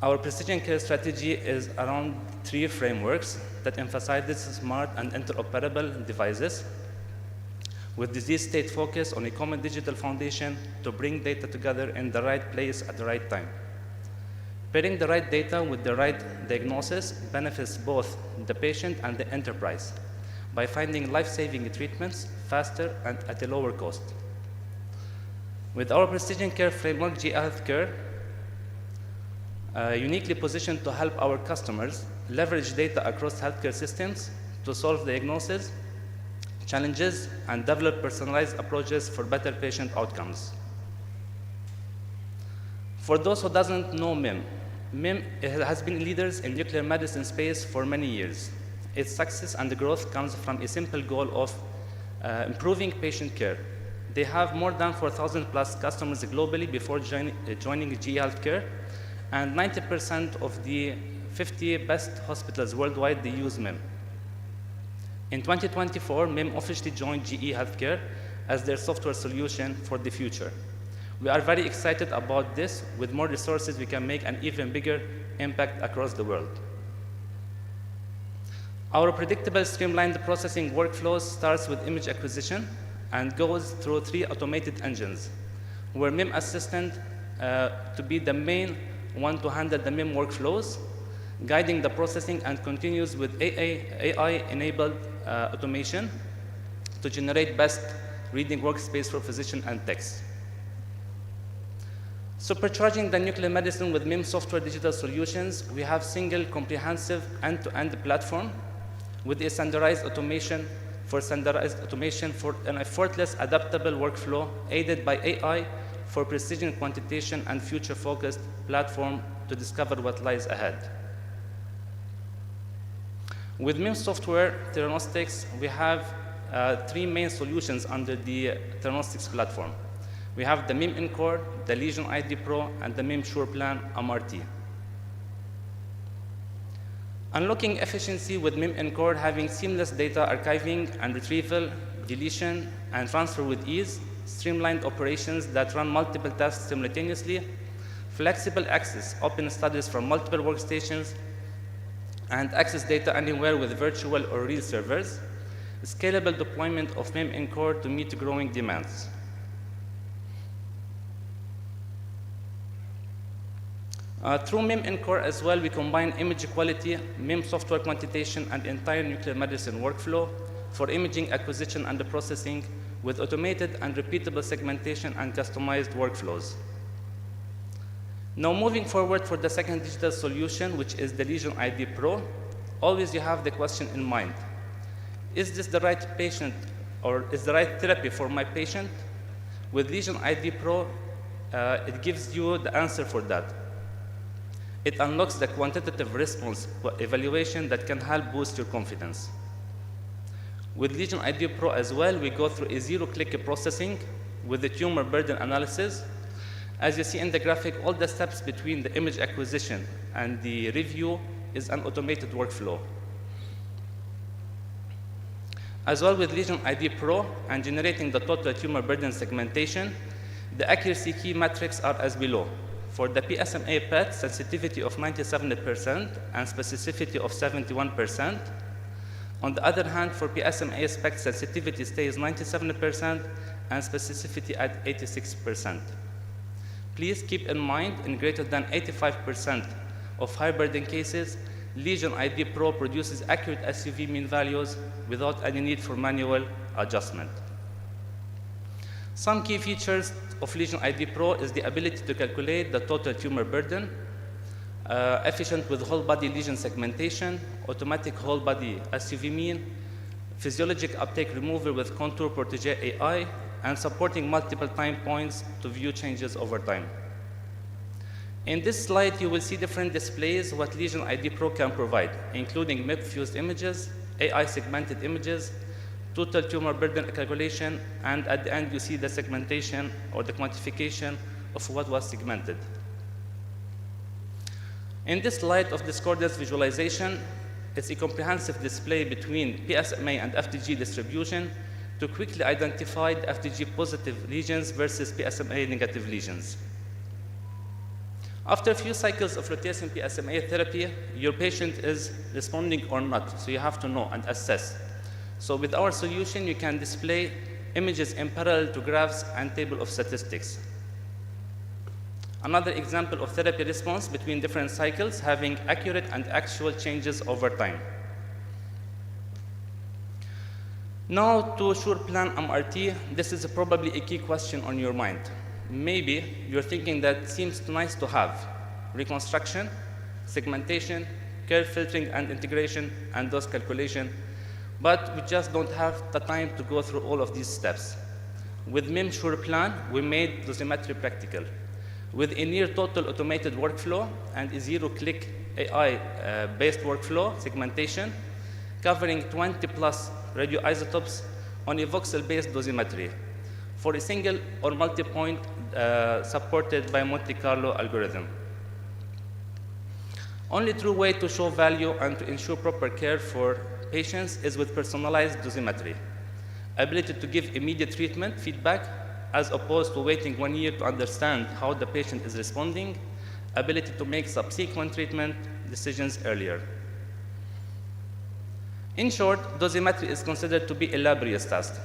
Our precision care strategy is around 3 frameworks that emphasizes smart and interoperable devices with disease state focus on a common digital foundation to bring data together in the right place at the right time. Pairing the right data with the right diagnosis benefits both the patient and the enterprise by finding life-saving treatments faster and at a lower cost. With our precision care framework, GE Healthcare uniquely positioned to help our customers leverage data across healthcare systems to solve diagnosis, challenges, and develop personalized approaches for better patient outcomes. For those who doesn't know MIM has been leaders in nuclear medicine space for many years. Its success and growth comes from a simple goal of improving patient care. They have more than 4,000 plus customers globally before joining GE Healthcare, and 90% of the 50 best hospitals worldwide, they use MIM. In 2024, MIM officially joined GE Healthcare as their software solution for the future. We are very excited about this. With more resources, we can make an even bigger impact across the world. Our predictable, streamlined processing workflows starts with image acquisition and goes through 3 automated engines, where MIM Assistant to be the main one to handle the MIM workflows, guiding the processing, and continues with AI-enabled automation to generate best reading workspace for physician and techs. Supercharging the nuclear medicine with MIM software digital solutions, we have single comprehensive end-to-end platform with a standardized automation for an effortless, adaptable workflow aided by AI for precision quantitation and future-focused platform to discover what lies ahead. With MIM software diagnostics, we have three main solutions under the Theranostics platform. We have the MIM-ENCORE, the Lesion ID Pro, and the MIM-SurePlan MRT. Unlocking efficiency with MIM-ENCORE, having seamless data archiving and retrieval, deletion, and transfer with ease, streamlined operations that run multiple tasks simultaneously, flexible access, open studies from multiple workstations, and access data anywhere with virtual or real servers, scalable deployment of MIM-ENCORE to meet growing demands. Through MIM-ENCORE as well, we combine image quality, MIM software quantitation, and entire nuclear medicine workflow for imaging acquisition and processing with automated and repeatable segmentation and customized workflows. Now moving forward for the second digital solution, which is the Lesion ID Pro, always you have the question in mind. Is this the right patient or is the right therapy for my patient? With Lesion ID Pro, it gives you the answer for that. It unlocks the quantitative response evaluation that can help boost your confidence. With Lesion ID Pro as well, we go through a zero-click processing with the tumor burden analysis. As you see in the graphic, all the steps between the image acquisition and the review is an automated workflow. As well with Lesion ID Pro and generating the total tumor burden segmentation, the accuracy key metrics are as below. For the PSMA PET, sensitivity of 97% and specificity of 71%. On the other hand, for PSMA SPECT, sensitivity stays 97% and specificity at 86%. Please keep in mind, in greater than 85% of high burden cases, Lesion ID Pro produces accurate SUV mean values without any need for manual adjustment. Some key features of Lesion ID Pro is the ability to calculate the total tumor burden, efficient with whole body lesion segmentation, automatic whole body SUV mean, physiologic uptake removal with Contour Protégé AI, and supporting multiple time points to view changes over time. In this slide, you will see different displays what Lesion ID Pro can provide, including MIP-fused images, AI segmented images, total tumor burden calculation, and at the end, you see the segmentation or the quantification of what was segmented. In this slide of discordance visualization, it's a comprehensive display between PSMA and FDG distribution to quickly identify the FDG positive lesions versus PSMA negative lesions. After a few cycles of lutetium PSMA therapy, your patient is responding or not, so you have to know and assess. So with our solution, you can display images in parallel to graphs and table of statistics. Another example of therapy response between different cycles, having accurate and actual changes over time. Now to SurePlan MRT, this is probably a key question on your mind. Maybe you're thinking that seems nice to have. Reconstruction, segmentation, curve filtering and integration, and dose calculation, but we just don't have the time to go through all of these steps. With MIM SurePlan, we made dosimetry practical. With a near total automated workflow and a zero-click AI-based workflow segmentation, covering 20 plus radioisotopes on a voxel-based dosimetry for a single or multi-point supported by Monte Carlo algorithm. Only true way to show value and to ensure proper care for patients is with personalized dosimetry. Ability to give immediate treatment feedback as opposed to waiting 1 year to understand how the patient is responding. Ability to make subsequent treatment decisions earlier. In short, dosimetry is considered to be a laborious task.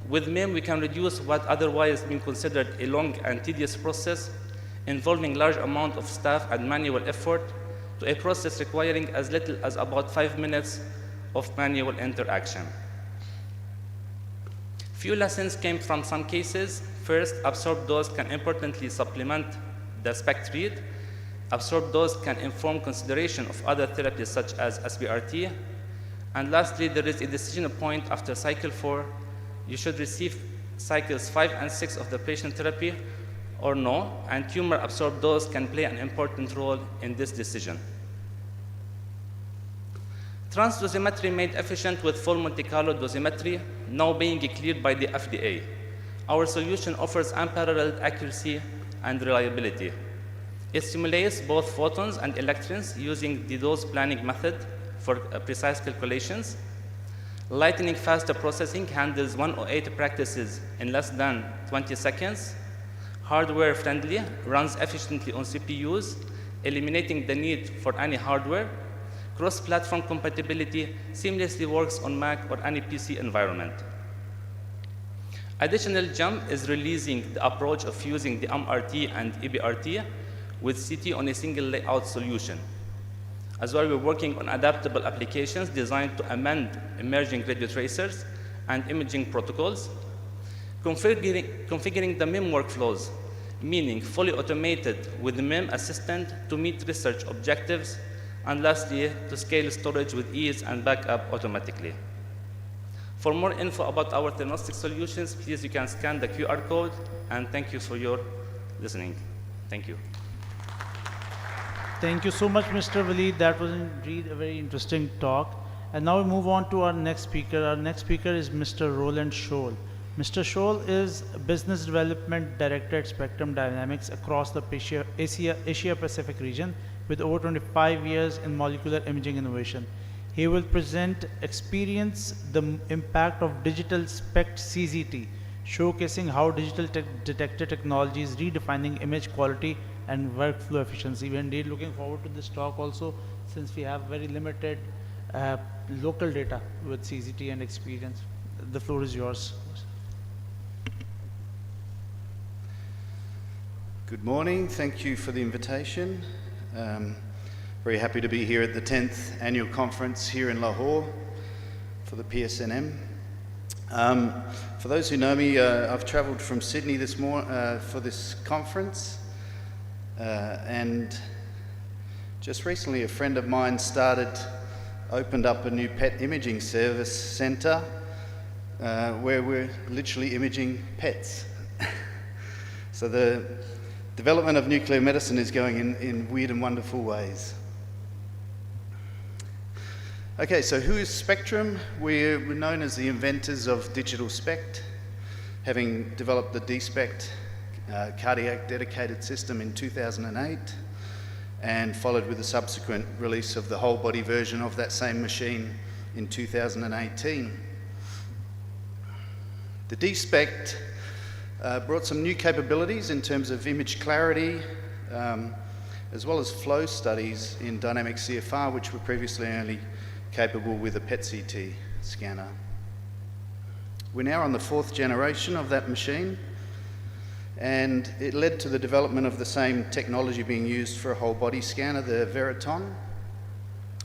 With MIM, we can reduce what otherwise been considered a long and tedious process involving large amount of staff and manual effort to a process requiring as little as about 5 minutes of manual interaction. Few lessons came from some cases. First, absorbed dose can importantly supplement the SPECT read. Absorbed dose can inform consideration of other therapies such as SBRT. And lastly, there is a decision point after cycle 4. You should receive cycles 5 and 6 of the patient therapy or no, and tumor absorbed dose can play an important role in this decision. Transdosimetry made efficient with full Monte Carlo dosimetry, now being cleared by the FDA. Our solution offers unparalleled accuracy and reliability. It simulates both photons and electrons using the dose planning method for precise calculations. Lightning faster processing handles 108 practices in less than 20 seconds. Hardware friendly, runs efficiently on CPUs, eliminating the need for any hardware. Cross-platform compatibility seamlessly works on Mac or any PC environment. Additional jump is releasing the approach of fusing the MRT and EBRT with CT on a single layout solution. As well, we're working on adaptable applications designed to amend emerging radio tracers and imaging protocols. Configuring the MIM workflows, meaning fully automated with the MIM assistant to meet research objectives, and lastly, to scale storage with ease and backup automatically. For more info about our theranostic solutions, please you can scan the QR code, and thank you for your listening. Thank you. Thank you so much, Mr. Waleed. That was indeed a very interesting talk. And now we move on to our next speaker. Our next speaker is Mr. Roland Scholl. Mr. Scholl is Business Development Director at Spectrum Dynamics across the Asia-Pacific region with over 25 years in molecular imaging innovation. He will present Experience the Impact of Digital SPECT CZT, showcasing how digital detector technology is redefining image quality and workflow efficiency. We're indeed looking forward to this talk also, since we have very limited local data with CZT and Experience. The floor is yours. Good morning. Thank you for the invitation. Very happy to be here at the 10th annual conference here in Lahore for the PSNM. For those who know me, I've traveled from Sydney this morning for this conference. And just recently a friend of mine opened up a new pet imaging service center where we're literally imaging pets. So the development of nuclear medicine is going in weird and wonderful ways. Okay, so who is Spectrum? We're known as the inventors of digital SPECT, having developed the D-SPECT cardiac dedicated system in 2008 and followed with the subsequent release of the whole body version of that same machine in 2018. The D-SPECT brought some new capabilities in terms of image clarity, as well as flow studies in dynamic CFR, which were previously only capable with a PET-CT scanner. We're now on the 4th generation of that machine, and it led to the development of the same technology being used for a whole body scanner, the Veriton,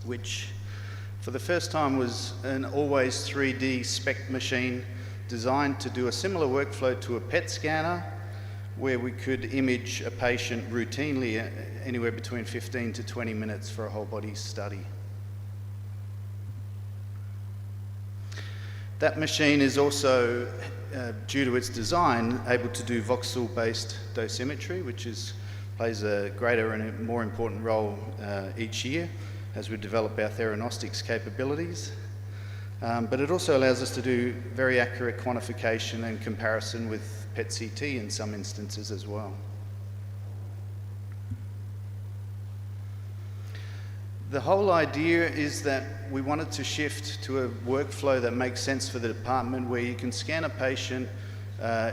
which for the first time was an always 3D SPECT machine designed to do a similar workflow to a PET scanner, where we could image a patient routinely anywhere between 15 to 20 minutes for a whole body study. That machine is also, due to its design, able to do voxel-based dosimetry, which plays a greater and a more important role each year as we develop our theranostics capabilities. But it also allows us to do very accurate quantification and comparison with PET-CT in some instances as well. The whole idea is that we wanted to shift to a workflow that makes sense for the department, where you can scan a patient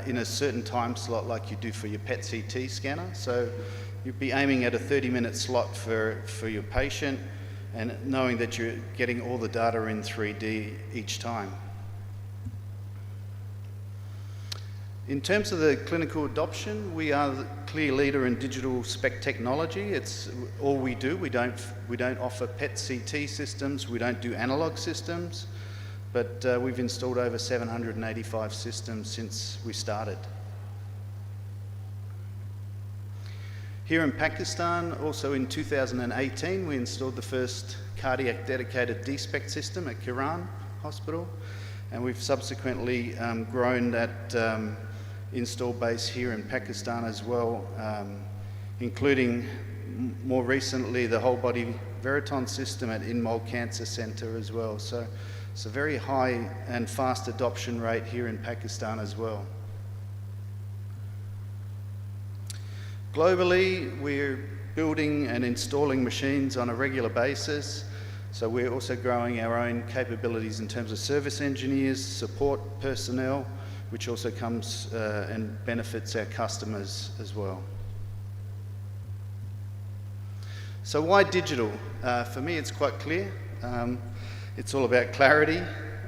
in a certain time slot like you do for your PET-CT scanner. So you'd be aiming at a 30-minute slot for your patient, and knowing that you're getting all the data in 3D each time. In terms of the clinical adoption, we are the clear leader in digital SPECT technology. It's all we do. We don't offer PET-CT systems. We don't do analog systems, but we've installed over 785 systems since we started. Here in Pakistan, also in 2018, we installed the first cardiac dedicated D-SPECT system at Kiran Hospital, and we've subsequently grown that install base here in Pakistan as well, including more recently the whole body Veriton system at Inmol Cancer Center as well. So It's a very high and fast adoption rate here in Pakistan as well. Globally, we're building and installing machines on a regular basis. So we're also growing our own capabilities in terms of service engineers, support personnel, which also comes and benefits our customers as well. So why digital? For me, it's quite clear. It's all about clarity,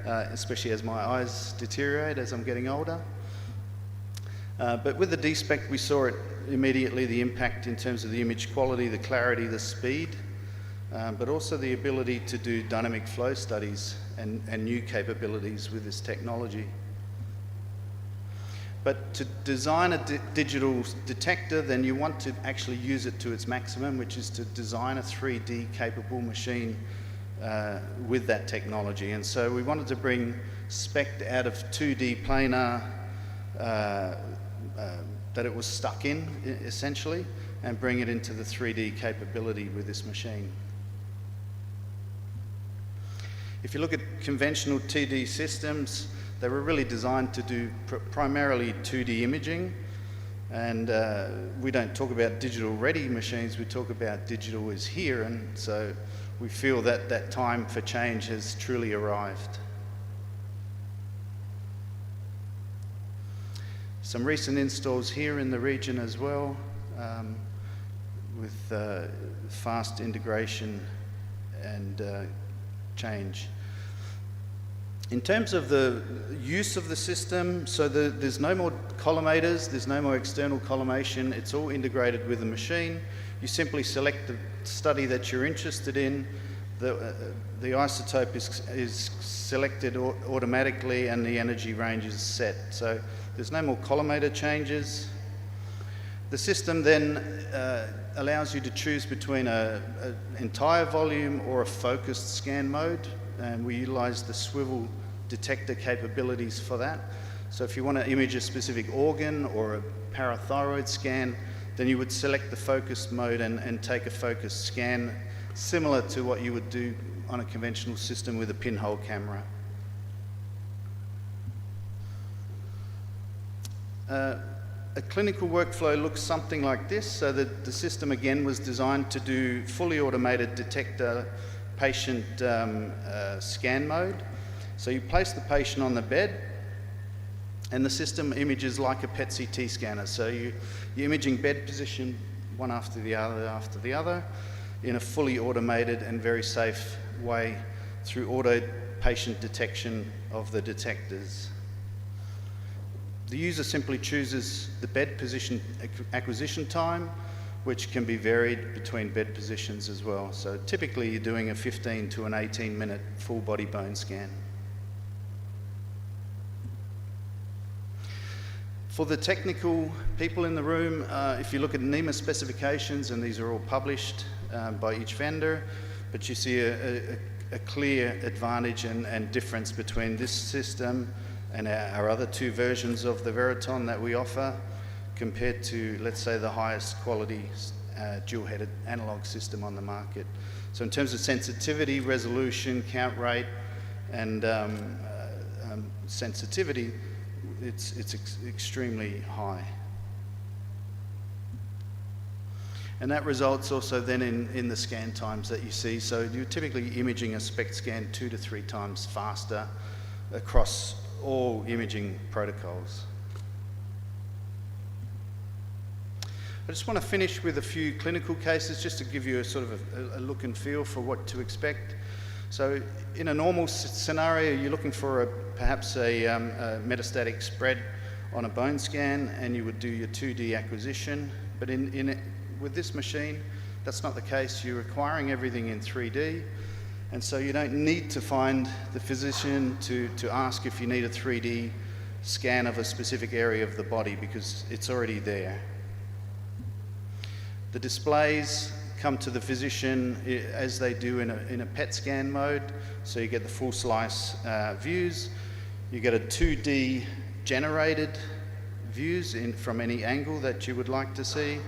especially as my eyes deteriorate as I'm getting older. But with the D-Spec, we saw it immediately, the impact in terms of the image quality, the clarity, the speed, but also the ability to do dynamic flow studies and new capabilities with this technology. But to design a digital detector, then you want to actually use it to its maximum, which is to design a 3D capable machine with that technology. And so we wanted to bring SPECT out of 2D planar that it was stuck in, essentially, and bring it into the 3D capability with this machine. If you look at conventional TD systems, they were really designed to do primarily 2D imaging, and we don't talk about digital ready machines, we talk about digital is here, and so we feel that that time for change has truly arrived. Some recent installs here in the region as well, with fast integration and change. In terms of the use of the system, so there's no more collimators, there's no more external collimation, it's all integrated with the machine. You simply select the study that you're interested in, the isotope is selected automatically and the energy range is set. So there's no more collimator changes. The system then allows you to choose between an entire volume or a focused scan mode, and we utilize the swivel detector capabilities for that. So if you want to image a specific organ or a parathyroid scan, then you would select the focused mode and take a focused scan, similar to what you would do on a conventional system with a pinhole camera. A clinical workflow looks something like this. So the system again was designed to do fully automated detector patient scan mode. So you place the patient on the bed and the system images like a PET-CT scanner. So you're imaging bed position one after the other in a fully automated and very safe way through auto patient detection of the detectors. The user simply chooses the bed position acquisition time, which can be varied between bed positions as well. So typically you're doing a 15 to an 18-minute full body bone scan. For the technical people in the room, if you look at NEMA specifications, and these are all published by each vendor, but you see a clear advantage and difference between this system and our other two versions of the Veroton that we offer, compared to, let's say, the highest quality dual-headed analog system on the market. So in terms of sensitivity, resolution, count rate, and sensitivity, it's extremely high. And that results also then in the scan times that you see. So you're typically imaging a SPECT scan 2 to 3 times faster across all imaging protocols. I just want to finish with a few clinical cases just to give you a sort of a look and feel for what to expect. So in a normal scenario, you're looking for perhaps a metastatic spread on a bone scan, and you would do your 2D acquisition. But with this machine, that's not the case. You're acquiring everything in 3D. And so you don't need to find the physician to ask if you need a 3D scan of a specific area of the body, because it's already there. The displays come to the physician as they do in a PET scan mode. So you get the full slice views. You get a 2D generated views from any angle that you would like to see,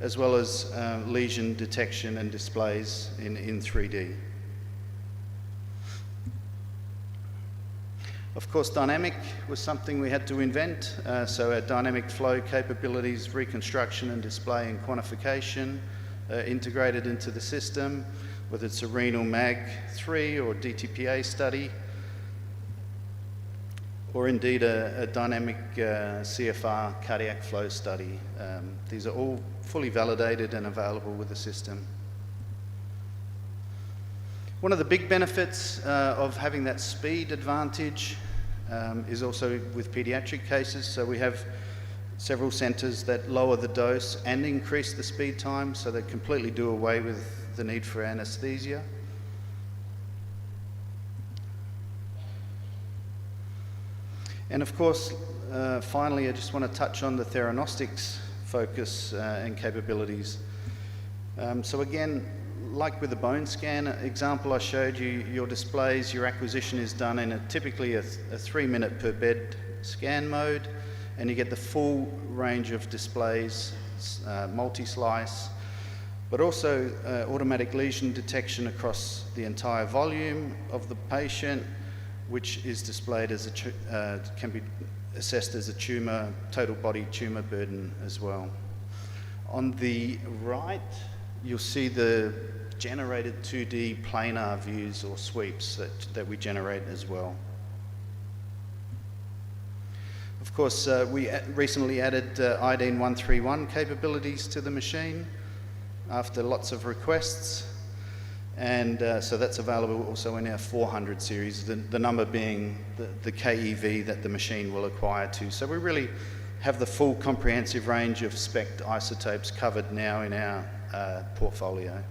as well as lesion detection and displays in 3D. Of course, dynamic was something we had to invent, so our dynamic flow capabilities, reconstruction and display and quantification integrated into the system, whether it's a renal MAG3 or DTPA study, or indeed a dynamic CFR cardiac flow study. These are all fully validated and available with the system. One of the big benefits of having that speed advantage is also with pediatric cases. So we have several centres that lower the dose and increase the speed time, so they completely do away with the need for anaesthesia. And of course, finally, I just want to touch on the theranostics focus and capabilities. So again, like with the bone scan example I showed you, your displays, your acquisition is done in typically a 3-minute per bed scan mode, and you get the full range of displays, multi-slice, but also automatic lesion detection across the entire volume of the patient, which is displayed as can be assessed as a tumour, total body tumour burden as well. On the right, you'll see the generated 2D planar views or sweeps that we generate as well. Of course, we recently added iodine 131 capabilities to the machine after lots of requests, and so that's available also in our 400 series, the number being the KEV that the machine will acquire to. So we really have the full comprehensive range of SPECT isotopes covered now in our portfolio.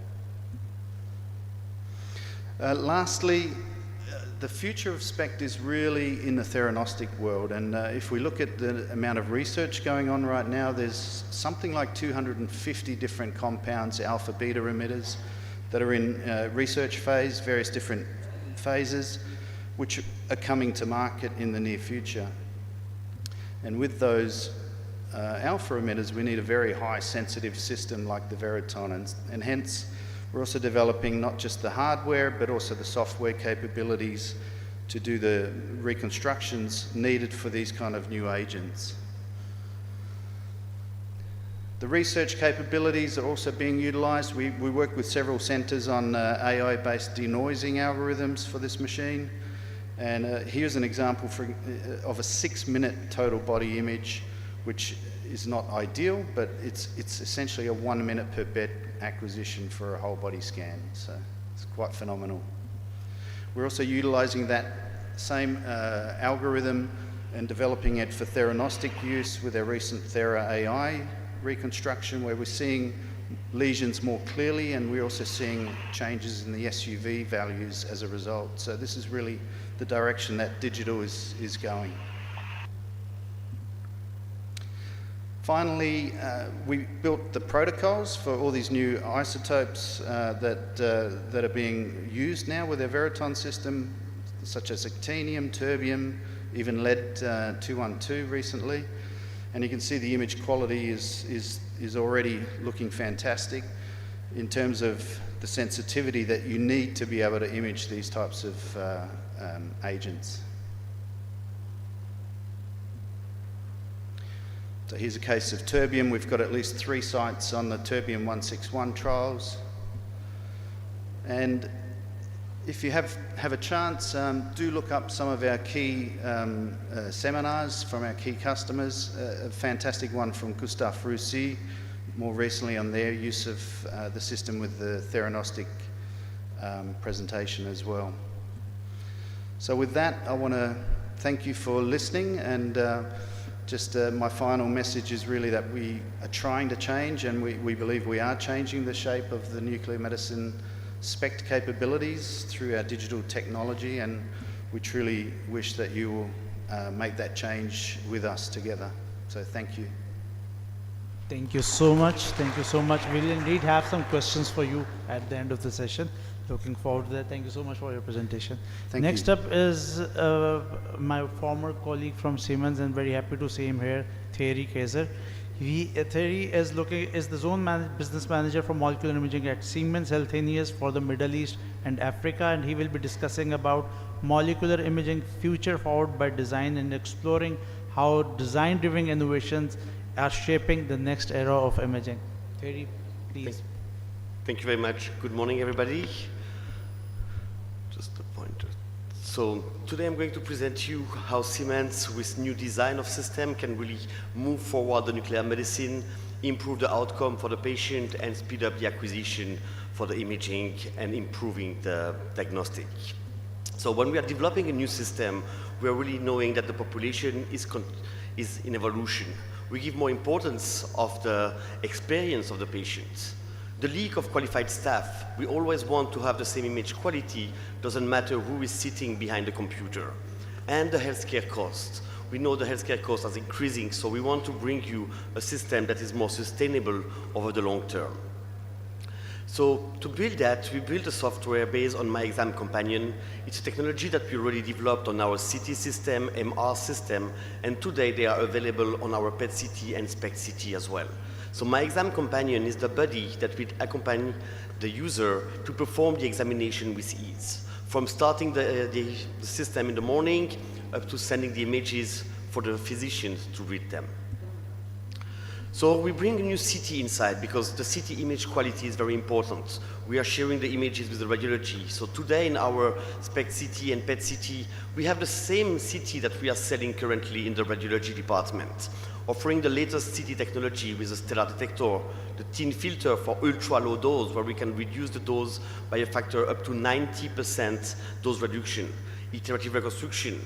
Lastly, the future of SPECT is really in the theranostic world, and if we look at the amount of research going on right now, there's something like 250 different compounds, alpha beta emitters, that are in research phase, various different phases, which are coming to market in the near future. And with those alpha emitters, we need a very high sensitive system like the Veroton, and hence we're also developing not just the hardware, but also the software capabilities to do the reconstructions needed for these kind of new agents. The research capabilities are also being utilised. We work with several centres on AI-based denoising algorithms for this machine. And here's an example of a 6-minute total body image, which is not ideal, but it's essentially a 1 minute per bed acquisition for a whole body scan. So it's quite phenomenal. We're also utilising that same algorithm and developing it for theranostic use with our recent Thera AI reconstruction, where we're seeing lesions more clearly, and we're also seeing changes in the SUV values as a result. So this is really the direction that digital is going. Finally, we built the protocols for all these new isotopes that are being used now with our Veroton system, such as actinium, terbium, even lead-212 recently. And you can see the image quality is already looking fantastic in terms of the sensitivity that you need to be able to image these types of agents. So here's a case of terbium. We've got at least 3 sites on the terbium-161 trials. And if you have a chance, do look up some of our key seminars from our key customers. A fantastic one from Gustave Roussy, more recently on their use of the system with the theranostic presentation as well. So with that, I want to thank you for listening, and just my final message is really that we are trying to change, and we believe we are changing the shape of the nuclear medicine SPECT capabilities through our digital technology, and we truly wish that you will make that change with us together. So thank you. Thank you so much. Thank you so much. We'll indeed have some questions for you at the end of the session. Looking forward to that. Thank you so much for your presentation. Next up is my former colleague from Siemens, and very happy to see him here, Thierry Kaiser. Thierry is the business manager for molecular imaging at Siemens Healthineers for the Middle East and Africa, and he will be discussing about molecular imaging future forward by design and exploring how design-driven innovations are shaping the next era of imaging. Thierry, please. Thank you very much. Good morning, everybody. Just a pointer. So today I'm going to present you how Siemens, with new design of system, can really move forward the nuclear medicine, improve the outcome for the patient, and speed up the acquisition for the imaging and improving the diagnostic. So when we are developing a new system, we are really knowing that the population is in evolution. We give more importance of the experience of the patient. The lack of qualified staff, we always want to have the same image quality, doesn't matter who is sitting behind the computer. And the healthcare cost. We know the healthcare cost is increasing, so we want to bring you a system that is more sustainable over the long term. So to build that, we built a software based on MyExam Companion. It's a technology that we already developed on our CT system, MR system, and today they are available on our PET-CT and SPECT-CT as well. So MyExam Companion is the buddy that will accompany the user to perform the examination with ease, from starting the system in the morning up to sending the images for the physicians to read them. So we bring a new CT inside because the CT image quality is very important. We are sharing the images with the radiology. So today in our SPECT-CT and PET-CT, we have the same CT that we are selling currently in the radiology department, offering the latest CT technology with a stellar detector, the thin filter for ultra-low dose, where we can reduce the dose by a factor up to 90% dose reduction, iterative reconstruction,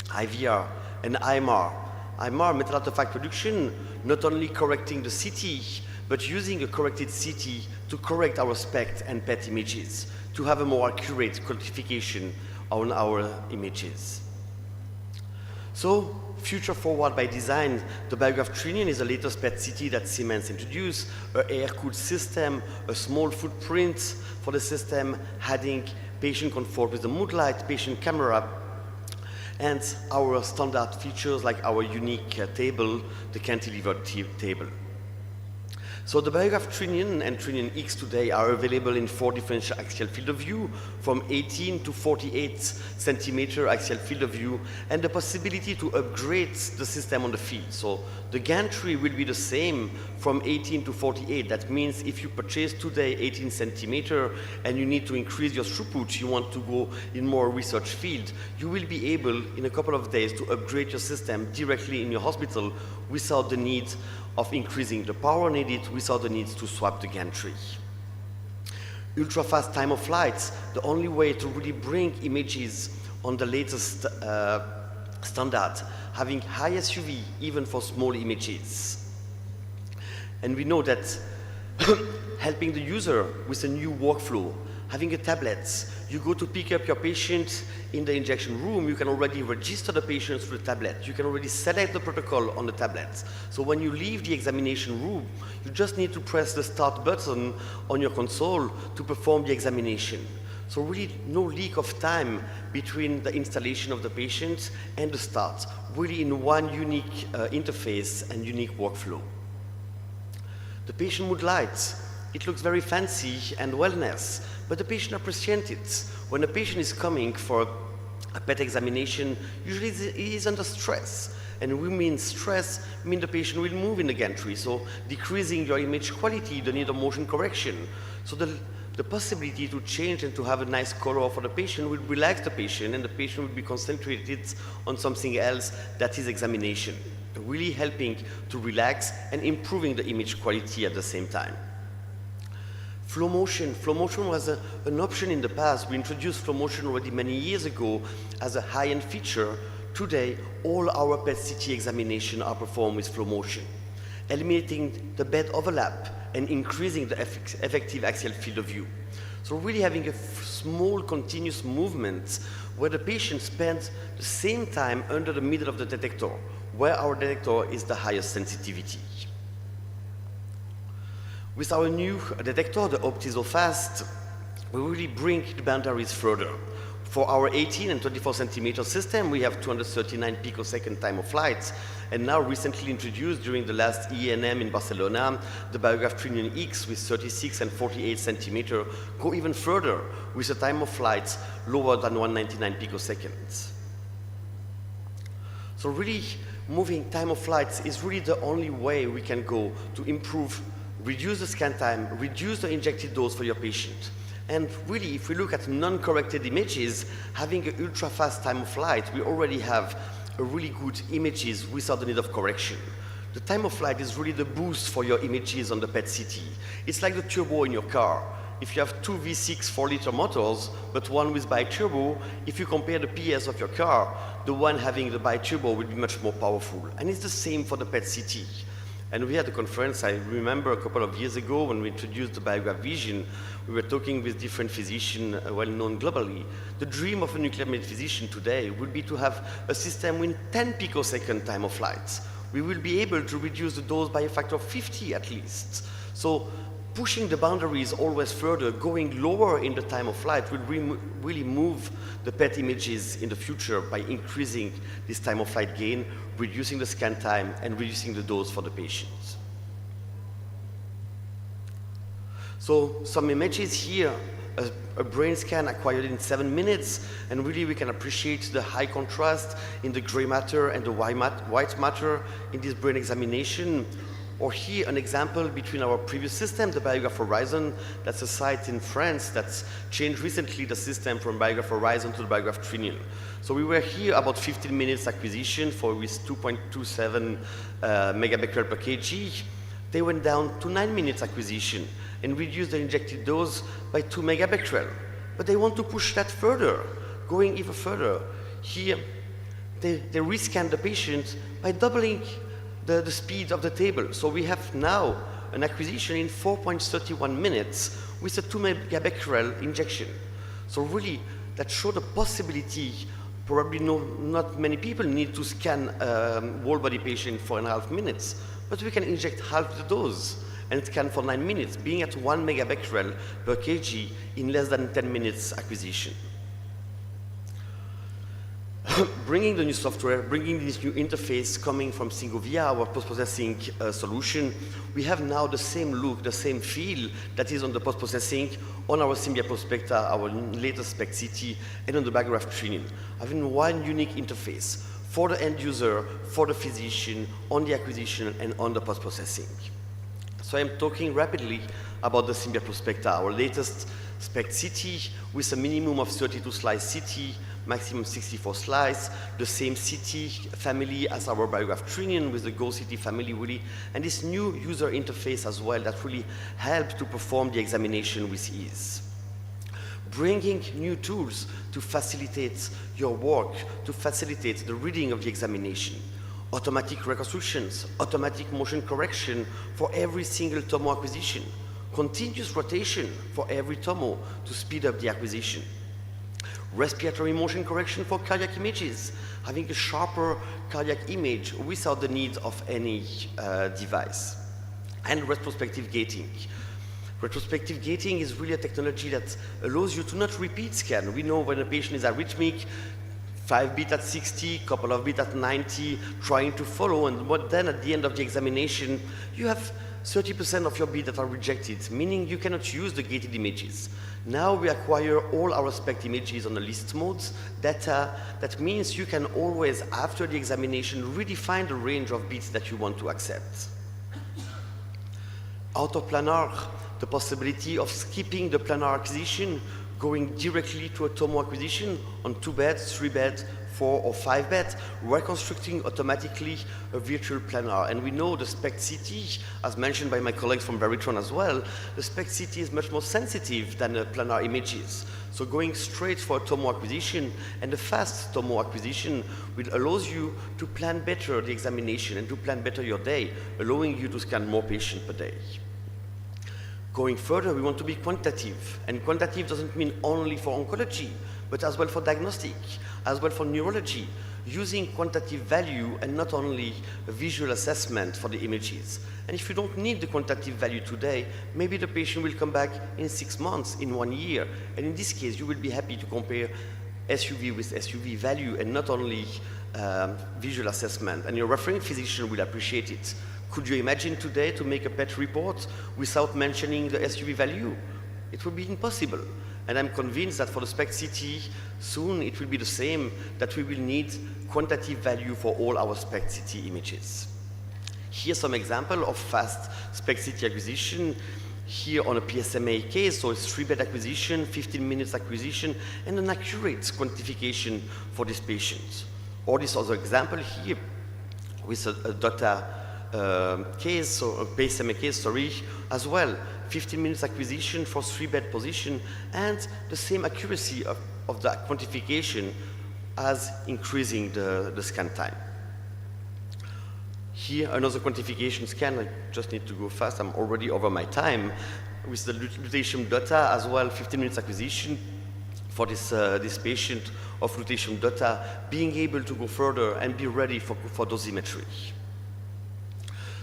IVR, and IMR. IMR, metal artifact reduction, not only correcting the CT, but using a corrected CT to correct our SPECT and PET images, to have a more accurate quantification on our images. So, future forward by design, the Biograph Trinion is the latest PET-CT that Siemens introduced, an air-cooled system, a small footprint for the system, adding patient comfort with the Moodlight patient camera, and our standard features like our unique table, the cantilevered table. So the Biograph Trinion and Trinion X today are available in 4 differential axial field of view, from 18 to 48 centimeter axial field of view, and the possibility to upgrade the system on the field. So the gantry will be the same from 18 to 48. That means if you purchase today 18 centimeter and you need to increase your throughput, you want to go in more research field, you will be able in a couple of days to upgrade your system directly in your hospital without the need of increasing the power needed, without the need to swap the gantry. Ultra-fast time of flight, the only way to really bring images on the latest standard, having high SUV even for small images. And we know that helping the user with a new workflow, having a tablet, you go to pick up your patient in the injection room, you can already register the patient through the tablet. You can already select the protocol on the tablet. So when you leave the examination room, you just need to press the start button on your console to perform the examination. So really no leak of time between the installation of the patient and the start, really in one unique interface and unique workflow. The patient Moodlight, it looks very fancy and wellness, but the patient appreciates it. When a patient is coming for a PET examination, usually he is under stress. And we mean stress, mean the patient will move in the gantry, so decreasing your image quality, the need of motion correction. So the possibility to change and to have a nice color for the patient will relax the patient, and the patient will be concentrated on something else, that is examination. Really helping to relax and improving the image quality at the same time. Flow motion was an option in the past. We introduced flow motion already many years ago as a high-end feature. Today, all our PET-CT examinations are performed with flow motion, eliminating the bed overlap and increasing the effective axial field of view. So really having a small continuous movement where the patient spends the same time under the middle of the detector, where our detector is the highest sensitivity. With our new detector, the OptisoFast, we really bring the boundaries further. For our 18 and 24 centimeter system, we have 239 picosecond time of flight. And now recently introduced during the last ENM in Barcelona, the Biograph Trinium X with 36 and 48 centimeter go even further with a time of flight lower than 199 picoseconds. So really, moving time of flight is really the only way we can go to improve, reduce the scan time, reduce the injected dose for your patient. And really, if we look at non-corrected images, having an ultra-fast time of flight, we already have a really good images without the need of correction. The time of flight is really the boost for your images on the PET-CT. It's like the turbo in your car. If you have two V6 4-liter motors, but one with bi-turbo, if you compare the PS of your car, the one having the bi-turbo will be much more powerful. And it's the same for the PET-CT. And we had a conference, I remember a couple of years ago when we introduced the Biograph Vision, we were talking with different physicians well known globally. The dream of a nuclear medicine physician today would be to have a system with 10 picosecond time of flight. We will be able to reduce the dose by a factor of 50 at least. So pushing the boundaries always further, going lower in the time of flight will really move the PET images in the future by increasing this time of flight gain, reducing the scan time, and reducing the dose for the patients. So some images here, a brain scan acquired in 7 minutes, and really we can appreciate the high contrast in the gray matter and the white matter in this brain examination. Or here, an example between our previous system, the Biograph Horizon. That's a site in France that's changed recently the system from Biograph Horizon to the Biograph Trinium. So we were here about 15 minutes acquisition for with 2.27 megabecquerel per kg. They went down to 9 minutes acquisition and reduced the injected dose by 2 megabecquerel. But they want to push that further, going even further. Here, they rescan the patient by doubling the speed of the table. So we have now an acquisition in 4.31 minutes with a 2 megabecquerel injection. So really, that showed a possibility. Probably not many people need to scan whole body patient for 4.5 minutes, but we can inject half the dose and scan for 9 minutes, being at 1 megabecquerel per kg in less than 10 minutes acquisition. Bringing the new software, bringing this new interface coming from Singovia, our post-processing solution, we have now the same look, the same feel that is on the post-processing on our Symbia Prospecta, our latest SPECT-CT, and on the Biograph Trinium, having one unique interface for the end user, for the physician, on the acquisition, and on the post-processing. So I'm talking rapidly about the Symbia Prospecta, our latest SPECT-CT with a minimum of 32 slice CT, maximum 64 slice, the same CT family as our Biograph Trinium with the Go CT family really, and this new user interface as well that really helps to perform the examination with ease. Bringing new tools to facilitate your work, to facilitate the reading of the examination. Automatic reconstructions, automatic motion correction for every single tomo acquisition, continuous rotation for every tomo to speed up the acquisition. Respiratory motion correction for cardiac images, having a sharper cardiac image without the need of any device. And retrospective gating. Retrospective gating is really a technology that allows you to not repeat scan. We know when a patient is arrhythmic, 5 beat at 60, couple of beat at 90, trying to follow, and then at the end of the examination, you have 30% of your beats that are rejected, meaning you cannot use the gated images. Now we acquire all our SPECT images on the list modes data. That means you can always, after the examination, redefine the range of beats that you want to accept. Out of planar, the possibility of skipping the planar acquisition, going directly to a tomo acquisition on 2 beds, 3 beds, 4 or 5 beds, reconstructing automatically a virtual planar. And we know the SPECT-CT, as mentioned by my colleagues from Veritron as well, the SPECT-CT is much more sensitive than the planar images. So going straight for a tomo acquisition and a fast tomo acquisition will allows you to plan better the examination and to plan better your day, allowing you to scan more patients per day. Going further, we want to be quantitative, and quantitative doesn't mean only for oncology, but as well for diagnostic, as well for neurology, using quantitative value and not only a visual assessment for the images. And if you don't need the quantitative value today, maybe the patient will come back in 6 months, in 1 year, and in this case, you will be happy to compare SUV with SUV value and not only visual assessment. And your referring physician will appreciate it. Could you imagine today to make a PET report without mentioning the SUV value? It would be impossible. And I'm convinced that for the SPECT CT, soon it will be the same, that we will need quantitative value for all our SPECT CT images. Here's some example of fast SPECT CT acquisition. Here on a PSMA case, so it's 3-bed acquisition, 15 minutes acquisition, and an accurate quantification for this patient. Or this other example here with a DOTA case, so a PSMA case, sorry, as well. 15 minutes acquisition for 3-bed position, and the same accuracy of the quantification as increasing the scan time. Here, another quantification scan. I just need to go fast. I'm already over my time. With the lutetium DOTA as well, 15 minutes acquisition for this patient of lutetium DOTA, being able to go further and be ready for dosimetry.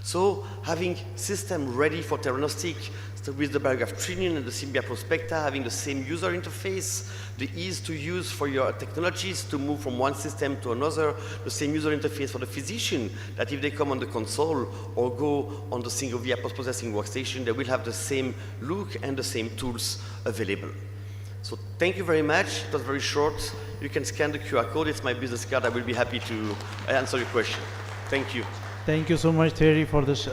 So, having system ready for theranostic, so with the Barograph Trinium and the Symbia Prospecta, having the same user interface, the ease to use for your technologies to move from one system to another, the same user interface for the physician, that if they come on the console or go on the single via post-processing workstation, they will have the same look and the same tools available. So thank you very much. It was very short. You can scan the QR code. It's my business card. I will be happy to answer your question. Thank you. Thank you so much, Thierry, for this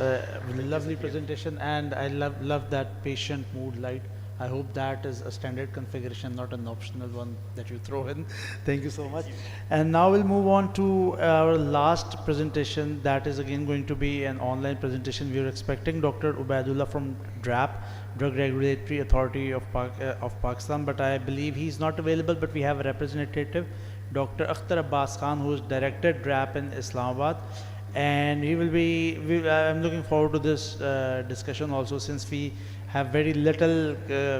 lovely presentation, and I love that patient mood light. I hope that is a standard configuration, not an optional one that you throw in. Thank you so much. And now we'll move on to our last presentation. That is again going to be an online presentation. We are expecting Dr. Ubaidullah from DRAP, Drug Regulatory Authority of Pakistan, but I believe he's not available, but we have a representative, Dr. Akhtar Abbas Khan, who is Director DRAP in Islamabad. And he will be, I'm looking forward to this discussion also, since we have very little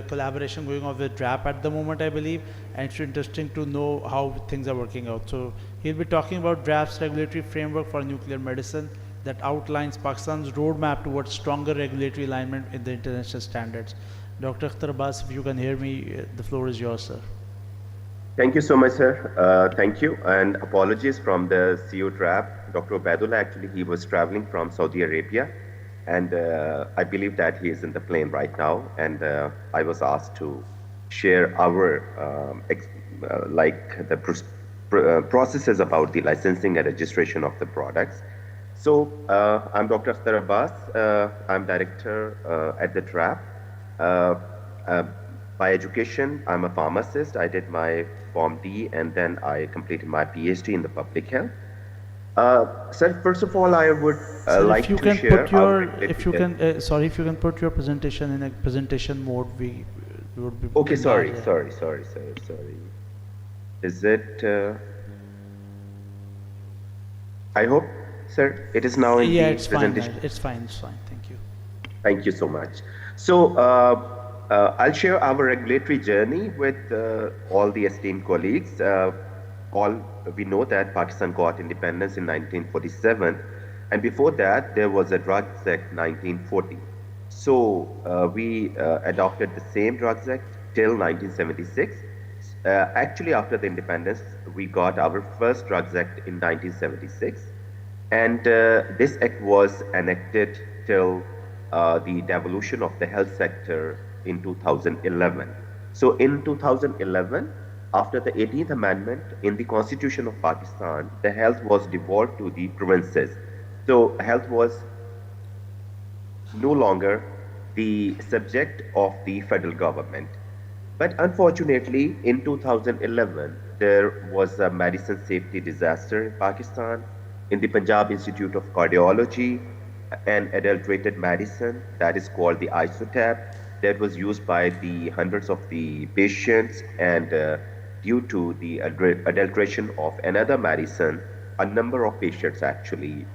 collaboration going on with DRAP at the moment, I believe, and it's interesting to know how things are working out. So he'll be talking about DRAP's regulatory framework for nuclear medicine that outlines Pakistan's roadmap towards stronger regulatory alignment in the international standards. Dr. Akhtar Abbas, if you can hear me, the floor is yours, sir. Thank you so much, sir. Thank you, and apologies from the CEO DRAP. Dr. Ubaidullah, actually, he was traveling from Saudi Arabia, and I believe that he is in the plane right now, and I was asked to share our, processes about the licensing and registration of the products. So, I'm Dr. Akhtar Abbas. I'm director at the DRAP. By education, I'm a pharmacist. I did my Form D, and then I completed my PhD in the public health. Sir, first of all, I would like to share. If you can put your presentation in a presentation mode, we would be. Okay, sorry. Is it? I hope, sir, it is now in the presentation. Yeah, it's fine. Thank you. Thank you so much. So, I'll share our regulatory journey with all the esteemed colleagues. We know that Pakistan got independence in 1947, and before that there was a Drugs Act 1940. So we adopted the same Drugs Act till 1976. Actually, after the independence, we got our first Drugs Act in 1976, and this act was enacted till the devolution of the health sector in 2011. So in 2011, after the 18th Amendment in the Constitution of Pakistan, the health was devolved to the provinces. So health was no longer the subject of the federal government. But unfortunately, in 2011, there was a medicine safety disaster in Pakistan. In the Punjab Institute of Cardiology, an adulterated medicine that is called the Isotap that was used by the hundreds of the patients, and due to the adulteration of another medicine, a number of patients actually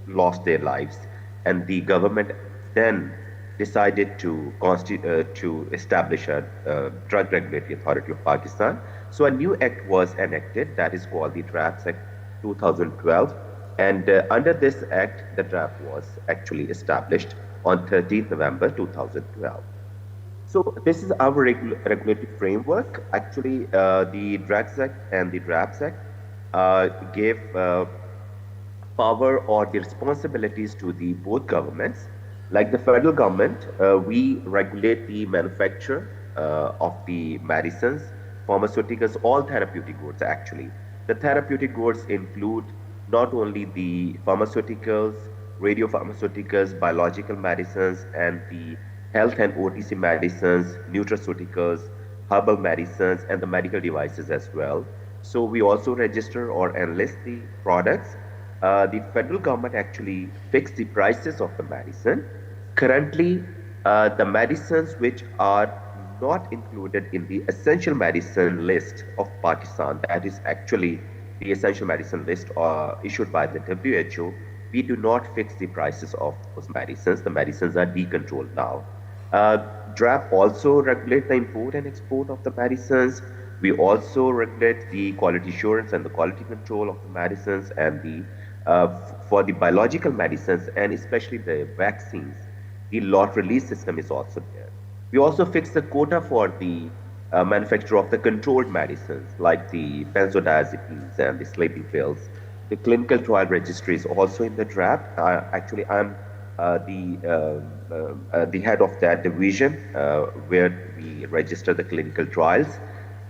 lost their lives, and the government then decided to establish a Drug Regulatory Authority of Pakistan. So a new act was enacted that is called the DRAPS Act 2012, and under this act, the DRAP was actually established on 13th November 2012. So this is our regulatory framework. Actually, the Drugs Act and the DRAPS Act gave power or the responsibilities to the both governments. Like the federal government, we regulate the manufacture of the medicines, pharmaceuticals, all therapeutic goods actually. The therapeutic goods include not only the pharmaceuticals, radiopharmaceuticals, biological medicines, and the health and OTC medicines, nutraceuticals, herbal medicines, and the medical devices as well. So we also register or enlist the products. The federal government actually fixed the prices of the medicine. Currently, the medicines which are not included in the essential medicine list of Pakistan, that is actually the essential medicine list issued by the WHO, we do not fix the prices of those medicines. The medicines are decontrolled now. DRAP also regulate the import and export of the medicines. We also regulate the quality assurance and the quality control of the medicines and the for the biological medicines and especially the vaccines. The lot release system is also there. We also fix the quota for the manufacture of the controlled medicines like the benzodiazepines and the sleeping pills. The clinical trial registry is also in the draft. Actually, I'm the head of that division where we register the clinical trials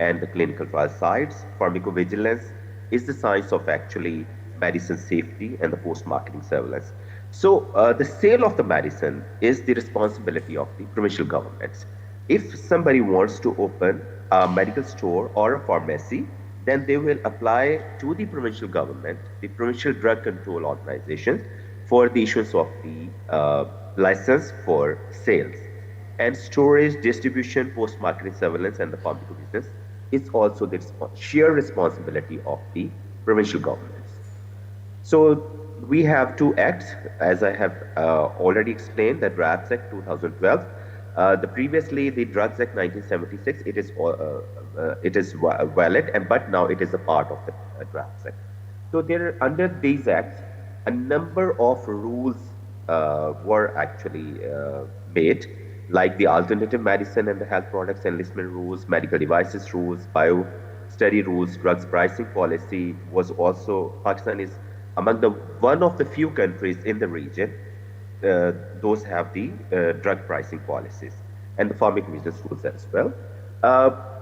and the clinical trial sites. Pharmacovigilance is the science of actually medicine safety and the post-marketing surveillance. So the sale of the medicine is the responsibility of the provincial governments. If somebody wants to open a medical store or a pharmacy, then they will apply to the provincial government, the provincial drug control organizations, for the issuance of the license for sales. And storage, distribution, post-marketing surveillance, and the pharmacovigilance is also the sheer responsibility of the provincial governments. So we have two acts, as I have already explained, the DRAPS Act 2012. Previously, the Drugs Act 1976, it is valid, but now it is a part of the DRAPS Act. So under these acts, a number of rules were actually made, like the alternative medicine and the health products enlistment rules, medical devices rules, bio study rules, drugs pricing policy was also, Pakistan is among the one of the few countries in the region, those have the drug pricing policies and the pharmacovigilance rules as well.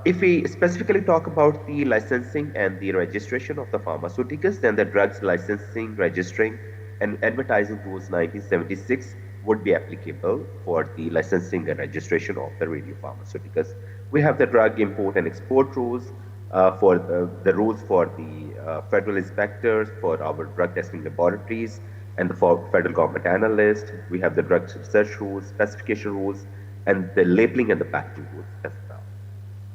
If we specifically talk about the licensing and the registration of the pharmaceuticals, then the drugs licensing, registering, and advertising rules 1976 would be applicable for the licensing and registration of the radiopharmaceuticals. We have the drug import and export rules, for the rules for the federal inspectors, for our drug testing laboratories, and for federal government analysts. We have the drug research rules, specification rules, and the labeling and the packaging rules as well.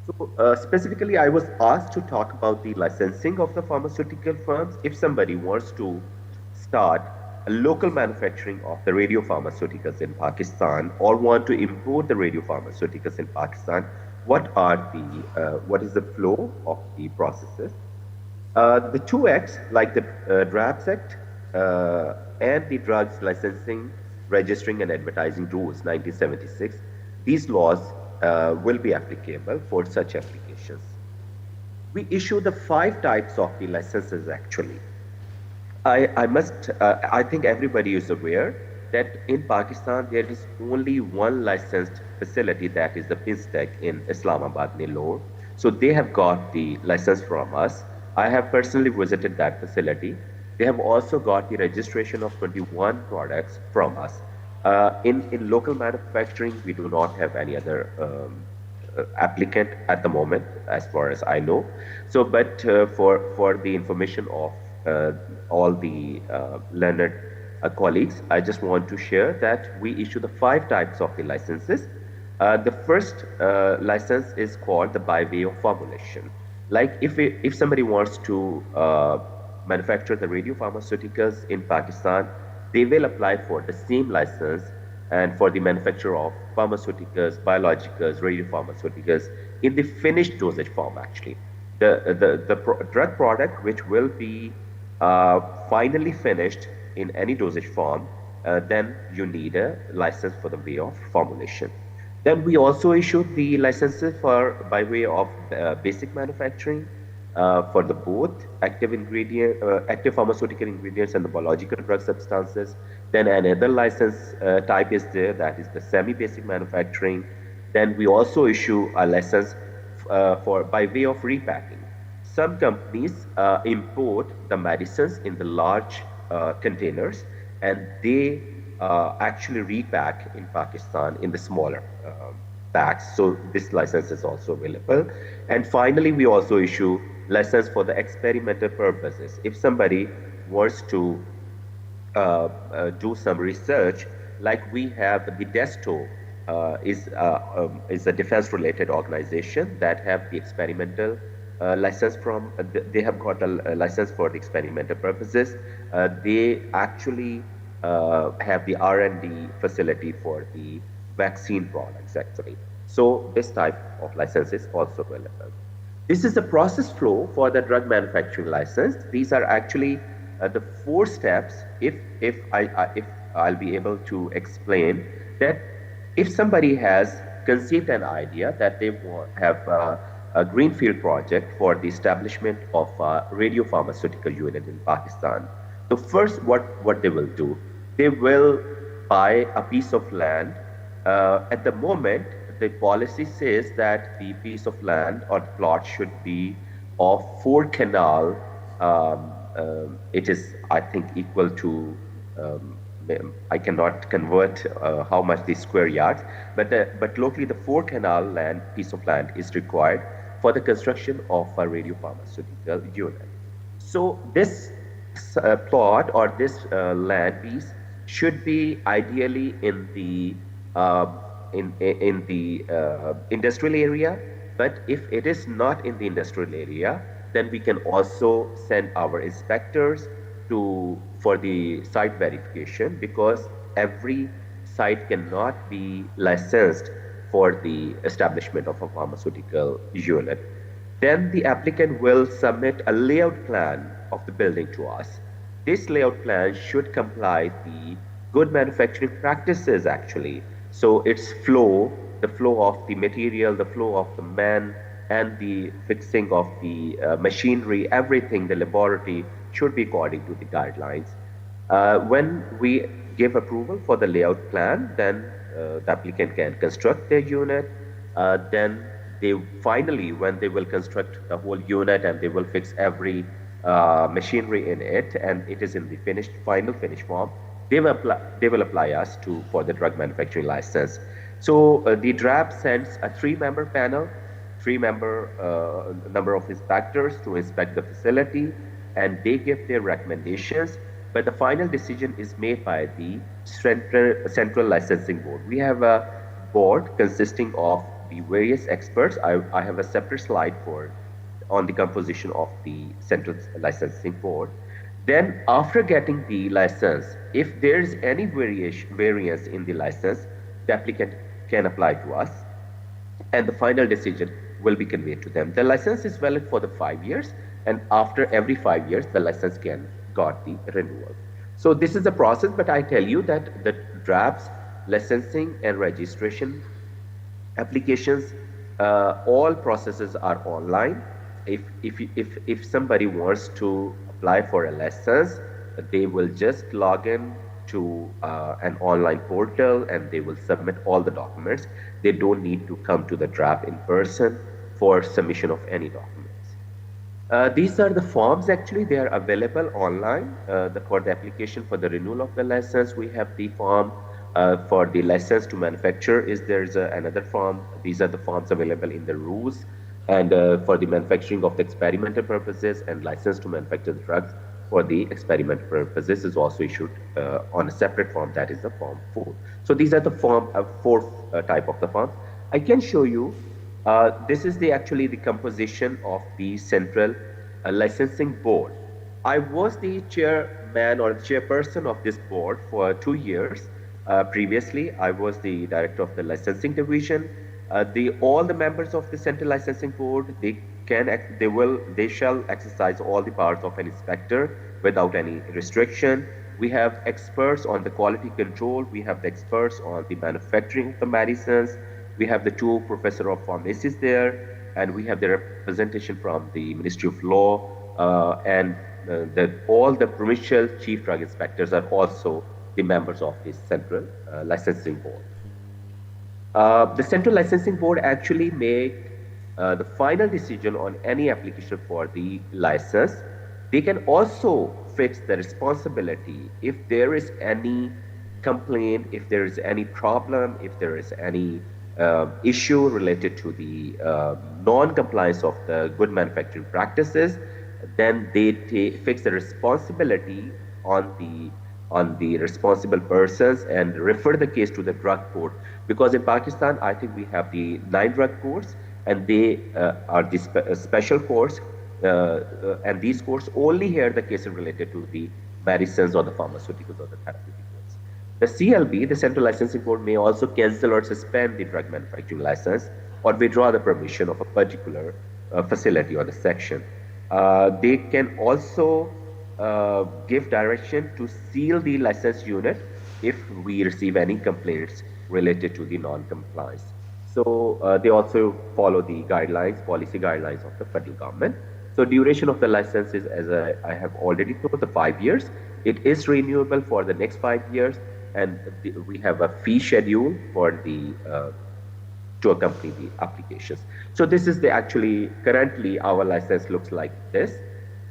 So specifically, I was asked to talk about the licensing of the pharmaceutical firms. If somebody wants to start a local manufacturing of the radiopharmaceuticals in Pakistan or want to import the radiopharmaceuticals in Pakistan, what is the flow of the processes? The two acts, like the DRAPS Act and the Drugs Licensing, Registering and Advertising Rules 1976, these laws will be applicable for such applications. We issue the 5 types of the licenses actually. I think everybody is aware that in Pakistan there is only one licensed facility, that is the PINSTEC in Islamabad, Nellore. So they have got the license from us. I have personally visited that facility. They have also got the registration of 21 products from us. In local manufacturing, we do not have any other applicant at the moment, as far as I know. So, but for the information of all the learned colleagues, I just want to share that we issue the 5 types of the licenses. The first license is called the by way of formulation. Like if somebody wants to manufacture the radiopharmaceuticals in Pakistan, they will apply for the same license and for the manufacture of pharmaceuticals, biologicals, radiopharmaceuticals in the finished dosage form actually. The drug product which will be finally finished in any dosage form, then you need a license for the way of formulation. Then we also issued the licenses for by way of basic manufacturing for the both active pharmaceutical ingredients and the biological drug substances. Then another license type is there, that is the semi-basic manufacturing. Then we also issue a license for by way of repacking. Some companies import the medicines in the large containers, and they actually repack in Pakistan in the smaller packs. So this license is also available. And finally, we also issue license for the experimental purposes. If somebody wants to do some research, like we have the DESTO is a defense-related organization that have the experimental license from. They have got a license for the experimental purposes. They actually have the R&D facility for the vaccine products actually. So this type of license is also available. This is the process flow for the drug manufacturing license. These are actually the 4 steps. If I'll be able to explain that, if somebody has conceived an idea that they have a greenfield project for the establishment of a radiopharmaceutical unit in Pakistan, so first what they will do, they will buy a piece of land. At the moment, the policy says that the piece of land or plot should be of 4 canal. It is, I think, equal to, I cannot convert how much the square yards, but locally the 4 canal land, piece of land is required for the construction of a radiopharmaceutical unit. So this plot or this land piece should be ideally in the industrial area, but if it is not in the industrial area, then we can also send our inspectors for the site verification, because every site cannot be licensed for the establishment of a pharmaceutical unit. Then the applicant will submit a layout plan of the building to us. This layout plan should comply the good manufacturing practices actually. So its flow, the flow of the material, the flow of the man, and the fixing of the machinery, everything, the laboratory should be according to the guidelines. When we give approval for the layout plan, then the applicant can construct their unit. Then they finally, when they will construct the whole unit and they will fix every machinery in it, and it is in the final finished form, they will apply us for the drug manufacturing license. So the DRAP sends a 3-member panel, 3-member number of inspectors to inspect the facility, and they give their recommendations, but the final decision is made by the Central Licensing Board. We have a board consisting of the various experts. I have a separate slide on the composition of the Central Licensing Board. Then after getting the license, if there is any variance in the license, the applicant can apply to us, and the final decision will be conveyed to them. The license is valid for the 5 years, and after every 5 years, the license can got the renewal. So this is the process, but I tell you that the drafts, licensing and registration applications, all processes are online. If somebody wants to apply for a license, they will just log in to an online portal and they will submit all the documents. They don't need to come to the draft in person for submission of any documents. These are the forms actually, they are available online. For the application for the renewal of the license, we have the form for the license to manufacture. There's another form. These are the forms available in the rules. And for the manufacturing of the experimental purposes and license to manufacture the drugs for the experimental purposes is also issued on a separate form, that is the form 4. So these are the form 4 type of the forms. I can show you, this is actually the composition of the Central Licensing Board. I was the chairman or chairperson of this board for 2 years. Previously, I was the director of the licensing division. All the members of the Central Licensing Board, they shall exercise all the powers of an inspector without any restriction. We have experts on the quality control. We have the experts on the manufacturing of the medicines. We have the two professor of pharmacies there, and we have the representation from the Ministry of Law, and all the provincial chief drug inspectors are also the members of this central licensing board. The Central Licensing Board actually make the final decision on any application for the license. They can also fix the responsibility if there is any complaint, if there is any problem, if there is any issue related to the non-compliance of the good manufacturing practices, then they fix the responsibility on the responsible persons and refer the case to the drug court. Because in Pakistan, I think we have the 9 drug courts, and they are the special courts, and these courts only hear the cases related to the medicines or the pharmaceuticals or the therapeutic goods. The CLB, the Central Licensing Board, may also cancel or suspend the drug manufacturing license or withdraw the permission of a particular facility or the section. They can also give direction to seal the license unit if we receive any complaints related to the non-compliance. So they also follow the guidelines, policy guidelines of the federal government. So duration of the license is, as I have already told, the 5 years. It is renewable for the next 5 years, and we have a fee schedule for the to accompany the applications. So this is actually currently our license looks like this,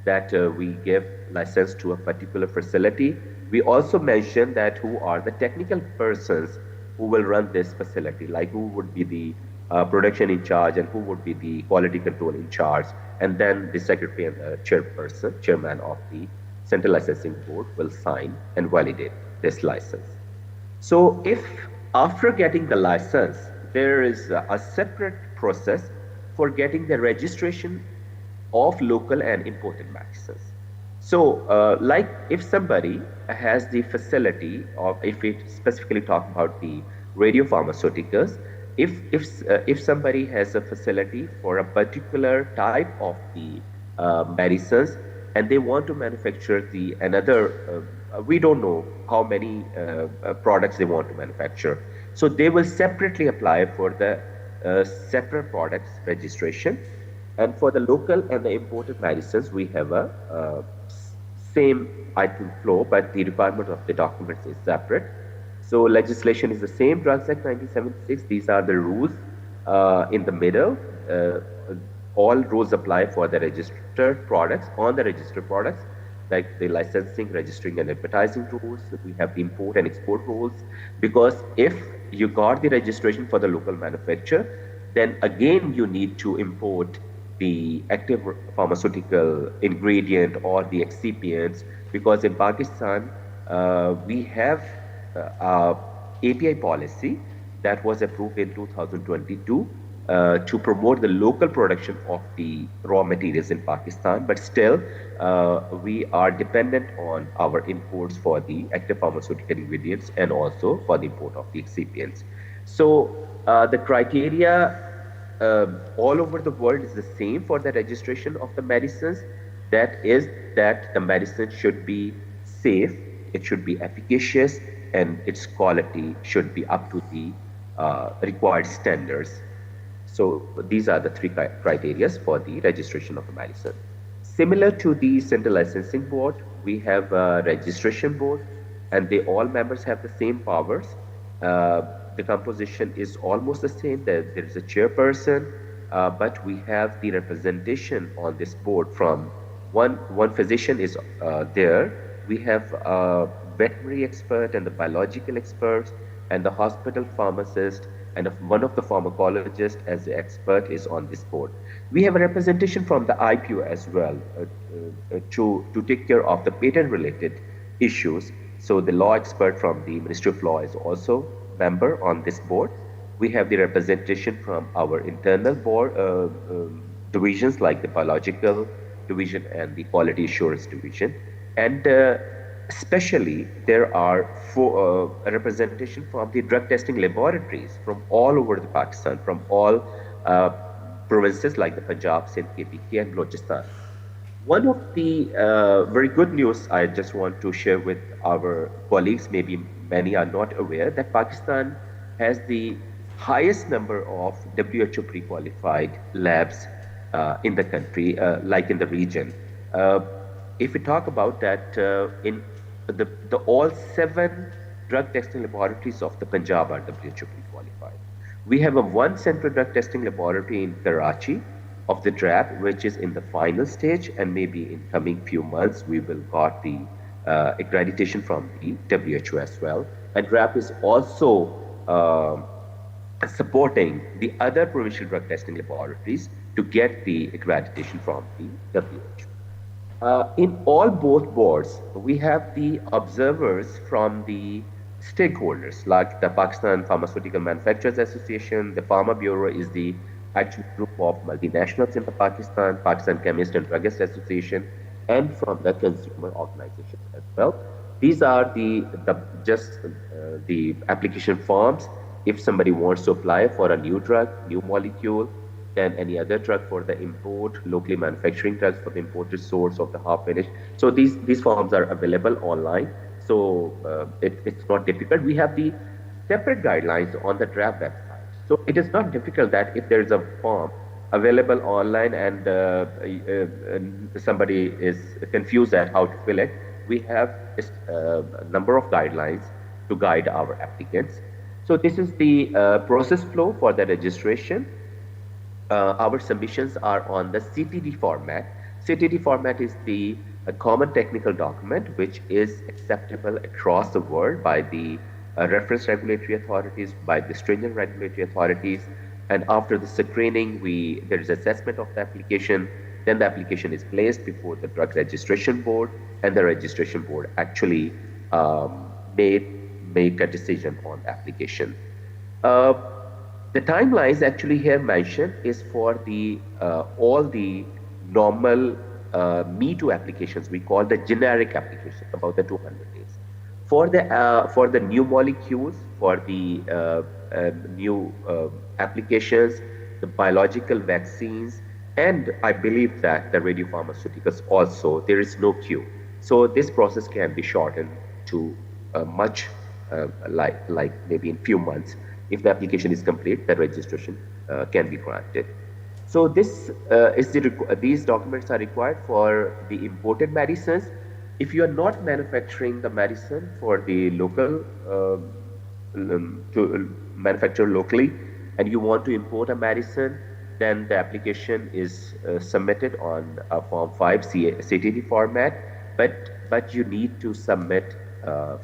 that we give license to a particular facility. We also mention that who are the technical persons who will run this facility, like who would be the production in charge and who would be the quality control in charge, and then the secretary and the chairman of the Central Licensing Board will sign and validate this license. So if after getting the license, there is a separate process for getting the registration of local and imported medicines. So like if somebody has the facility, or if we specifically talk about the radiopharmaceuticals, if somebody has a facility for a particular type of the medicines and they want to manufacture the another, we don't know how many products they want to manufacture. So they will separately apply for the separate products registration. And for the local and the imported medicines, we have a same item flow, but the requirement of the documents is separate. So legislation is the same, Drugs Act 1976. These are the rules in the middle. All rules apply for the registered products, on the registered products, like the licensing, registering and advertising rules. We have the import and export rules, because if you got the registration for the local manufacturer, then again you need to import the active pharmaceutical ingredient or the excipients, because in Pakistan we have API policy that was approved in 2022 to promote the local production of the raw materials in Pakistan, but still we are dependent on our imports for the active pharmaceutical ingredients and also for the import of the excipients. So the criteria all over the world is the same for the registration of the medicines. That is that the medicine should be safe, it should be efficacious, and its quality should be up to the required standards. So these are the 3 criteria for the registration of a medicine. Similar to the Central Licensing Board, we have a registration board, and they all members have the same powers. The composition is almost the same. There is a chairperson, but we have the representation on this board from one physician is there. We have a veterinary expert and the biological experts and the hospital pharmacist, and one of the pharmacologists as the expert is on this board. We have a representation from the IPO as well to take care of the patent-related issues. So the law expert from the Ministry of Law is also member on this board. We have the representation from our internal board divisions like the biological division and the quality assurance division. And especially there are a representation from the drug testing laboratories from all over the Pakistan, from all provinces like the Punjab, Sindh, KPK and Balochistan. One of the very good news I just want to share with our colleagues, maybe many are not aware, that Pakistan has the highest number of WHO pre-qualified labs in the country, like in the region. If we talk about that, in the all 7 drug testing laboratories of the Punjab are WHO pre-qualified. We have one central drug testing laboratory in Karachi of the DRAP, which is in the final stage, and maybe in coming few months we will got the accreditation from the WHO as well. And DRAP is also supporting the other provincial drug testing laboratories to get the accreditation from the WHO. In both boards, we have the observers from the stakeholders, like the Pakistan Pharmaceutical Manufacturers Association. The Pharma Bureau is the actual group of multinationals in the Pakistan Chemist and Druggist Association, and from the consumer organizations as well. These are the application forms. If somebody wants to apply for a new drug, new molecule, then any other drug for the import, locally manufacturing drugs for the imported source of the half finished. So these forms are available online. So it's not difficult. We have the separate guidelines on the DRAP website. So it is not difficult that if there is a form available online and somebody is confused at how to fill it, we have a number of guidelines to guide our applicants. So this is the process flow for the registration. Our submissions are on the CTD format. CTD format is the common technical document which is acceptable across the world by the reference regulatory authorities, by the stringent regulatory authorities. And after the screening, there is assessment of the application. Then the application is placed before the drug registration board, and the registration board actually make a decision on the application. The timelines actually here mentioned is for the all the normal Me-Too applications. We call the generic application, about the 200 days. For the new molecules, for the new applications, the biological vaccines, and I believe that the radiopharmaceuticals also, there is no queue. So this process can be shortened to much like maybe in few months. If the application is complete, the registration can be granted. So this these documents are required for the imported medicines. If you are not manufacturing the medicine for the local to manufacture locally, and you want to import a medicine, then the application is submitted on a Form 5 CTD format. But you need to submit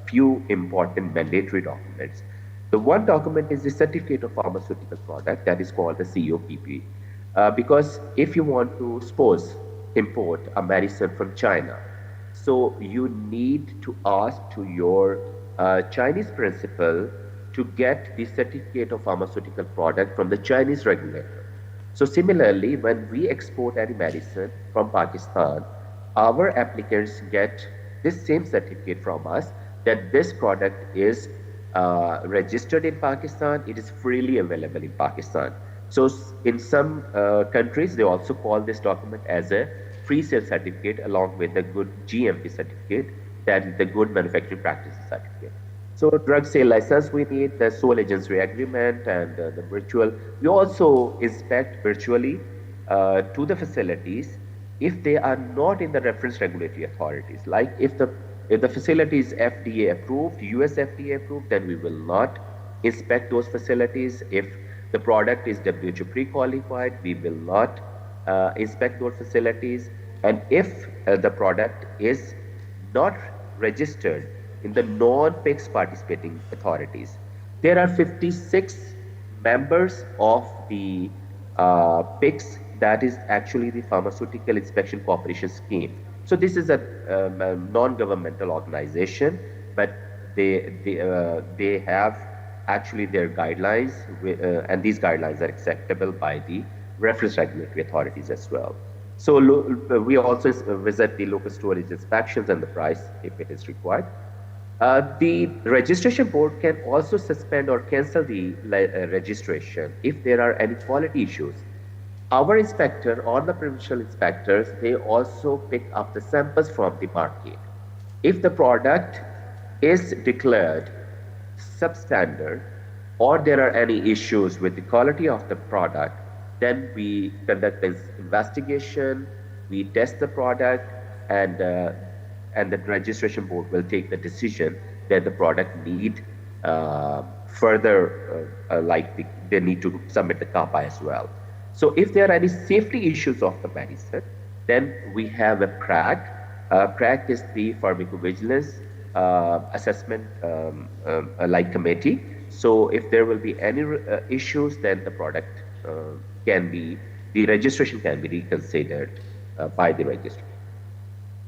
few important mandatory documents. The one document is the certificate of pharmaceutical product, that is called the COPP. Because if you want to import a medicine from China, so you need to ask to your Chinese principal to get the certificate of pharmaceutical product from the Chinese regulator. So similarly, when we export any medicine from Pakistan, our applicants get this same certificate from us that this product is registered in Pakistan, it is freely available in Pakistan. So in some countries, they also call this document as a free sale certificate along with a good GMP certificate, that is the good manufacturing practices certificate. So drug sale license, we need the sole agency agreement and the virtual. We also inspect virtually to the facilities if they are not in the reference regulatory authorities. Like if the facility is FDA approved, US FDA approved, then we will not inspect those facilities. If the product is WHO pre-qualified, we will not inspect those facilities. And if the product is not registered in the non-PICS participating authorities, there are 56 members of the PICS, that is actually the Pharmaceutical Inspection Cooperation Scheme. So this is a non-governmental organization, but they have actually their guidelines, and these guidelines are acceptable by the reference regulatory authorities as well. So we also visit the local storage inspections and the price if it is required. The registration board can also suspend or cancel the registration if there are any quality issues. Our inspector or the provincial inspectors, they also pick up the samples from the market. If the product is declared substandard, or there are any issues with the quality of the product, then we conduct this investigation, we test the product, and the registration board will take the decision that the product need further, they need to submit the CAPA as well. So if there are any safety issues of the medicine, then we have a PRAC. PRAC is the pharmacovigilance assessment committee. So if there will be any issues, then the product the registration can be reconsidered by the registrar.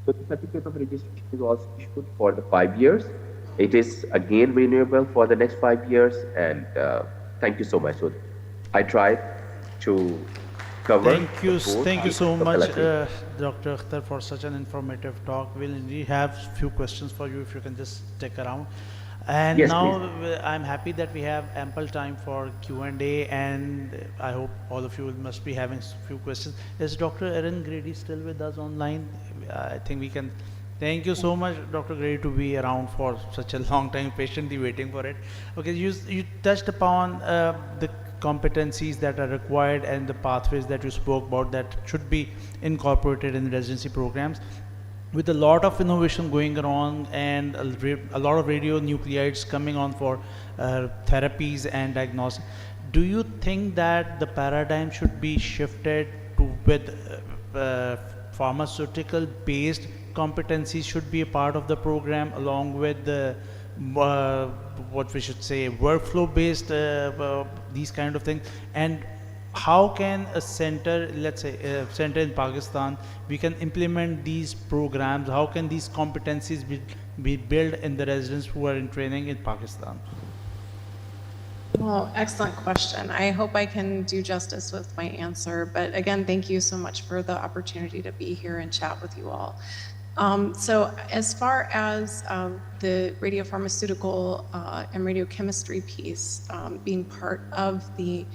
So the certificate of registration is also issued for the 5 years. It is again renewable for the next 5 years, and thank you so much. So I tried to cover. Thank you so much, Dr. Akhtar, for such an informative talk. We'll indeed have few questions for you if you can just stick around. And yes, now please. I'm happy that we have ample time for Q&A, and I hope all of you must be having few questions. Is Dr. Erin Grady still with us online? I think we can. Thank you so much, Dr. Grady, to be around for such a long time, patiently waiting for it. Okay, you touched upon the competencies that are required and the pathways that you spoke about that should be incorporated in residency programs. With a lot of innovation going on and a lot of radionuclides coming on for therapies and diagnosis, do you think that the paradigm should be shifted to with pharmaceutical-based competencies should be a part of the program, along with the what we should say workflow-based these kind of things? And how can a center, let's say a center in Pakistan, we can implement these programs? How can these competencies be built in the residents who are in training in Pakistan? Well, excellent question. I hope I can do justice with my answer. But again, thank you so much for the opportunity to be here and chat with you all. So as far as the radiopharmaceutical and radiochemistry piece being part of the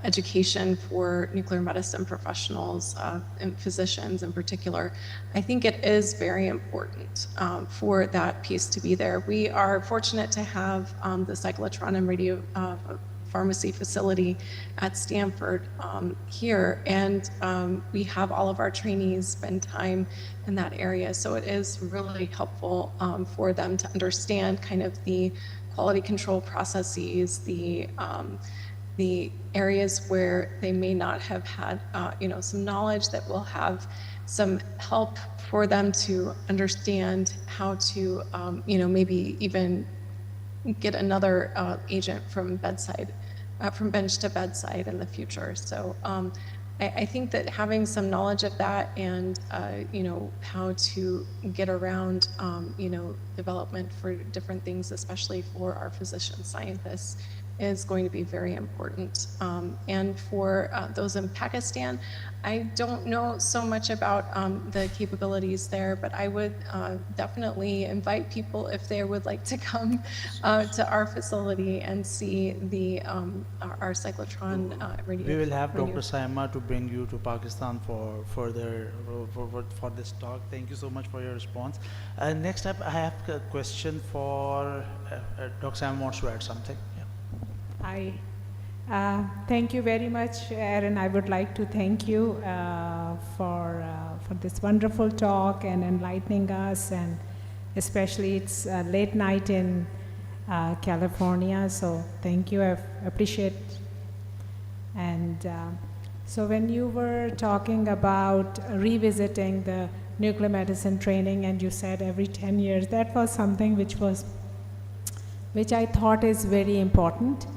education for nuclear medicine professionals and physicians in particular, I think it is very important for that piece to be there. We are fortunate to have the cyclotron and radio pharmacy facility at Stanford here, and we have all of our trainees spend time in that area, so it is really helpful for them to understand kind of the quality control processes, the areas where they may not have had some knowledge that will have some help for them to understand how to maybe even get another agent from bench to bedside in the future. So I think that having some knowledge of that and how to get around development for different things, especially for our physician scientists, is going to be very important. And for those in Pakistan, I don't know so much about the capabilities there, but I would definitely invite people if they would like to come to our facility and see our cyclotron radio. We will have Dr. Saima to bring you to Pakistan for further for this talk. Thank you so much for your response. Next up, I have a question for Dr. Saima wants to add something. Hi. Thank you very much, Aaron. I would like to thank you for this wonderful talk and enlightening us, and especially it's late night in California, so thank you. I appreciate. And so when you were talking about revisiting the nuclear medicine training, and you said every 10 years, that was something which I thought is very important.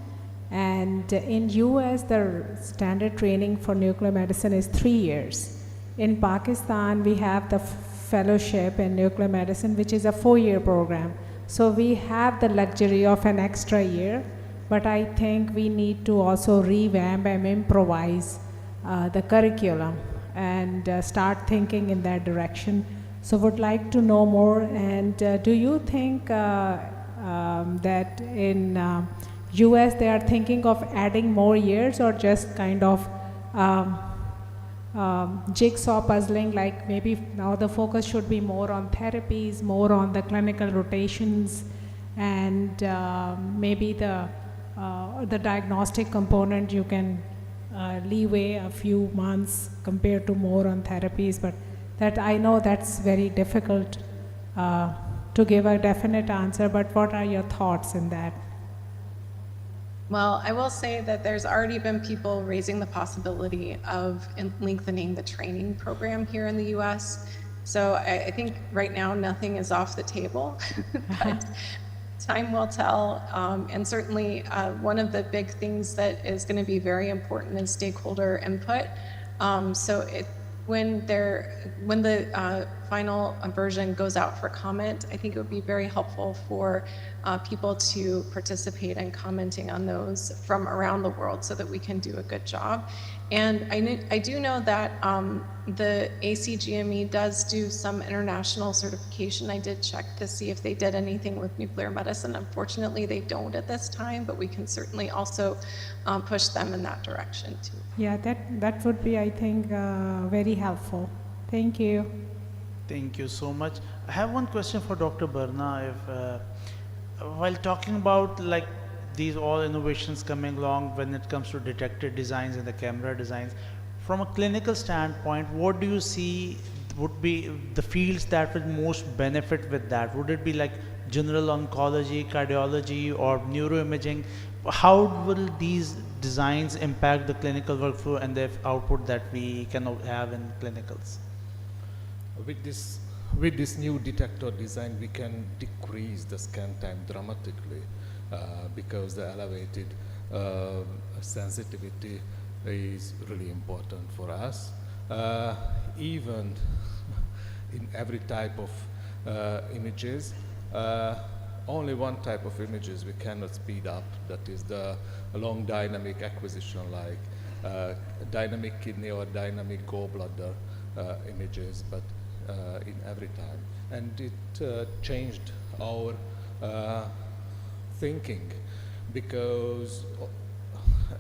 And in US, the standard training for nuclear medicine is 3 years. In Pakistan, we have the fellowship in nuclear medicine, which is a 4-year program. So we have the luxury of an extra year, but I think we need to also revamp and improvise the curriculum and start thinking in that direction. So would like to know more. And do you think that in US they are thinking of adding more years, or just kind of jigsaw puzzling, like maybe now the focus should be more on therapies, more on the clinical rotations, and maybe the the diagnostic component, you can leeway a few months compared to more on therapies, but that I know that's very difficult to give a definite answer, but what are your thoughts in that? Well, I will say that there's already been people raising the possibility of lengthening the training program here in the US. So I think right now nothing is off the table, but time will tell. And certainly one of the big things that is going to be very important is stakeholder input. When the final version goes out for comment, I think it would be very helpful for people to participate in commenting on those from around the world so that we can do a good job. And I do know that the ACGME does do some international certification. I did check to see if they did anything with nuclear medicine. Unfortunately, they don't at this time, but we can certainly also push them in that direction too. Yeah, that would be, I think, very helpful. Thank you. Thank you so much. I have one question for Dr. Barna. While talking about like these all innovations coming along when it comes to detector designs and the camera designs, from a clinical standpoint, what do you see would be the fields that would most benefit with that? Would it be like general oncology, cardiology, or neuroimaging? How will these designs impact the clinical workflow and the output that we can have in clinicals? With this new detector design, we can decrease the scan time dramatically because the elevated sensitivity is really important for us. Even in every type of images, only one type of images we cannot speed up, that is the long dynamic acquisition, like dynamic kidney or dynamic gallbladder images, but in every time. And it changed our thinking, because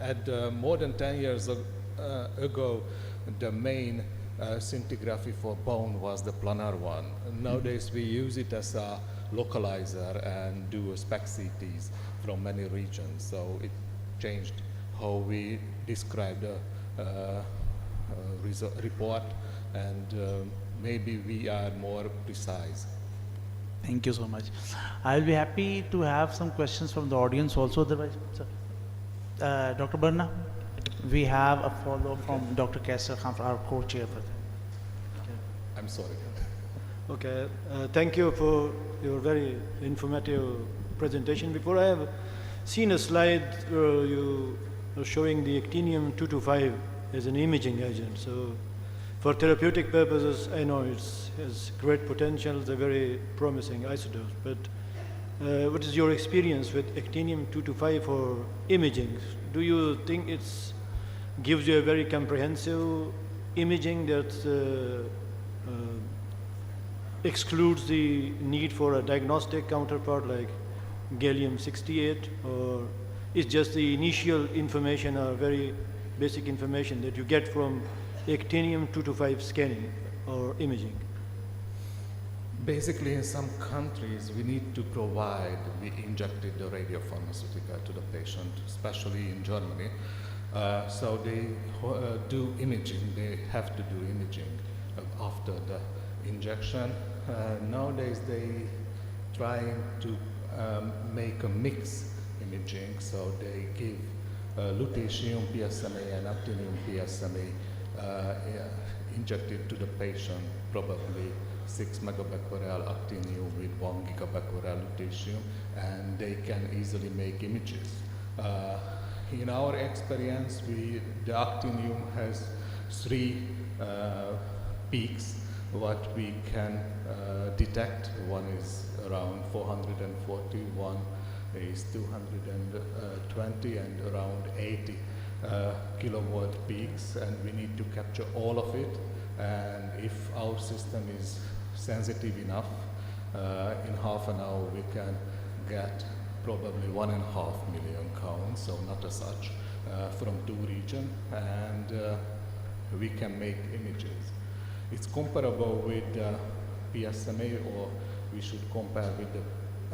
at more than 10 years ago, the main scintigraphy for bone was the planar one. Nowadays we use it as a localizer and do SPECT CTs from many regions. So it changed how we describe the report, and maybe we are more precise. Thank you so much. I'll be happy to have some questions from the audience also. Otherwise, Dr. Barna, we have a follow from Dr. Kaisar Khan, our co-chair. I'm sorry. Okay, thank you for your very informative presentation. Before, I have seen a slide where you are showing the actinium-225 as an imaging agent. So for therapeutic purposes, I know it has great potential, it's a very promising isotope, but what is your experience with actinium-225 for imaging? Do you think it gives you a very comprehensive imaging that excludes the need for a diagnostic counterpart like gallium-68, or is just the initial information or very basic information that you get from actinium-225 scanning or imaging? Basically, in some countries, we need to provide the injected radiopharmaceutical to the patient, especially in Germany. So they do imaging, they have to do imaging after the injection. Nowadays, they trying to make a mix imaging, so they give lutetium PSMA and actinium PSMA injected to the patient, probably 6 megabecquerel actinium with 1 gigabecquerel lutetium, and they can easily make images. In our experience, the actinium has 3 peaks what we can detect. One is around 440, one is 220, and around 80 kilowatt peaks, and we need to capture all of it. And if our system is sensitive enough, in half an hour we can get probably 1.5 million counts, so not as such, from 2 regions, and we can make images. It's comparable with PSMA, or we should compare with the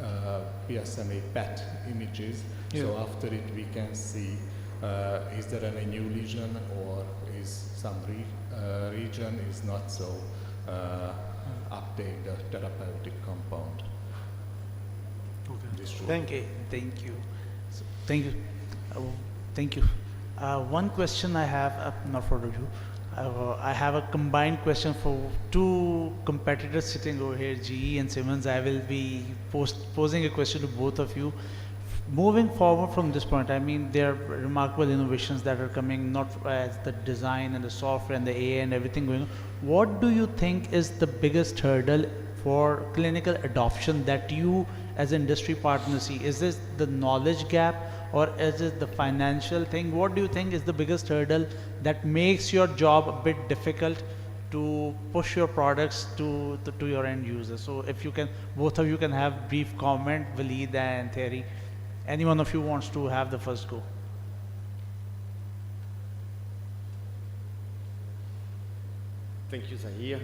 PSMA PET images. So after it, we can see is there any new lesion or is some region is not so uptake the therapeutic compound. Thank you. Thank you. So, thank you. Thank you. One question I have, not for you. I have a combined question for two competitors sitting over here, GE and Siemens. I will be posing a question to both of you. Moving forward from this point, I mean, there are remarkable innovations that are coming, not as the design and the software and the AI and everything going on. What do you think is the biggest hurdle for clinical adoption that you as industry partners see? Is this the knowledge gap or is it the financial thing? What do you think is the biggest hurdle that makes your job a bit difficult to push your products to your end users? So if you can, both of you can have brief comment, Waleed and Thierry. Any one of you wants to have the first go? Thank you, Zahir.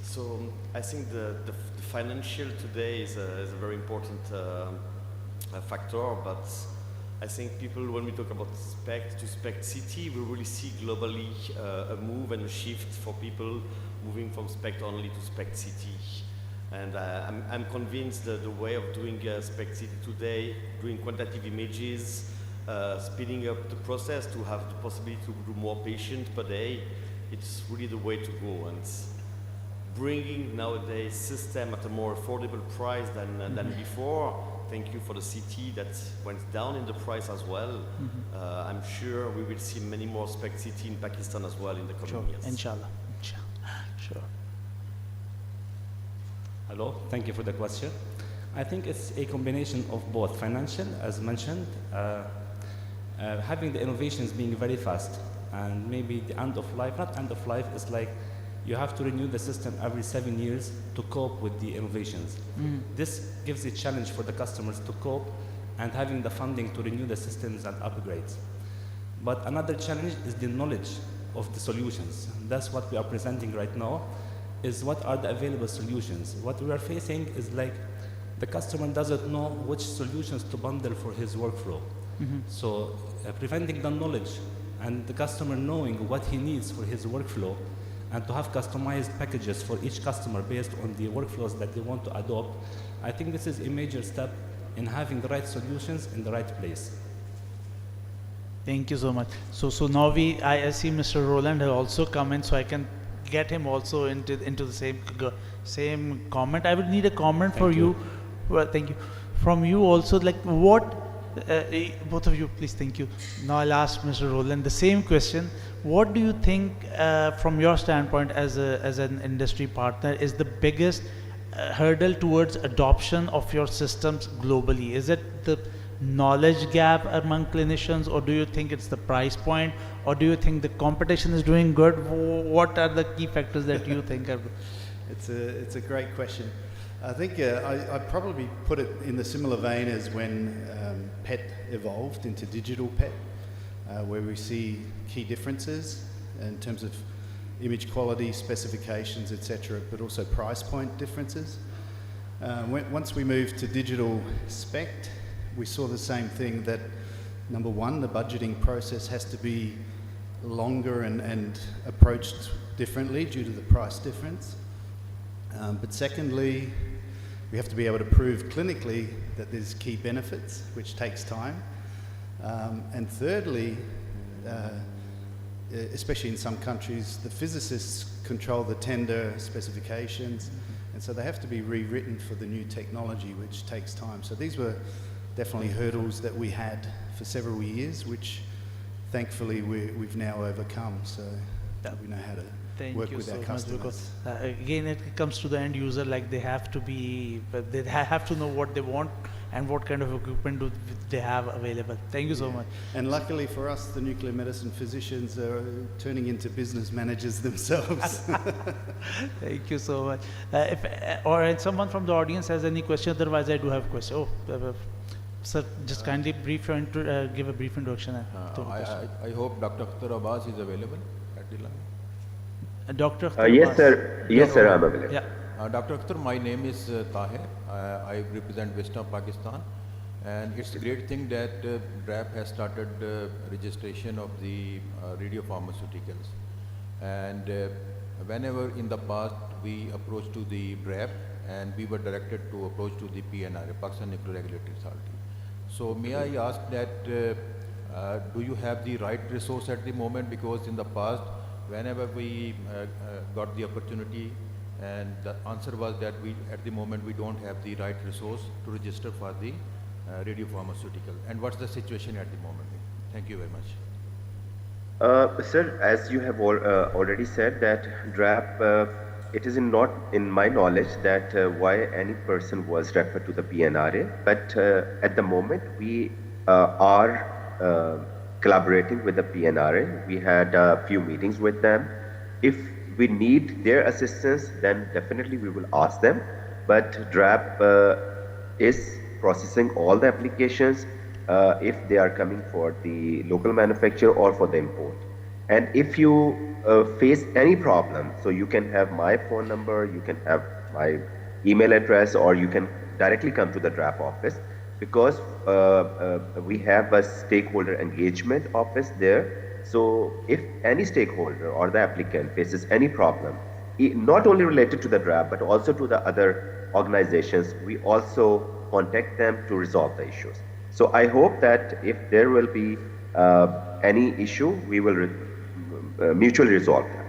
So I think the financial today is a very important factor, but I think people, when we talk about SPECT to SPECT CT, we really see globally a move and a shift for people moving from SPECT only to SPECT CT. And I'm convinced that the way of doing SPECT CT today, doing quantitative images, speeding up the process to have the possibility to do more patients per day, it's really the way to go. And bringing nowadays system at a more affordable price than before. Thank you for the CT that went down in the price as well. I'm sure we will see many more SPECT CT in Pakistan as well in the coming years. Inshallah. Sure. Hello, thank you for the question. I think it's a combination of both financial, as mentioned, having the innovations being very fast, and maybe the end of life, not end of life, is like you have to renew the system every 7 years to cope with the innovations. This gives a challenge for the customers to cope and having the funding to renew the systems and upgrades. But another challenge is the knowledge of the solutions. That's what we are presenting right now, is what are the available solutions. What we are facing is like the customer doesn't know which solutions to bundle for his workflow. So preventing the knowledge and the customer knowing what he needs for his workflow and to have customized packages for each customer based on the workflows that they want to adopt, I think this is a major step in having the right solutions in the right place. Thank you so much. So now I see Mr. Roland has also come in, so I can get him also into the same comment. I would need a comment for you. Well, thank you. From you also, like what, both of you, please, thank you. Now I'll ask Mr. Roland the same question. What do you think, from your standpoint as an industry partner, is the biggest hurdle towards adoption of your systems globally? Is it the knowledge gap among clinicians, or do you think it's the price point, or do you think the competition is doing good? What are the key factors that you think are? It's a great question. I think I'd probably put it in the similar vein as when PET evolved into digital PET, where we see key differences in terms of image quality, specifications, etc., but also price point differences. Once we moved to digital SPECT, we saw the same thing, that number one, the budgeting process has to be longer and approached differently due to the price difference. But secondly, we have to be able to prove clinically that there's key benefits, which takes time. And thirdly, especially in some countries, the physicists control the tender specifications, and so they have to be rewritten for the new technology, which takes time. So these were definitely hurdles that we had for several years, which thankfully we've now overcome. So we know how to work with our customers. Again, it comes to the end user, like they have to know what they want and what kind of equipment do they have available. Thank you so much. And luckily for us, the nuclear medicine physicians are turning into business managers themselves. Thank you so much. If someone from the audience has any question, otherwise I do have a question. Sir, just kindly give a brief introduction. I hope Dr. Akhtar Abbas is available at the line. Dr. Yes, sir. Yes, sir, I'm available. Yeah. Dr. Akhtar, my name is Tahir. I represent Vista, Pakistan. And it's a great thing that DRAP has started registration of the radiopharmaceuticals. And whenever in the past we approached to the DRAP and we were directed to approach to the PNR, Pakistan Nuclear Regulatory Authority. So may I ask that do you have the right resource at the moment? Because in the past, whenever we got the opportunity, and the answer was that at the moment we don't have the right resource to register for the radiopharmaceutical. And what's the situation at the moment? Thank you very much. Sir, as you have already said that DRAP, it is not in my knowledge that why any person was referred to the PNRA, but at the moment we are collaborating with the PNRA. We had a few meetings with them. If we need their assistance, then definitely we will ask them. But DRAP is processing all the applications if they are coming for the local manufacturer or for the import. And if you face any problem, so you can have my phone number, you can have my email address, or you can directly come to the DRAP office, because we have a stakeholder engagement office there. So if any stakeholder or the applicant faces any problem, not only related to the DRAP, but also to the other organizations, we also contact them to resolve the issues. So I hope that if there will be any issue, we will mutually resolve that.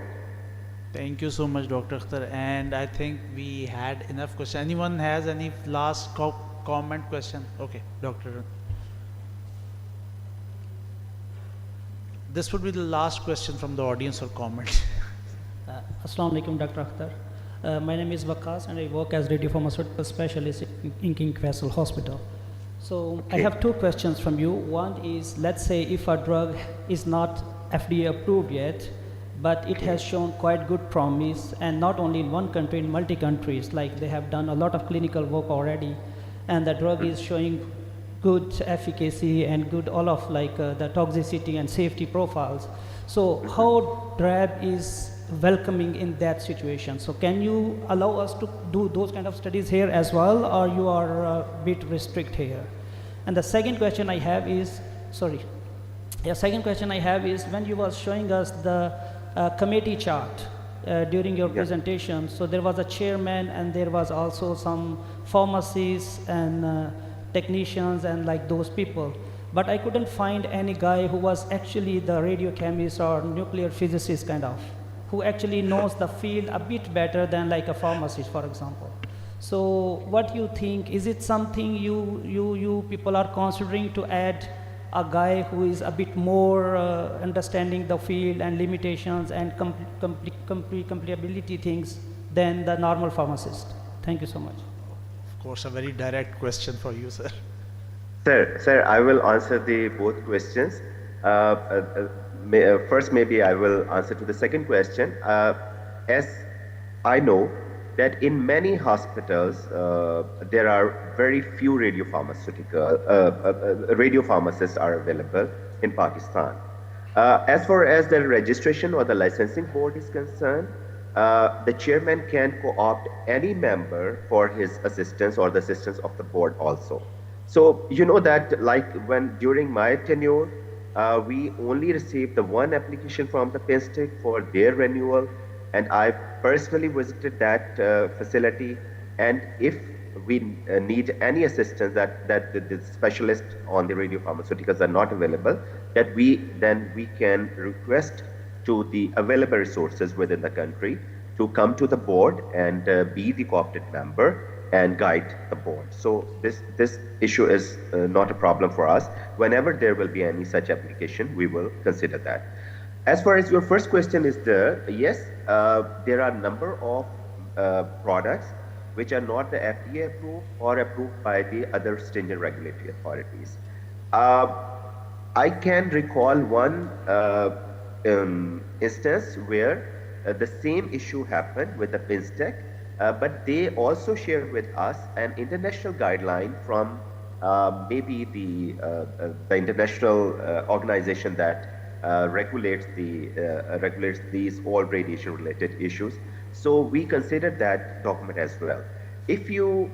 Thank you so much, Dr. Akhtar. And I think we had enough questions. Anyone has any last comment, question? Okay, Doctor. This would be the last question from the audience or comment. Assalamu alaikum, Dr. Akhtar. My name is Waqas and I work as radiopharmaceutical specialist in King Faisal Hospital. So I have two questions from you. One is, let's say if a drug is not FDA approved yet, but it has shown quite good promise, and not only in one country, in multi countries, like they have done a lot of clinical work already, and the drug is showing good efficacy and good all of the toxicity and safety profiles. So how DRAP is welcoming in that situation? So can you allow us to do those kind of studies here as well, or you are a bit restrict here? And the second question I have is, second question I have is, when you were showing us the committee chart during your presentation, so there was a chairman and there was also some pharmacists and technicians and like those people, but I couldn't find any guy who was actually the radiochemist or nuclear physicist kind of, who actually knows the field a bit better than like a pharmacist, for example. So what do you think? Is it something you people are considering to add a guy who is a bit more understanding the field and limitations and compatibility things than the normal pharmacist? Thank you so much. Of course, a very direct question for you, sir. Sir, I will answer the both questions. First, maybe I will answer to the second question. As I know that in many hospitals, there are very few radiopharmacists are available in Pakistan. As far as the registration or the licensing board is concerned, the chairman can co-opt any member for his assistance or the assistance of the board also. So you know that like when during my tenure, we only received the one application from the PINSTIC for their renewal, and I personally visited that facility. And if we need any assistance that the specialists on the radiopharmaceuticals are not available, that we can request to the available resources within the country to come to the board and be the co-opted member and guide the board. So this issue is not a problem for us. Whenever there will be any such application, we will consider that. As far as your first question is there, yes, there are a number of products which are not the FDA approved or approved by the other stringent regulatory authorities. I can recall one instance where the same issue happened with the PINSTEC, but they also shared with us an international guideline from maybe the international organization that regulates these all radiation-related issues. So we considered that document as well. If you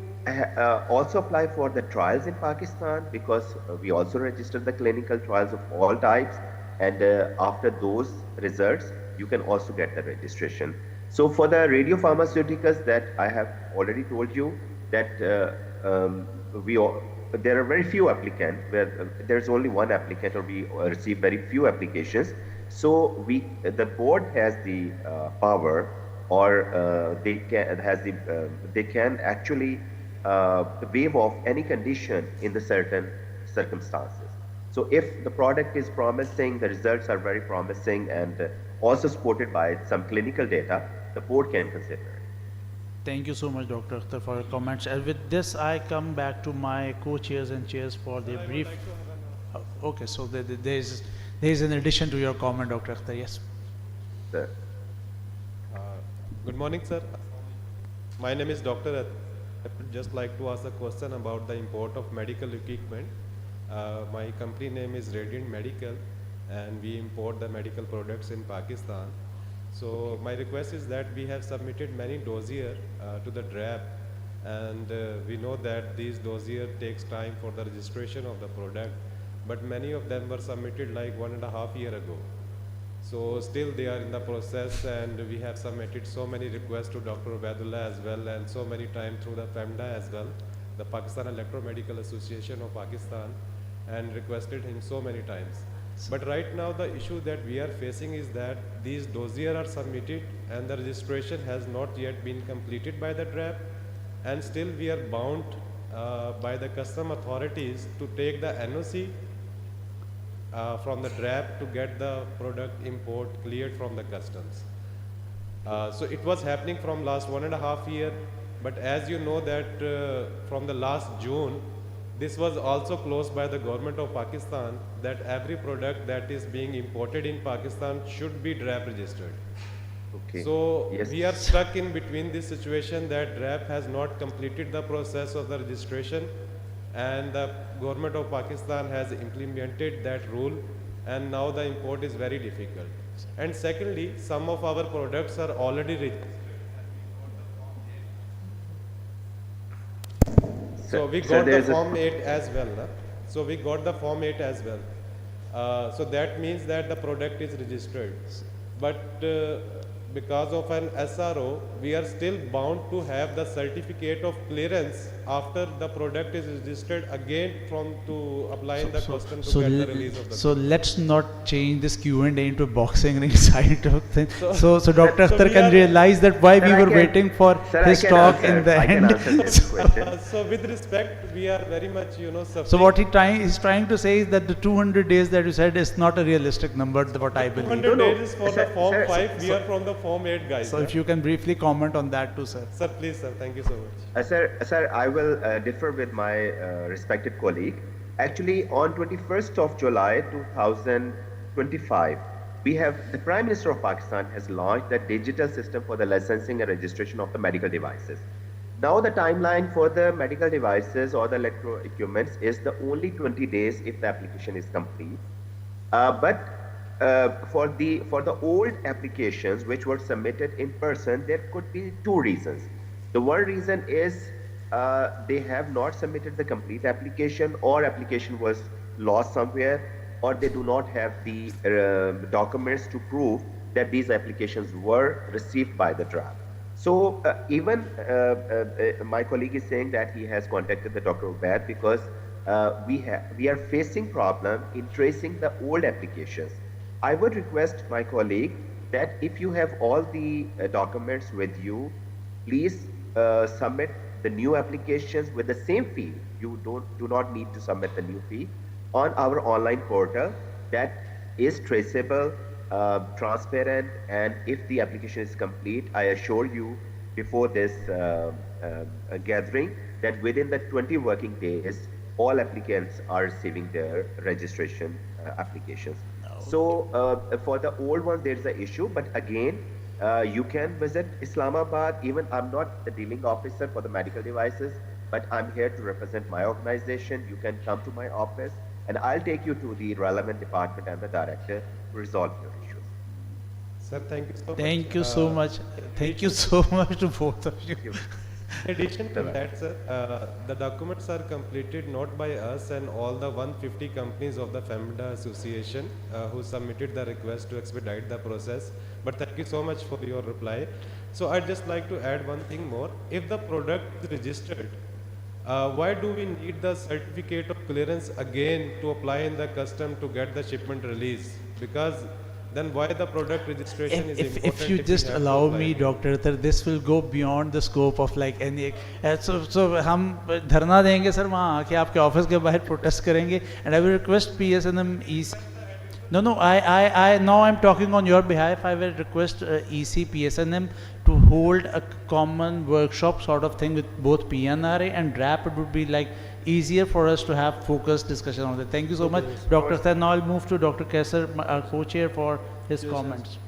also apply for the trials in Pakistan, because we also registered the clinical trials of all types, and after those results, you can also get the registration. So for the radiopharmaceuticals that I have already told you, that there are very few applicants, where there's only one applicant, or we receive very few applications. So the board has the power, or they can actually waive off any condition in the certain circumstances. So if the product is promising, the results are very promising, and also supported by some clinical data, the board can consider it. Thank you so much, Dr. Akhtar, for your comments. And with this, I come back to my co-chairs and chairs for the brief. Okay, so there is an addition to your comment, Dr. Akhtar. Yes. Sir. Good morning, sir. My name is Dr. I would just like to ask a question about the import of medical equipment. My company name is Radiant Medical, and we import the medical products in Pakistan. So my request is that we have submitted many dossiers to the DRAP, and we know that these dossiers takes time for the registration of the product, but many of them were submitted like 1.5 years ago. So still they are in the process, and we have submitted so many requests to Dr. Ubaidullah as well, and so many times through the FEMDA as well, the Pakistan Electromedical Association of Pakistan, and requested him so many times. But right now the issue that we are facing is that these dossiers are submitted and the registration has not yet been completed by the DRAP, and still we are bound by the custom authorities to take the NOC from the DRAP to get the product import cleared from the customs. So it was happening from last 1.5 years, but as you know that from the last June, this was also closed by the government of Pakistan, that every product that is being imported in Pakistan should be DRAP registered. Okay. So Yes. we are stuck in between this situation that DRAP has not completed the process of the registration, and the government of Pakistan has implemented that rule, and now the import is very difficult. And secondly, some of our products are already registered. So we got the Form 8 as well. So we got the Form 8 as well. So that means that the product is registered. But because of an SRO, we are still bound to have the certificate of clearance after the product is registered again to apply in the custom to get the release of the So let's not change this Q&A into a boxing ring side of thing. So Dr. Akhtar can realize that why we were waiting for his talk in the end. So with respect, we are very much, suffering. So what he's trying to say is that the 200 days that you said is not a realistic number, what I believe. 200 days is for the Form 5, we are from the Form 8 guys. So if you can briefly comment on that too, sir. Sir, please, sir. Thank you so much. Sir, I will differ with my respected colleague. Actually, on 21st of July 2025, the Prime Minister of Pakistan has launched the digital system for the licensing and registration of the medical devices. Now the timeline for the medical devices or the electro equipments is the only 20 days if the application is complete. But for the old applications which were submitted in person, there could be two reasons. The one reason is they have not submitted the complete application, or application was lost somewhere, or they do not have the documents to prove that these applications were received by the DRAP. So even my colleague is saying that he has contacted the Dr. Ubaid because we are facing problem in tracing the old applications. I would request my colleague that if you have all the documents with you, please submit the new applications with the same fee. You do not need to submit the new fee on our online portal that is traceable, transparent, and if the application is complete, I assure you before this gathering that within the 20 working days, all applicants are receiving their registration applications. So for the old one, there's an issue, but again, you can visit Islamabad. Even I'm not the dealing officer for the medical devices, but I'm here to represent my organization. You can come to my office and I'll take you to the relevant department and the director to resolve your issues. Sir, thank you so much. Thank you so much. Thank you so much to both of you. In addition to that, sir, the documents are completed not by us and all the 150 companies of the FEMDA Association who submitted the request to expedite the process. But thank you so much for your reply. So I'd just like to add one thing more. If the product is registered, why do we need the certificate of clearance again to apply in the custom to get the shipment release? Because then why the product registration is important? If you just we have to allow apply? me, Dr. Akhtar, this will go beyond the scope of like any. So हम धरना देंगे sir वहाँ आके आपके office के बाहर protest करेंगे, and I will request PSNM EC. No, I now I'm talking on your behalf. I will request EC PSNM to hold a common workshop sort of thing with both PNRA and DRAP. It would be like easier for us to have focused discussion on that. Thank you so much, Dr. Akhtar. Now I'll move to Dr. Kaisar, our co-chair, for his comments.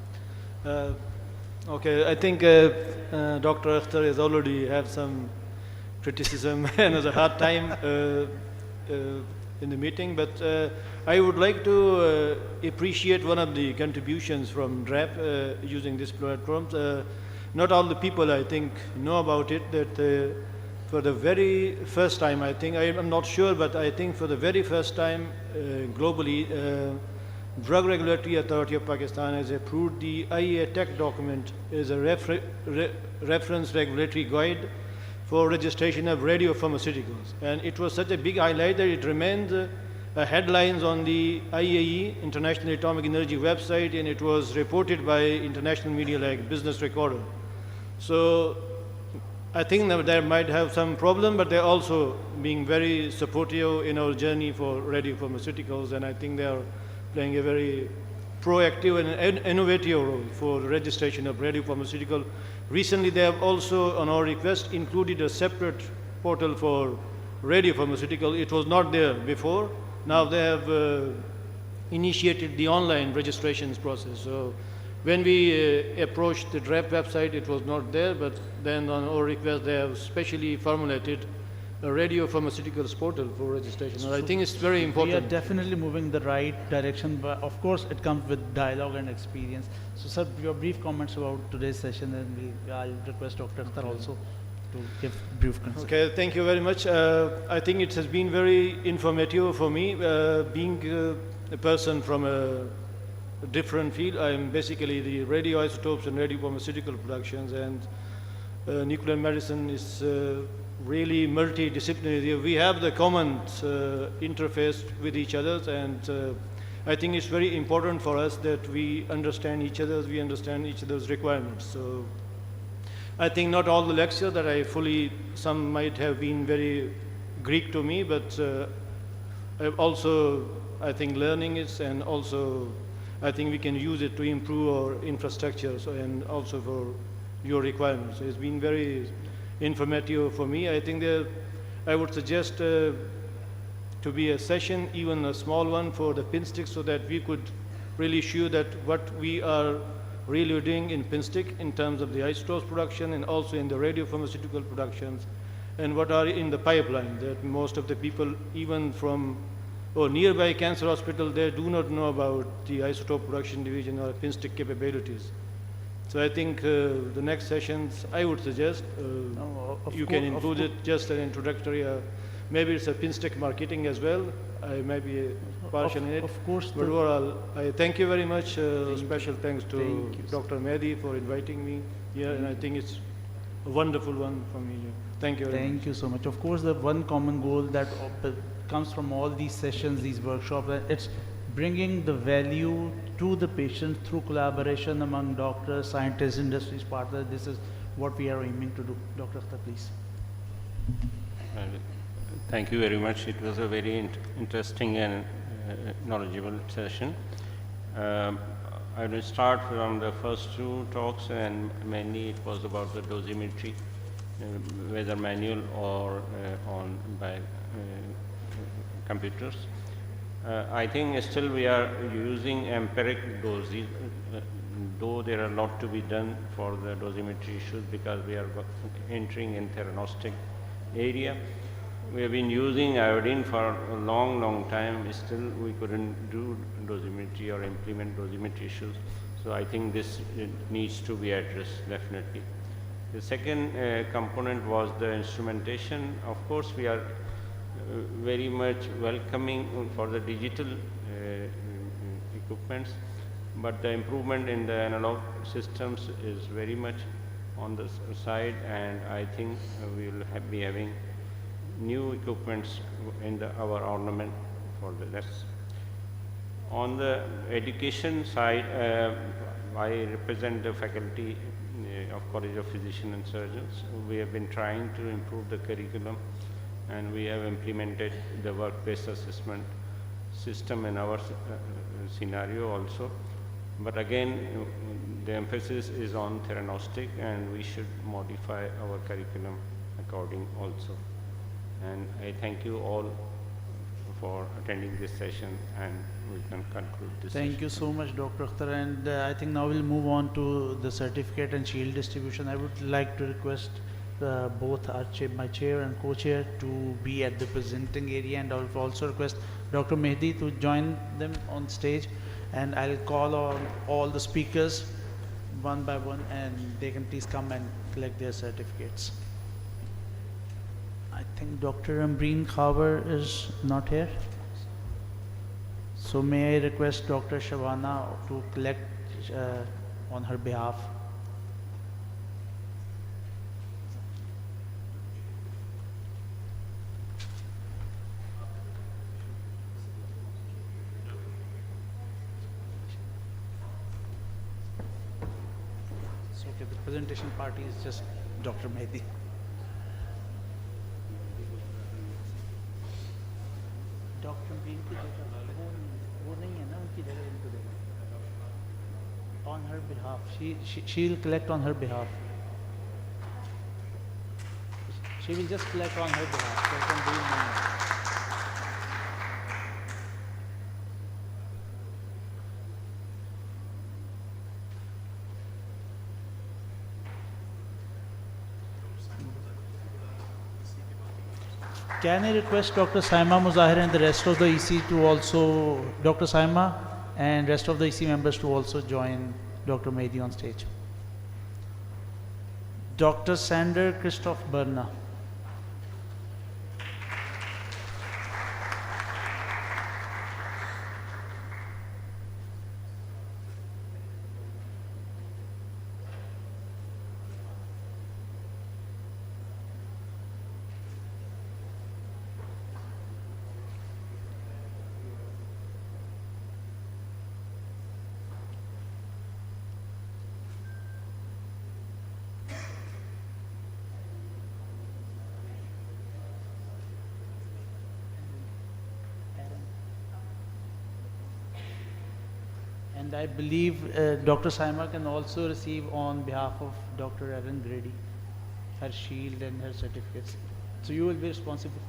Okay, I think Dr. Akhtar has already had some criticism and has a hard time in the meeting, but I would like to appreciate one of the contributions from DRAP using this platform. Not all the people, I think, know about it, that for the very first time, I think, I'm not sure, but I think for the very first time globally, Drug Regulatory Authority of Pakistan has approved the IEA Tech document as a reference regulatory guide for registration of radiopharmaceuticals. And it was such a big highlight that it remained headlines on the IAE, International Atomic Energy website, and it was reported by international media like Business Recorder. So I think that they might have some problem, but they're also being very supportive in our journey for radiopharmaceuticals, and I think they are playing a very proactive and innovative role for the registration of radiopharmaceutical. Recently, they have also, on our request, included a separate portal for radiopharmaceutical. It was not there before. Now they have initiated the online registrations process. So when we approached the DRAP website, it was not there, but then on our request, they have specially formulated a radiopharmaceuticals portal for registration. And I think it's very important. We are definitely moving the right direction, but of course it comes with dialogue and experience. So sir, your brief comments about today's session, and I'll request Dr. Akhtar also to give brief comments. Okay, thank you very much. I think it has been very informative for me, being a person from a different field. I am basically the radioisotopes and radiopharmaceutical productions, and nuclear medicine is really multidisciplinary. We have the common interface with each other, and I think it's very important for us that we understand each other's requirements. So I think not all the lectures that I fully, some might have been very Greek to me, but also I think learning it, and also I think we can use it to improve our infrastructure, and also for your requirements. So it's been very informative for me. I think that I would suggest to be a session, even a small one, for the PINSTIC, so that we could really show that what we are really doing in PINSTIC in terms of the isotopes production and also in the radiopharmaceutical productions, and what are in the pipeline, that most of the people, even from nearby cancer hospital, they do not know about the isotope production division or PINSTIC capabilities. So I think the next sessions, I would suggest you can include it, just an introductory, maybe it's a PINSTIC marketing as well. I may be partial in it. Of course. But overall, I thank you very much. Special thanks to Dr. Mehdi for inviting me here, and I think it's a wonderful one for me. Thank you very much. Thank you so much. Of course, the one common goal that comes from all these sessions, these workshops, it's bringing the value to the patient through collaboration among doctors, scientists, industries, partners. This is what we are aiming to do. Dr. Akhtar, please. Thank you very much. It was a very interesting and knowledgeable session. I will start from the first two talks, and mainly it was about the dosimetry, whether manual or by computers. I think still we are using empiric doses, though there are a lot to be done for the dosimetry issues, because we are entering in theranostic area. We have been using iodine for a long time. Still we couldn't do dosimetry or implement dosimetry issues. So I think this needs to be addressed definitely. The second component was the instrumentation. Of course, we are very much welcoming for the digital equipments, but the improvement in the analog systems is very much on the side, and I think we will be having new equipments in our ornament for the rest. On the education side, I represent the faculty of College of Physicians and Surgeons. We have been trying to improve the curriculum, and we have implemented the work-based assessment system in our scenario also. But again, the emphasis is on theranostic, and we should modify our curriculum according also. And I thank you all for attending this session, and we can conclude this Thank session. you so much, Dr. Akhtar. And I think now we'll move on to the certificate and shield distribution. I would like to request both my chair and co-chair to be at the presenting area, and I will also request Dr. Mehdi to join them on stage, and I'll call on all the speakers one by one, and they can please come and collect their certificates. I think Dr. Ambreen Khabar is not here. So may I request Dr. Shabana to collect on her behalf. So okay, the presentation party is just Dr. Mehdi. Doctor बीन की जगह वो नहीं है ना उनकी जगह इनको देना on her behalf she'll collect on her behalf she will just collect on her behalf Dr. Bean Can I request Dr. Saima Muzahir and the rest of the EC to also, Dr. Saima and rest of the EC members to also join Dr. Mehdi on stage. Dr. Sander Christoph Berna. And I believe Dr. Saima can also receive on behalf of Dr. Erin Grady her shield and her certificates. So you will be responsible.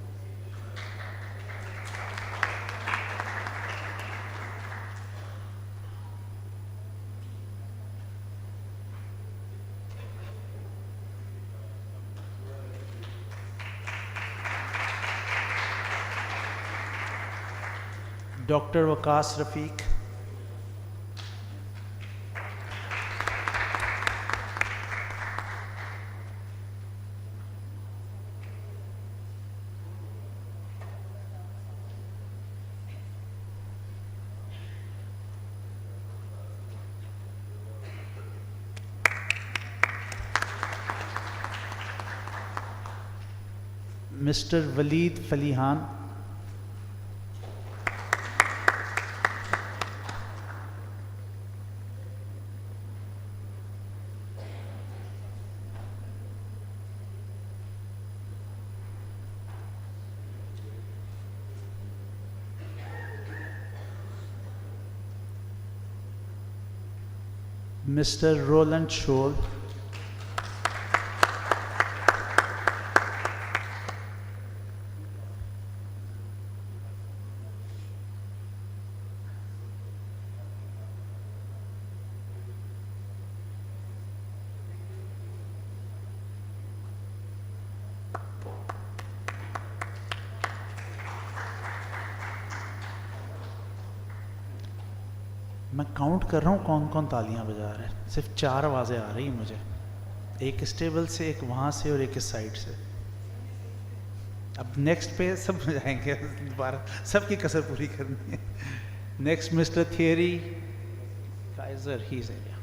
Dr. Waqas Rafiq. Mr. Waleed Falihan. Mr. Roland Scholl. मैं count कर रहा हूँ कौन कौन तालियां बजा रहे हैं, सिर्फ 4 आवाज़ें आ रही हैं मुझे, एक इस टेबल से, एक वहाँ से और एक इस साइड से। अब नेक्स्ट पे सब जाएंगे, दोबारा सबकी कसर पूरी करनी है। Next mister theory Kaizer, he is area.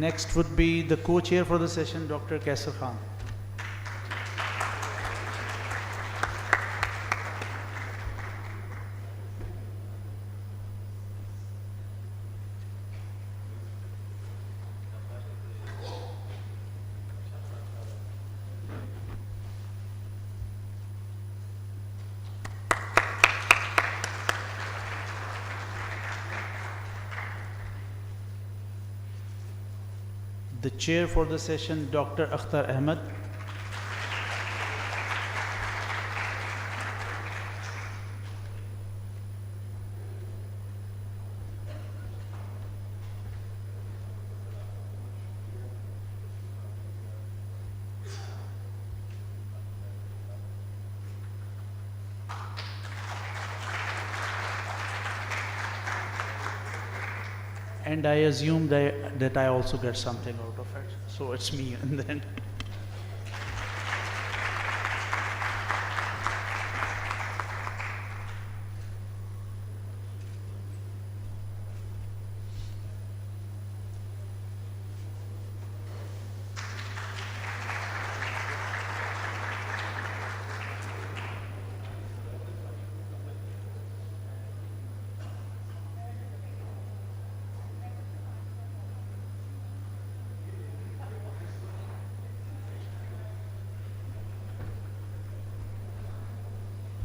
Next would be the co-chair for the session, Dr. Kaisar Khan. The chair for the session, Dr. Akhtar Ahmed. And I assume that I also get something out of it. So it's me and then.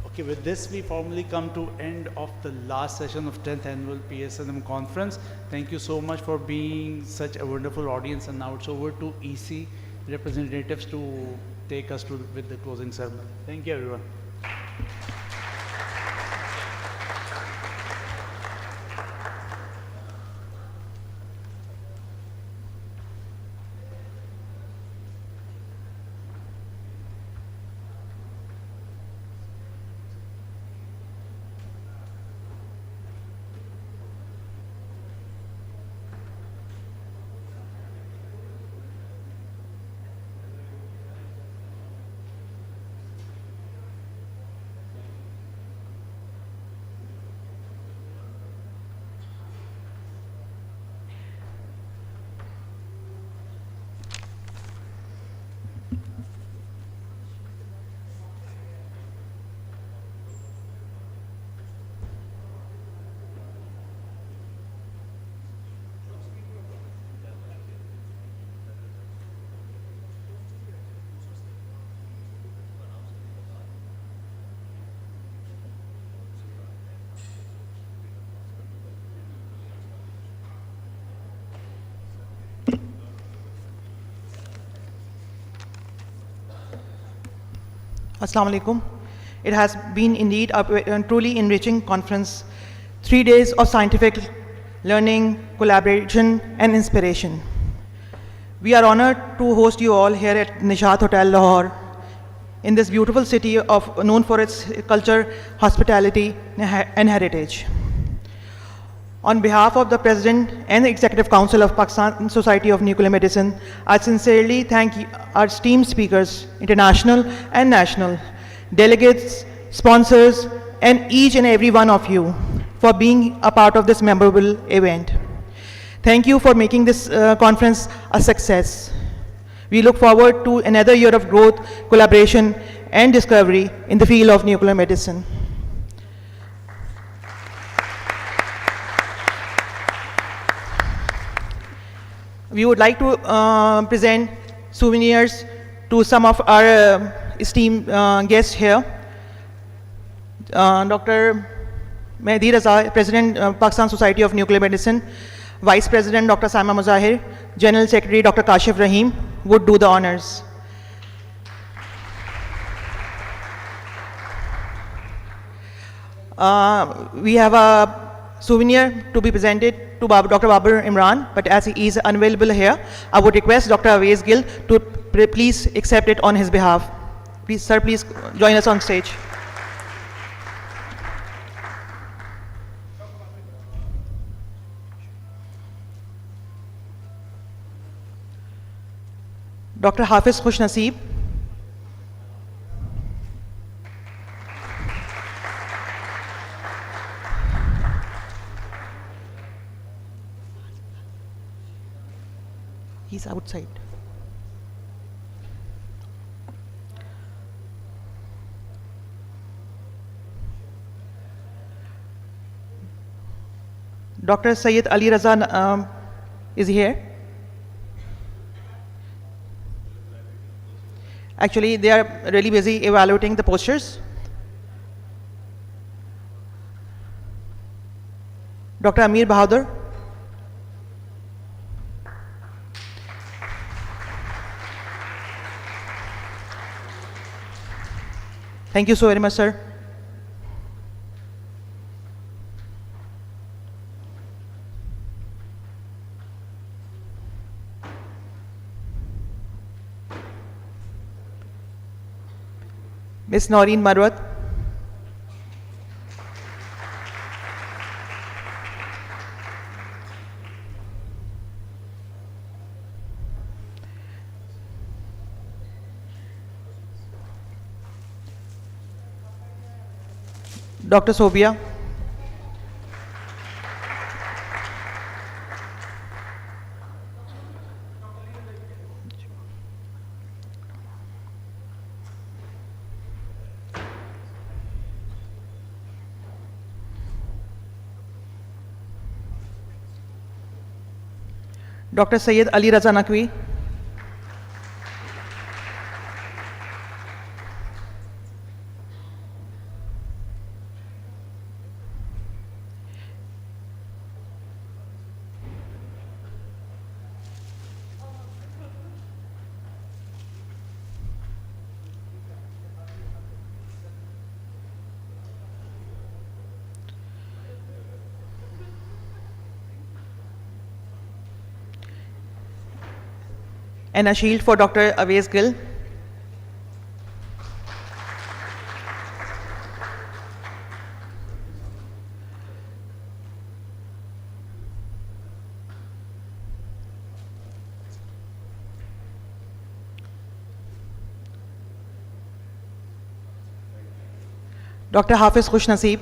Okay, with this we formally come to end of the last session of 10th annual PSNM conference. Thank you so much for being such a wonderful audience, and now it's over to EC representatives to take us with the closing ceremony. Thank you, everyone. Assalamu alaikum. It has been indeed a truly enriching conference. 3 days of scientific learning, collaboration, and inspiration. We are honored to host you all here at Nishat Hotel, Lahore, in this beautiful city known for its culture, hospitality, and heritage. On behalf of the President and the Executive Council of Pakistan Society of Nuclear Medicine, I sincerely thank our esteemed speakers, international and national, delegates, sponsors, and each and every one of you for being a part of this memorable event. Thank you for making this conference a success. We look forward to another year of growth, collaboration, and discovery in the field of nuclear medicine. We would like to present souvenirs to some of our esteemed guests here. Dr. Mehdi Raza, President, Pakistan Society of Nuclear Medicine, Vice President Dr. Saima Muzahir, General Secretary Dr. Kashif Rahim would do the honors. We have a souvenir to be presented to Dr. Babar Imran, but as he is unavailable here, I would request Dr. Awais Gill to please accept it on his behalf. Please, sir, please join us on stage. Dr. Hafiz Khush Naseeb. He's outside. Dr. Syed Ali Raza is here. Actually, they are really busy evaluating the posters. Dr. Amir Bahadur. Thank you so very much, sir. Ms. Noreen Marwat. Dr. Sobia. Dr. Syed Ali Raza Naqvi. And a shield for Dr. Awais Gill. Dr. Hafiz Khush Naseeb.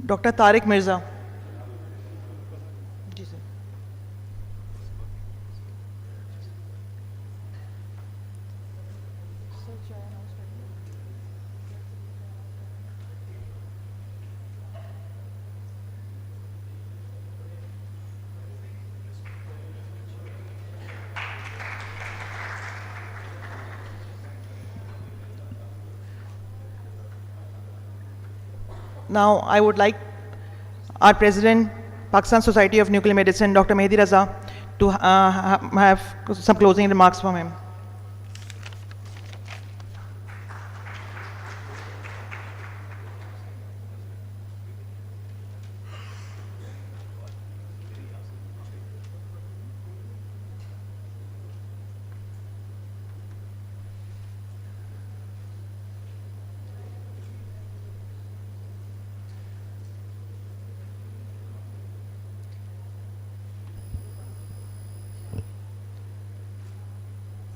Dr. Tariq Mirza. Now, I would like our President, Pakistan Society of Nuclear Medicine, Dr. Mehdi Raza, to have some closing remarks from him.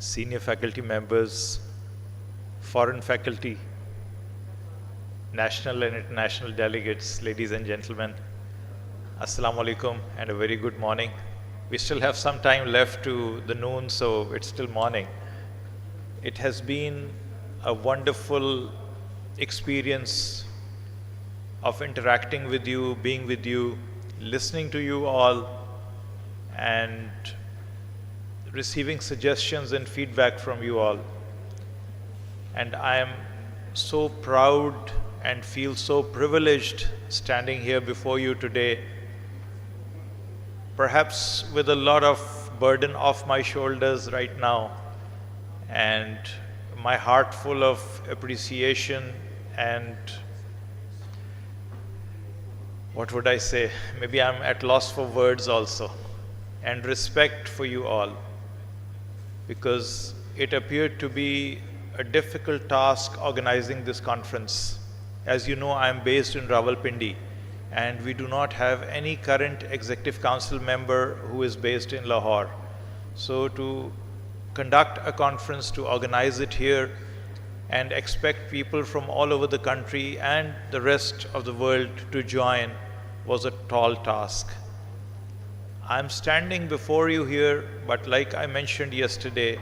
senior faculty members, foreign faculty, national and international delegates, ladies and gentlemen, Assalamu alaikum and a very good morning. We still have some time left to the noon, so it's still morning. It has been a wonderful experience of interacting with you, being with you, listening to you all, and receiving suggestions and feedback from you all. And I am so proud and feel so privileged standing here before you today, perhaps with a lot of burden off my shoulders right now, and my heart full of appreciation and what would I say? Maybe I'm at loss for words also, and respect for you all, because it appeared to be a difficult task organizing this conference. As you know, I'm based in Rawalpindi, and we do not have any current executive council member who is based in Lahore. So to conduct a conference, to organize it here, and expect people from all over the country and the rest of the world to join was a tall task. I'm standing before you here, but like I mentioned yesterday,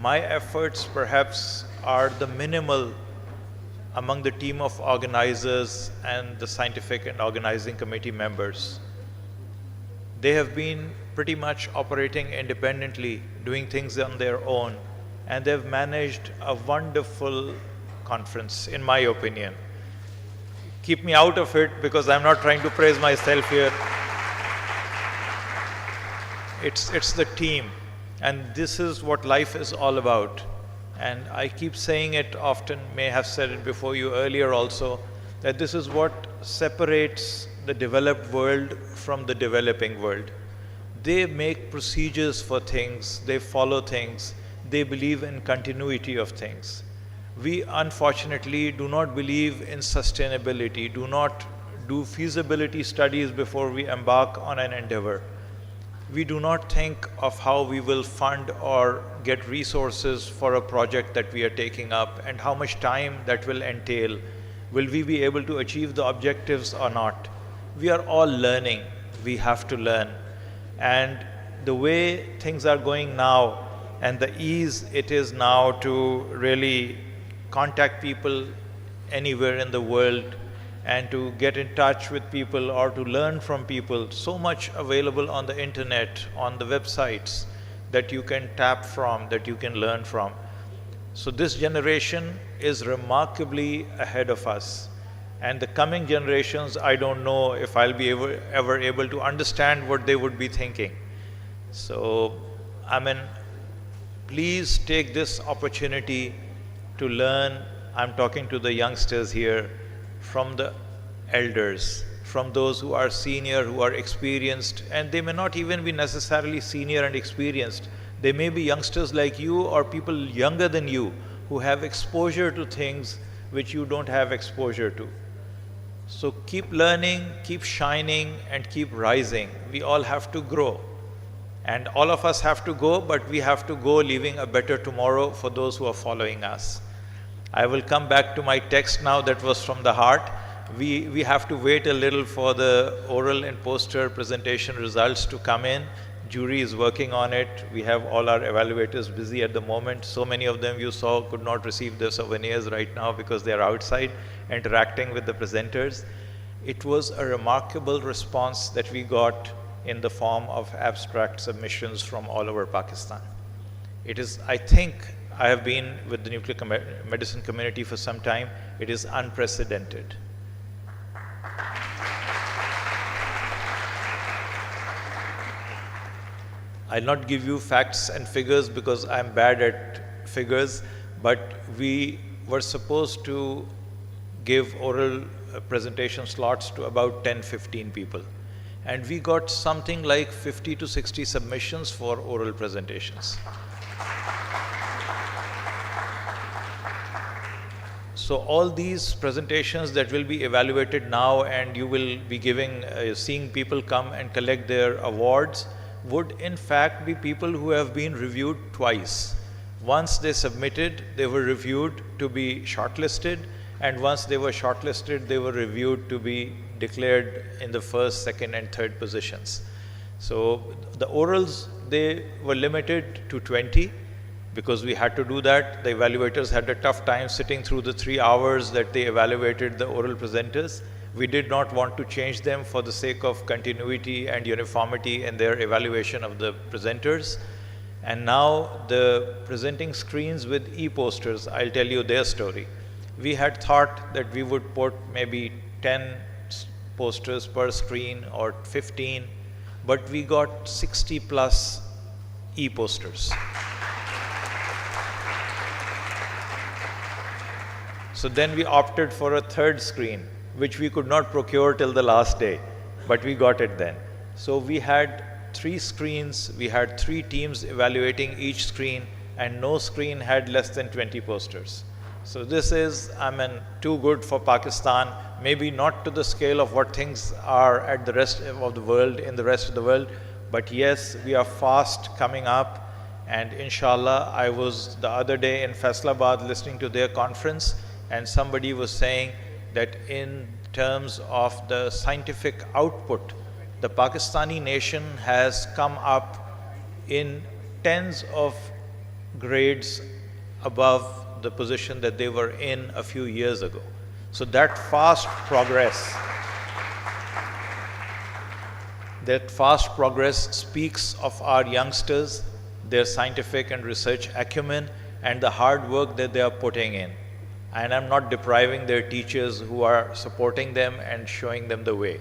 my efforts perhaps are the minimal among the team of organizers and the scientific and organizing committee members. They have been pretty much operating independently, doing things on their own, and they've managed a wonderful conference, in my opinion. Keep me out of it, because I'm not trying to praise myself here. It's the team, and this is what life is all about. And I keep saying it often, may have said it before you earlier also, that this is what separates the developed world from the developing world. They make procedures for things, they follow things, they believe in continuity of things. We unfortunately do not believe in sustainability, do not do feasibility studies before we embark on an endeavor. We do not think of how we will fund or get resources for a project that we are taking up and how much time that will entail. Will we be able to achieve the objectives or not? We are all learning. We have to learn. And the way things are going now and the ease it is now to really contact people anywhere in the world and to get in touch with people or to learn from people, so much available on the internet, on the websites that you can tap from, that you can learn from. So this generation is remarkably ahead of us. And the coming generations, I don't know if I'll be ever able to understand what they would be thinking. So, I mean, please take this opportunity to learn. I'm talking to the youngsters here, from the elders, from those who are senior, who are experienced, and they may not even be necessarily senior and experienced. They may be youngsters like you or people younger than you who have exposure to things which you don't have exposure to. So keep learning, keep shining, and keep rising. We all have to grow. And all of us have to go, but we have to go leaving a better tomorrow for those who are following us. I will come back to my text now that was from the heart. We have to wait a little for the oral and poster presentation results to come in. Jury is working on it. We have all our evaluators busy at the moment. So many of them you saw could not receive their souvenirs right now because they are outside interacting with the presenters. It was a remarkable response that we got in the form of abstract submissions from all over Pakistan. It is, I think, I have been with the nuclear medicine community for some time. It is unprecedented. I'll not give you facts and figures because I'm bad at figures, but we were supposed to give oral presentation slots to about 10-15 people. And we got something like 50 to 60 submissions for oral presentations. So all these presentations that will be evaluated now and you will be giving, seeing people come and collect their awards would in fact be people who have been reviewed twice. Once they submitted, they were reviewed to be shortlisted, and once they were shortlisted, they were reviewed to be declared in the first, second, and third positions. So the orals, they were limited to 20 because we had to do that. The evaluators had a tough time sitting through the 3 hours that they evaluated the oral presenters. We did not want to change them for the sake of continuity and uniformity in their evaluation of the presenters. And now the presenting screens with e-posters, I'll tell you their story. We had thought that we would put maybe 10 posters per screen or 15, but we got 60 plus e-posters. So then we opted for a third screen, which we could not procure till the last day, but we got it then. So we had 3 screens, we had 3 teams evaluating each screen, and no screen had less than 20 posters. So this is, too good for Pakistan, maybe not to the scale of what things are at the rest of the world, in the rest of the world, but yes, we are fast coming up, and inshallah, I was the other day in Faisalabad listening to their conference, and somebody was saying that in terms of the scientific output, the Pakistani nation has come up in tens of grades above the position that they were in a few years ago. So that fast progress speaks of our youngsters, their scientific and research acumen, and the hard work that they are putting in. And I'm not depriving their teachers who are supporting them and showing them the way.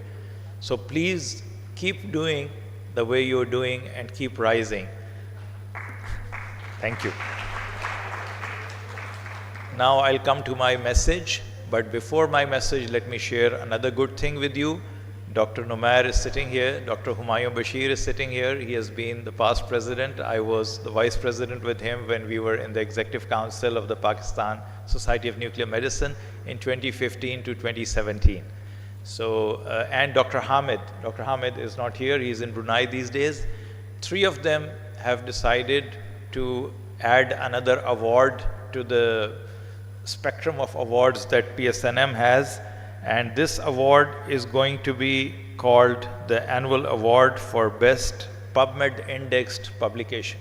So please keep doing the way you're doing and keep rising. Thank you. Now I'll come to my message, but before my message, let me share another good thing with you. Dr. Numair is sitting here, Dr. Humayun Bashir is sitting here. He has been the past president. I was the vice president with him when we were in the executive council of the Pakistan Society of Nuclear Medicine in 2015 to 2017. So, and Dr. Hamid is not here, he's in Brunei these days. 3 of them have decided to add another award to the spectrum of awards that PSNM has, and this award is going to be called the Annual Award for Best PubMed Indexed Publication.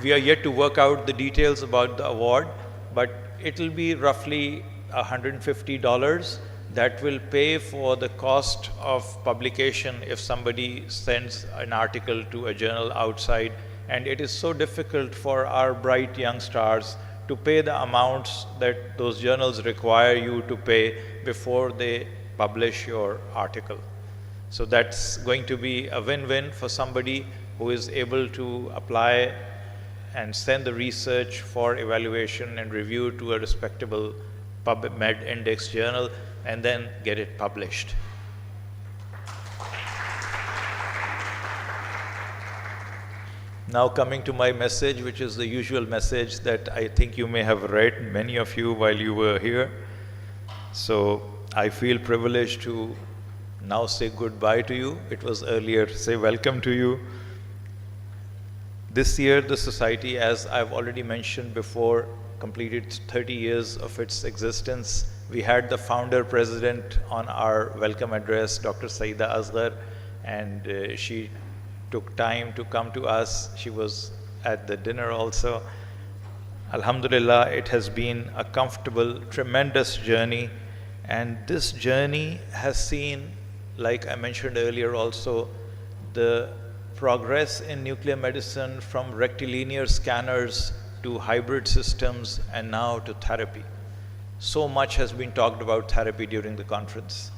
We are yet to work out the details about the award, but it will be roughly $150 that will pay for the cost of publication if somebody sends an article to a journal outside. And it is so difficult for our bright young stars to pay the amounts that those journals require you to pay before they publish your article. So that's going to be a win-win for somebody who is able to apply and send the research for evaluation and review to a respectable PubMed index journal and then get it published. Now coming to my message, which is the usual message that I think you may have read, many of you, while you were here. So I feel privileged to now say goodbye to you. It was earlier say welcome to you. This year, the Society, as I've already mentioned before, completed 30 years of its existence. We had the founder president on our welcome address, Dr. Saida Asghar, and she took time to come to us. She was at the dinner also. Alhamdulillah, it has been a comfortable, tremendous journey. And this journey has seen, like I mentioned earlier also, the progress in nuclear medicine from rectilinear scanners to hybrid systems and now to therapy. So much has been talked about therapy during the conference.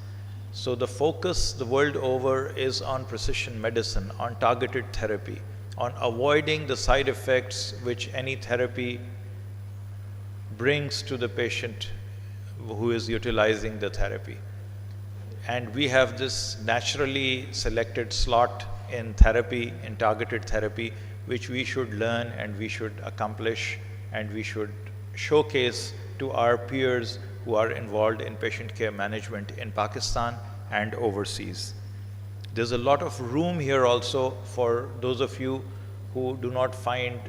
So the focus the world over is on precision medicine, on targeted therapy, on avoiding the side effects which any therapy brings to the patient who is utilizing the therapy. And we have this naturally selected slot in therapy, in targeted therapy, which we should learn and we should accomplish and we should showcase to our peers who are involved in patient care management in Pakistan and overseas. There's a lot of room here also for those of you who do not find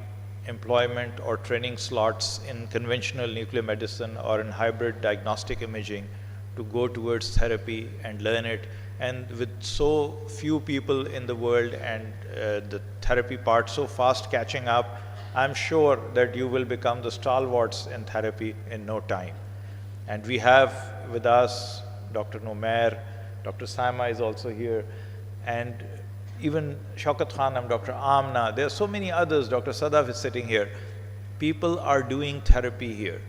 employment or training slots in conventional nuclear medicine or in hybrid diagnostic imaging to go towards therapy and learn it. And with so few people in the world and the therapy part so fast catching up, I'm sure that you will become the stalwarts in therapy in no time. And we have with us Dr. Nomer, Dr. Saima is also here, and even Shaukat Khanam, Dr. Amna, there are so many others, Dr. Sadaf is sitting here. People are doing therapy here.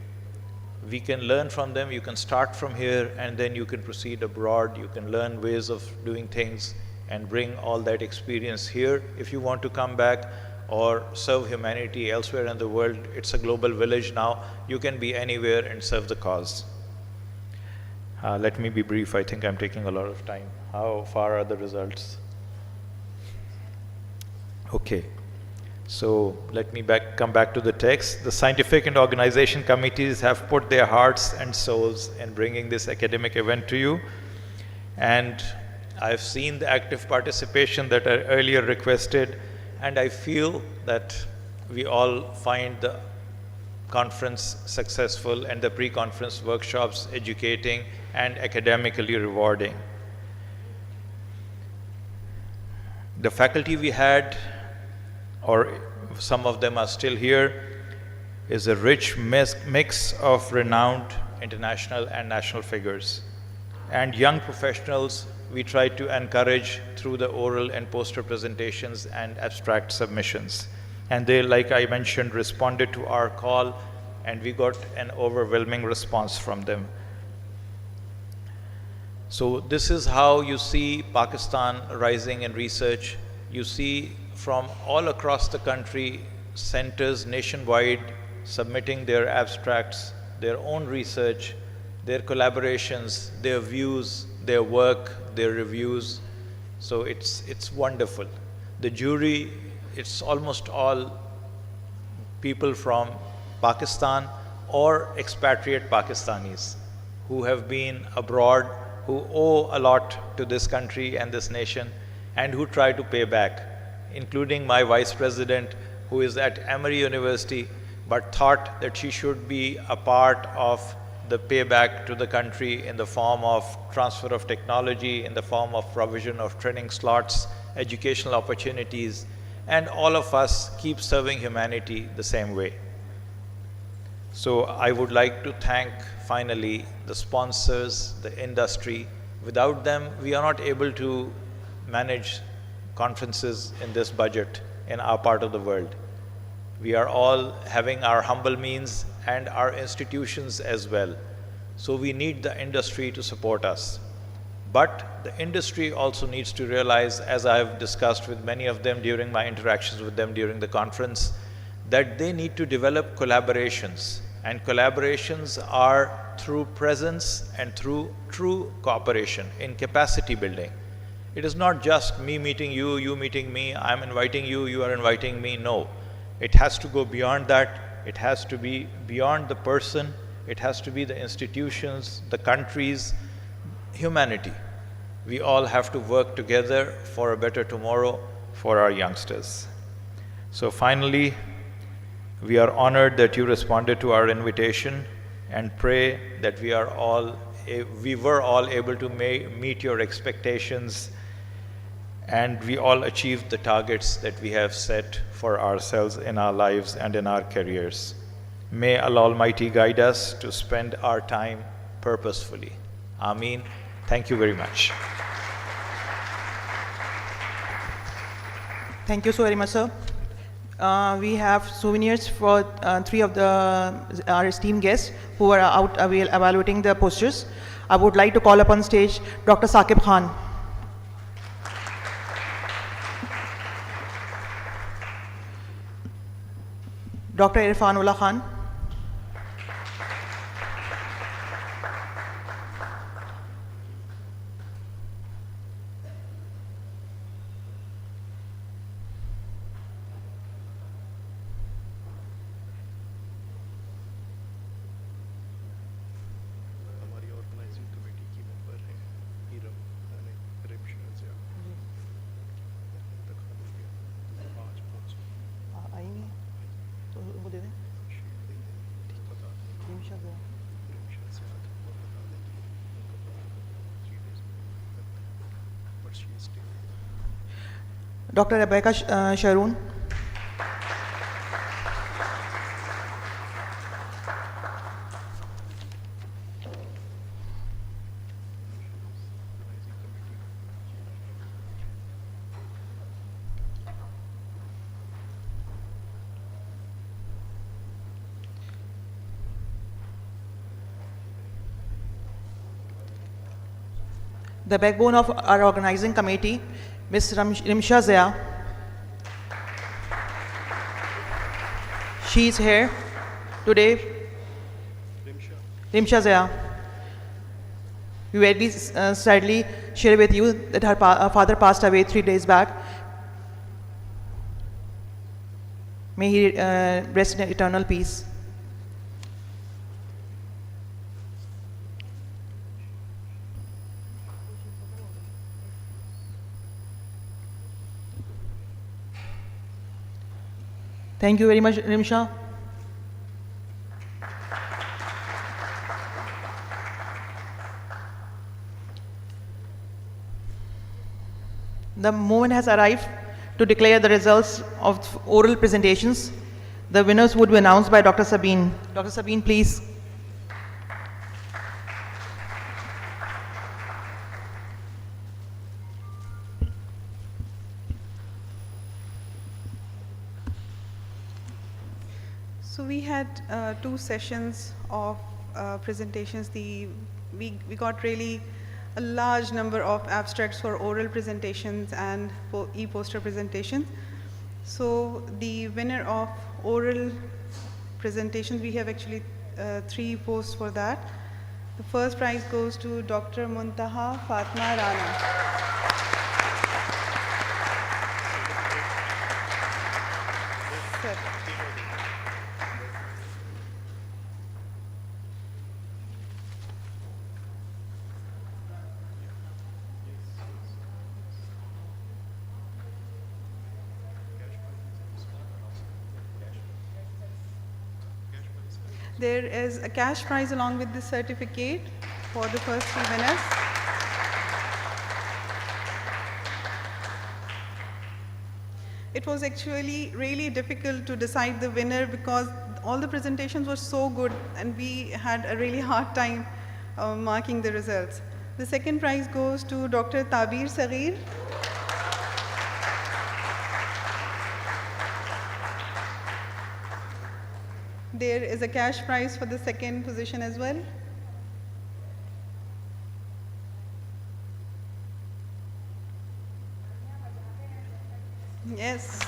We can learn from them, you can start from here, and then you can proceed abroad, you can learn ways of doing things and bring all that experience here. If you want to come back or serve humanity elsewhere in the world, it's a global village now, you can be anywhere and serve the cause. Let me be brief, I think I'm taking a lot of time. How far are the results? Okay, so let me come back to the text. The scientific and organization committees have put their hearts and souls in bringing this academic event to you. And I've seen the active participation that I earlier requested, and I feel that we all find the conference successful and the pre-conference workshops educating and academically rewarding. The faculty we had, or some of them are still here, is a rich mix of renowned international and national figures. And young professionals we try to encourage through the oral and poster presentations and abstract submissions. And they, like I mentioned, responded to our call, and we got an overwhelming response from them. So this is how you see Pakistan rising in research. You see from all across the country, centers nationwide submitting their abstracts, their own research, their collaborations, their views, their work, their reviews. So it's wonderful. The jury, it's almost all people from Pakistan or expatriate Pakistanis who have been abroad, who owe a lot to this country and this nation, and who try to pay back, including my vice president, who is at Emory University, but thought that she should be a part of the payback to the country in the form of transfer of technology, in the form of provision of training slots, educational opportunities, and all of us keep serving humanity the same way. So I would like to thank finally the sponsors, the industry. Without them, we are not able to manage conferences in this budget in our part of the world. We are all having our humble means and our institutions as well. So we need the industry to support us. But the industry also needs to realize, as I have discussed with many of them during my interactions with them during the conference, that they need to develop collaborations. And collaborations are through presence and through true cooperation in capacity building. It is not just me meeting you, you meeting me, I'm inviting you, you are inviting me. No, it has to go beyond that. It has to be beyond the person. It has to be the institutions, the countries, humanity. We all have to work together for a better tomorrow for our youngsters. So finally, we are honored that you responded to our invitation and pray that we were all able to meet your expectations, and we all achieved the targets that we have set for ourselves in our lives and in our careers. May Allah Almighty guide us to spend our time purposefully. Ameen. Thank you very much. Thank you so very much, sir. We have souvenirs for three of our esteemed guests who are out evaluating the posters. I would like to call upon stage Dr. Saqib Khan. Dr. Irfanullah Khan. हमारी organizing committee की member हैं हीरम रिम Shahzad. Dr. Rebecca Sharoon. The backbone of our organizing committee, Ms. Rimsha Zia. She is here today. Rimsha Zia. We very sadly share with you that her father passed away 3 days back. May he rest in eternal peace. Thank you very much, Rimsha. The moment has arrived to declare the results of oral presentations. The winners would be announced by Dr. Sabine. Dr. Sabine, please. So we had 2 sessions of presentations. We got really a large number of abstracts for oral presentations and e-poster presentations. So the winner of oral presentations, we have actually 3 posts for that. The first prize goes to Dr. Muntaha Fatma Rana. There is a cash prize along with this certificate for the first 3 winners. It was actually really difficult to decide the winner because all the presentations were so good and we had a really hard time marking the results. The second prize goes to Dr. Tabir Saghir. There is a cash prize for the second position as well. Yes.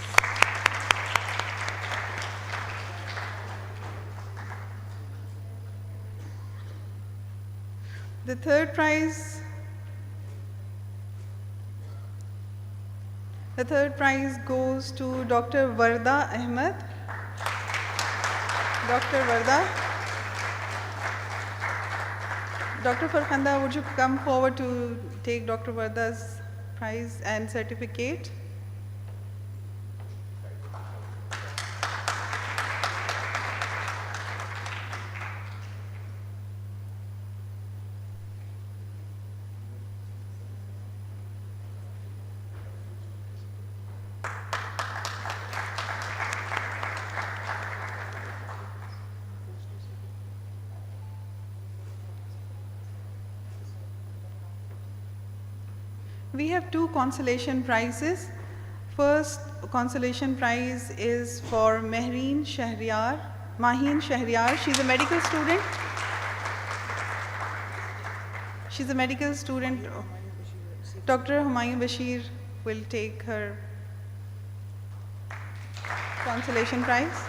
The third prize goes to Dr. Varda Ahmed. Dr. Varda. Dr. Farkhanda, would you come forward to take Dr. Varda's prize and certificate? We have 2 consolation prizes. First consolation prize is for Maheen Shahryar. She's a medical student. Dr. Humayun Bashir will take her consolation prize.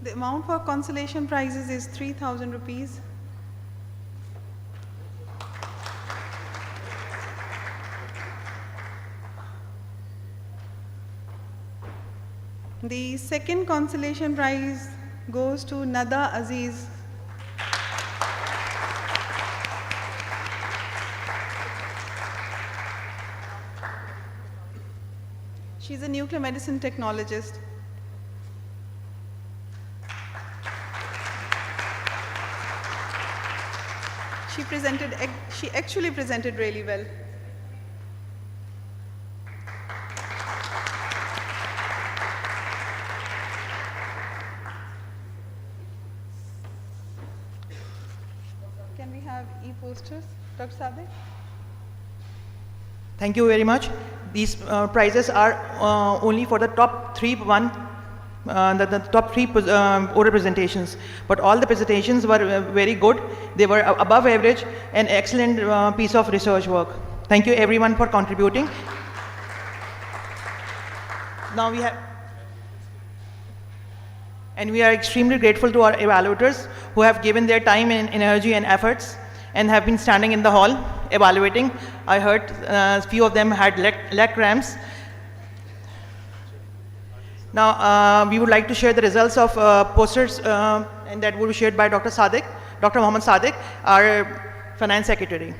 The amount for consolation prizes is 3,000 rupees. The second consolation prize goes to Nada Aziz. She's a nuclear medicine technologist. She actually presented really well. Can we have e-posters, Dr. Sadek? Thank you very much. These prizes are only for the top three the top three oral presentations, but all the presentations were very good. They were above average and excellent piece of research work. Thank you everyone for contributing. Now we have, and we are extremely grateful to our evaluators who have given their time and energy and efforts and have been standing in the hall evaluating. I heard a few of them had leg cramps. Now, we would like to share the results of posters, and that will be shared by Dr. Sadek, Dr. Mohammed Sadek, our Finance Secretary.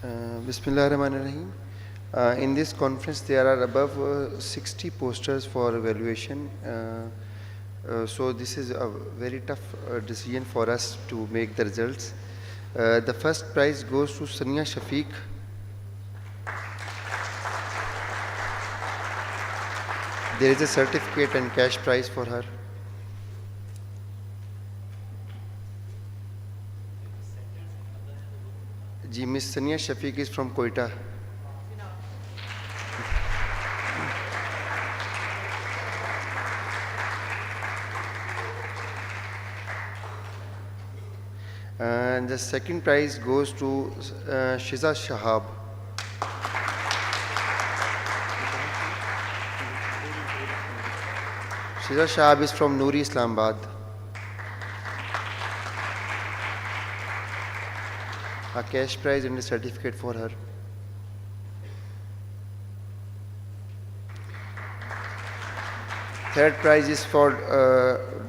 Bismillahirrahmanirrahim. In this conference, there are above 60 posters for evaluation. So this is a very tough decision for us to make the results. The first prize goes to Sania Shafiq. There is a certificate and cash prize for her. Ji, Miss Sania Shafiq is from Quetta. And the second prize goes to Shiza Shahab. Shiza Shahab is from Noori, Islamabad. A cash prize and a certificate for her. Third prize is for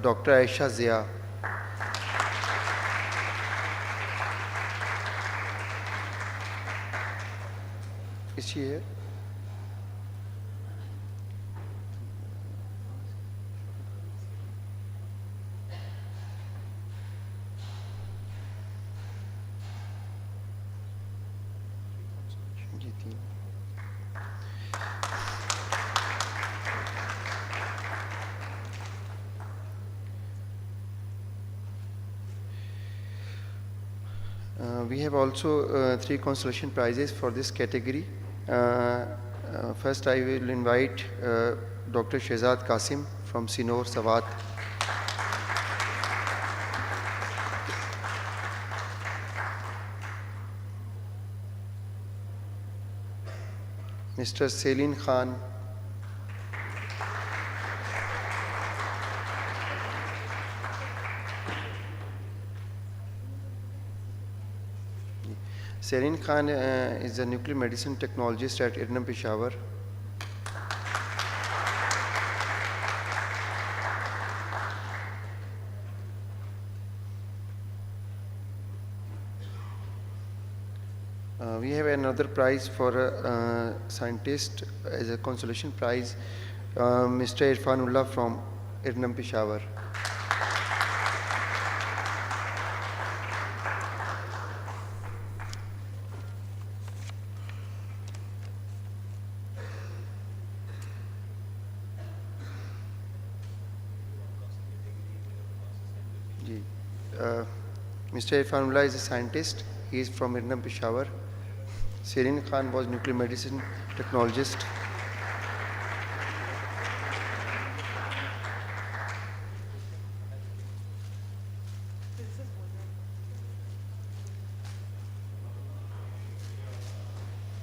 Dr. Aisha Zia. Is she here? We have also 3 consolation prizes for this category. First, I will invite Dr. Shehzad Qasim from Sinor, Sawat. Mr. Selin Khan. Selin Khan is a nuclear medicine technologist at IRNM Peshawar. We have another prize for a scientist as a consolation prize, Mr. Irfanullah from IRNM Peshawar. Mr. Irfanullah is a scientist. He is from IRNM Peshawar. Selin Khan was nuclear medicine technologist.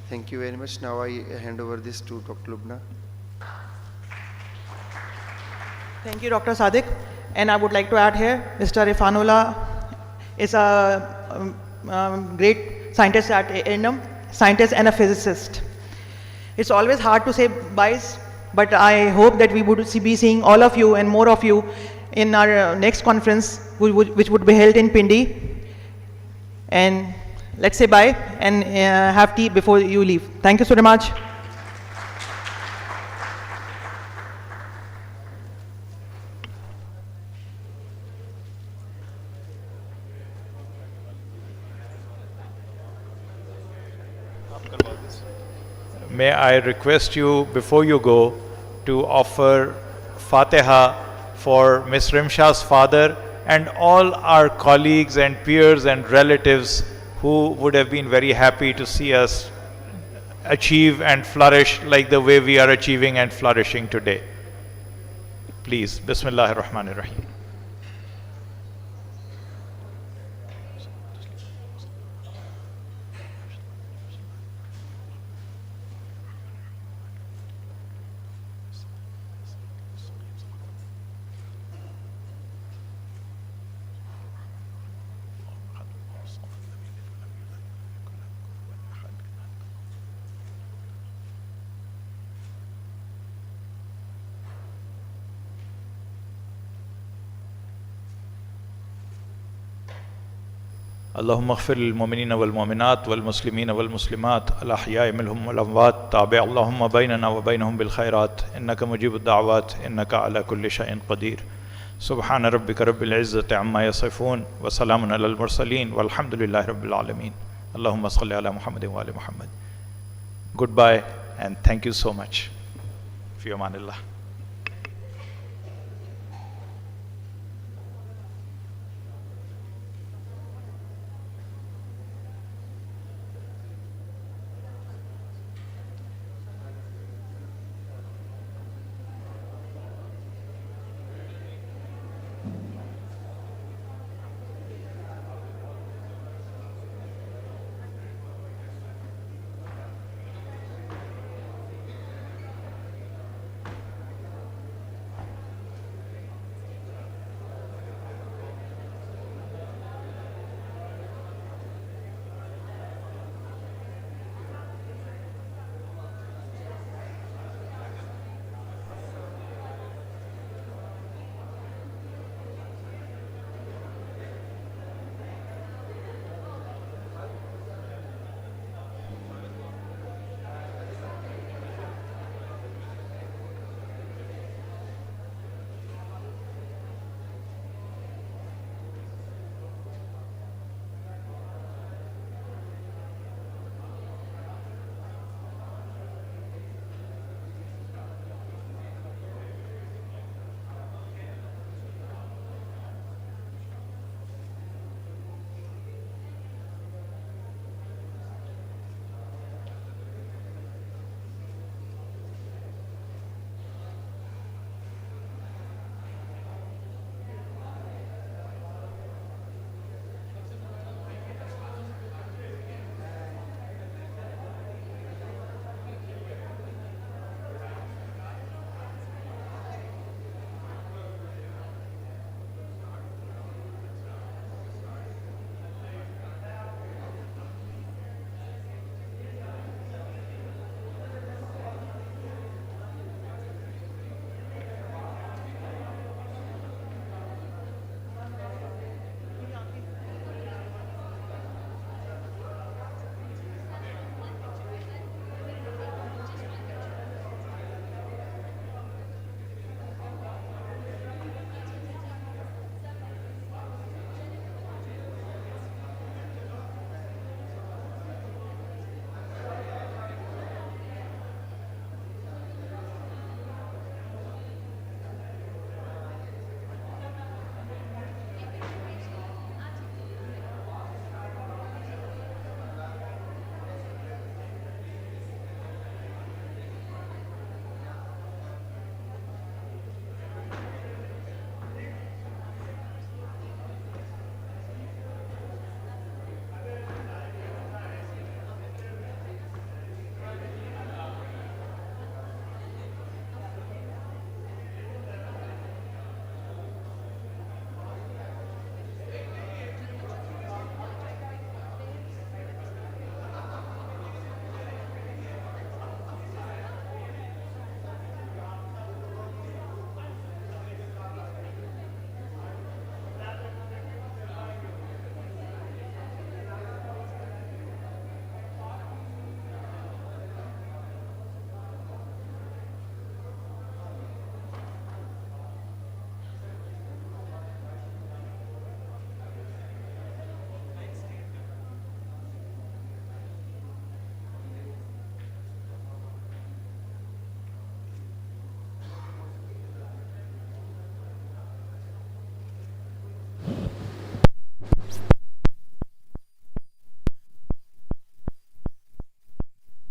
Thank you very much. Now I hand over this to Dr. Lubna. Thank you, Dr. Sadek. And I would like to add here, Mr. Irfanullah is a great scientist at IRNM, scientist and a physicist. It's always hard to say byes, but I hope that we would be seeing all of you and more of you in our next conference, which would be held in Pindi. And let's say bye and have tea before you leave. Thank you so much. May I request you, before you go, to offer Fatiha for Ms. Rimshah's father and all our colleagues and peers and relatives who would have been very happy to see us achieve and flourish like the way we are achieving and flourishing today. Please, Bismillahir Rahmanir Rahim. اللهم اغفر للمؤمنين والمؤمنات والمسلمين والمسلمات الأحياء منهم والأموات تابع اللهم بيننا وبينهم بالخيرات إنك مجيب الدعوات إنك على كل شيء قدير سبحان ربك رب العزة عما يصفون وسلام على المرسلين والحمد لله رب العالمين اللهم صل على محمد وآل محمد. Goodbye and thank you so much. في أمان الله.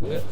Wow.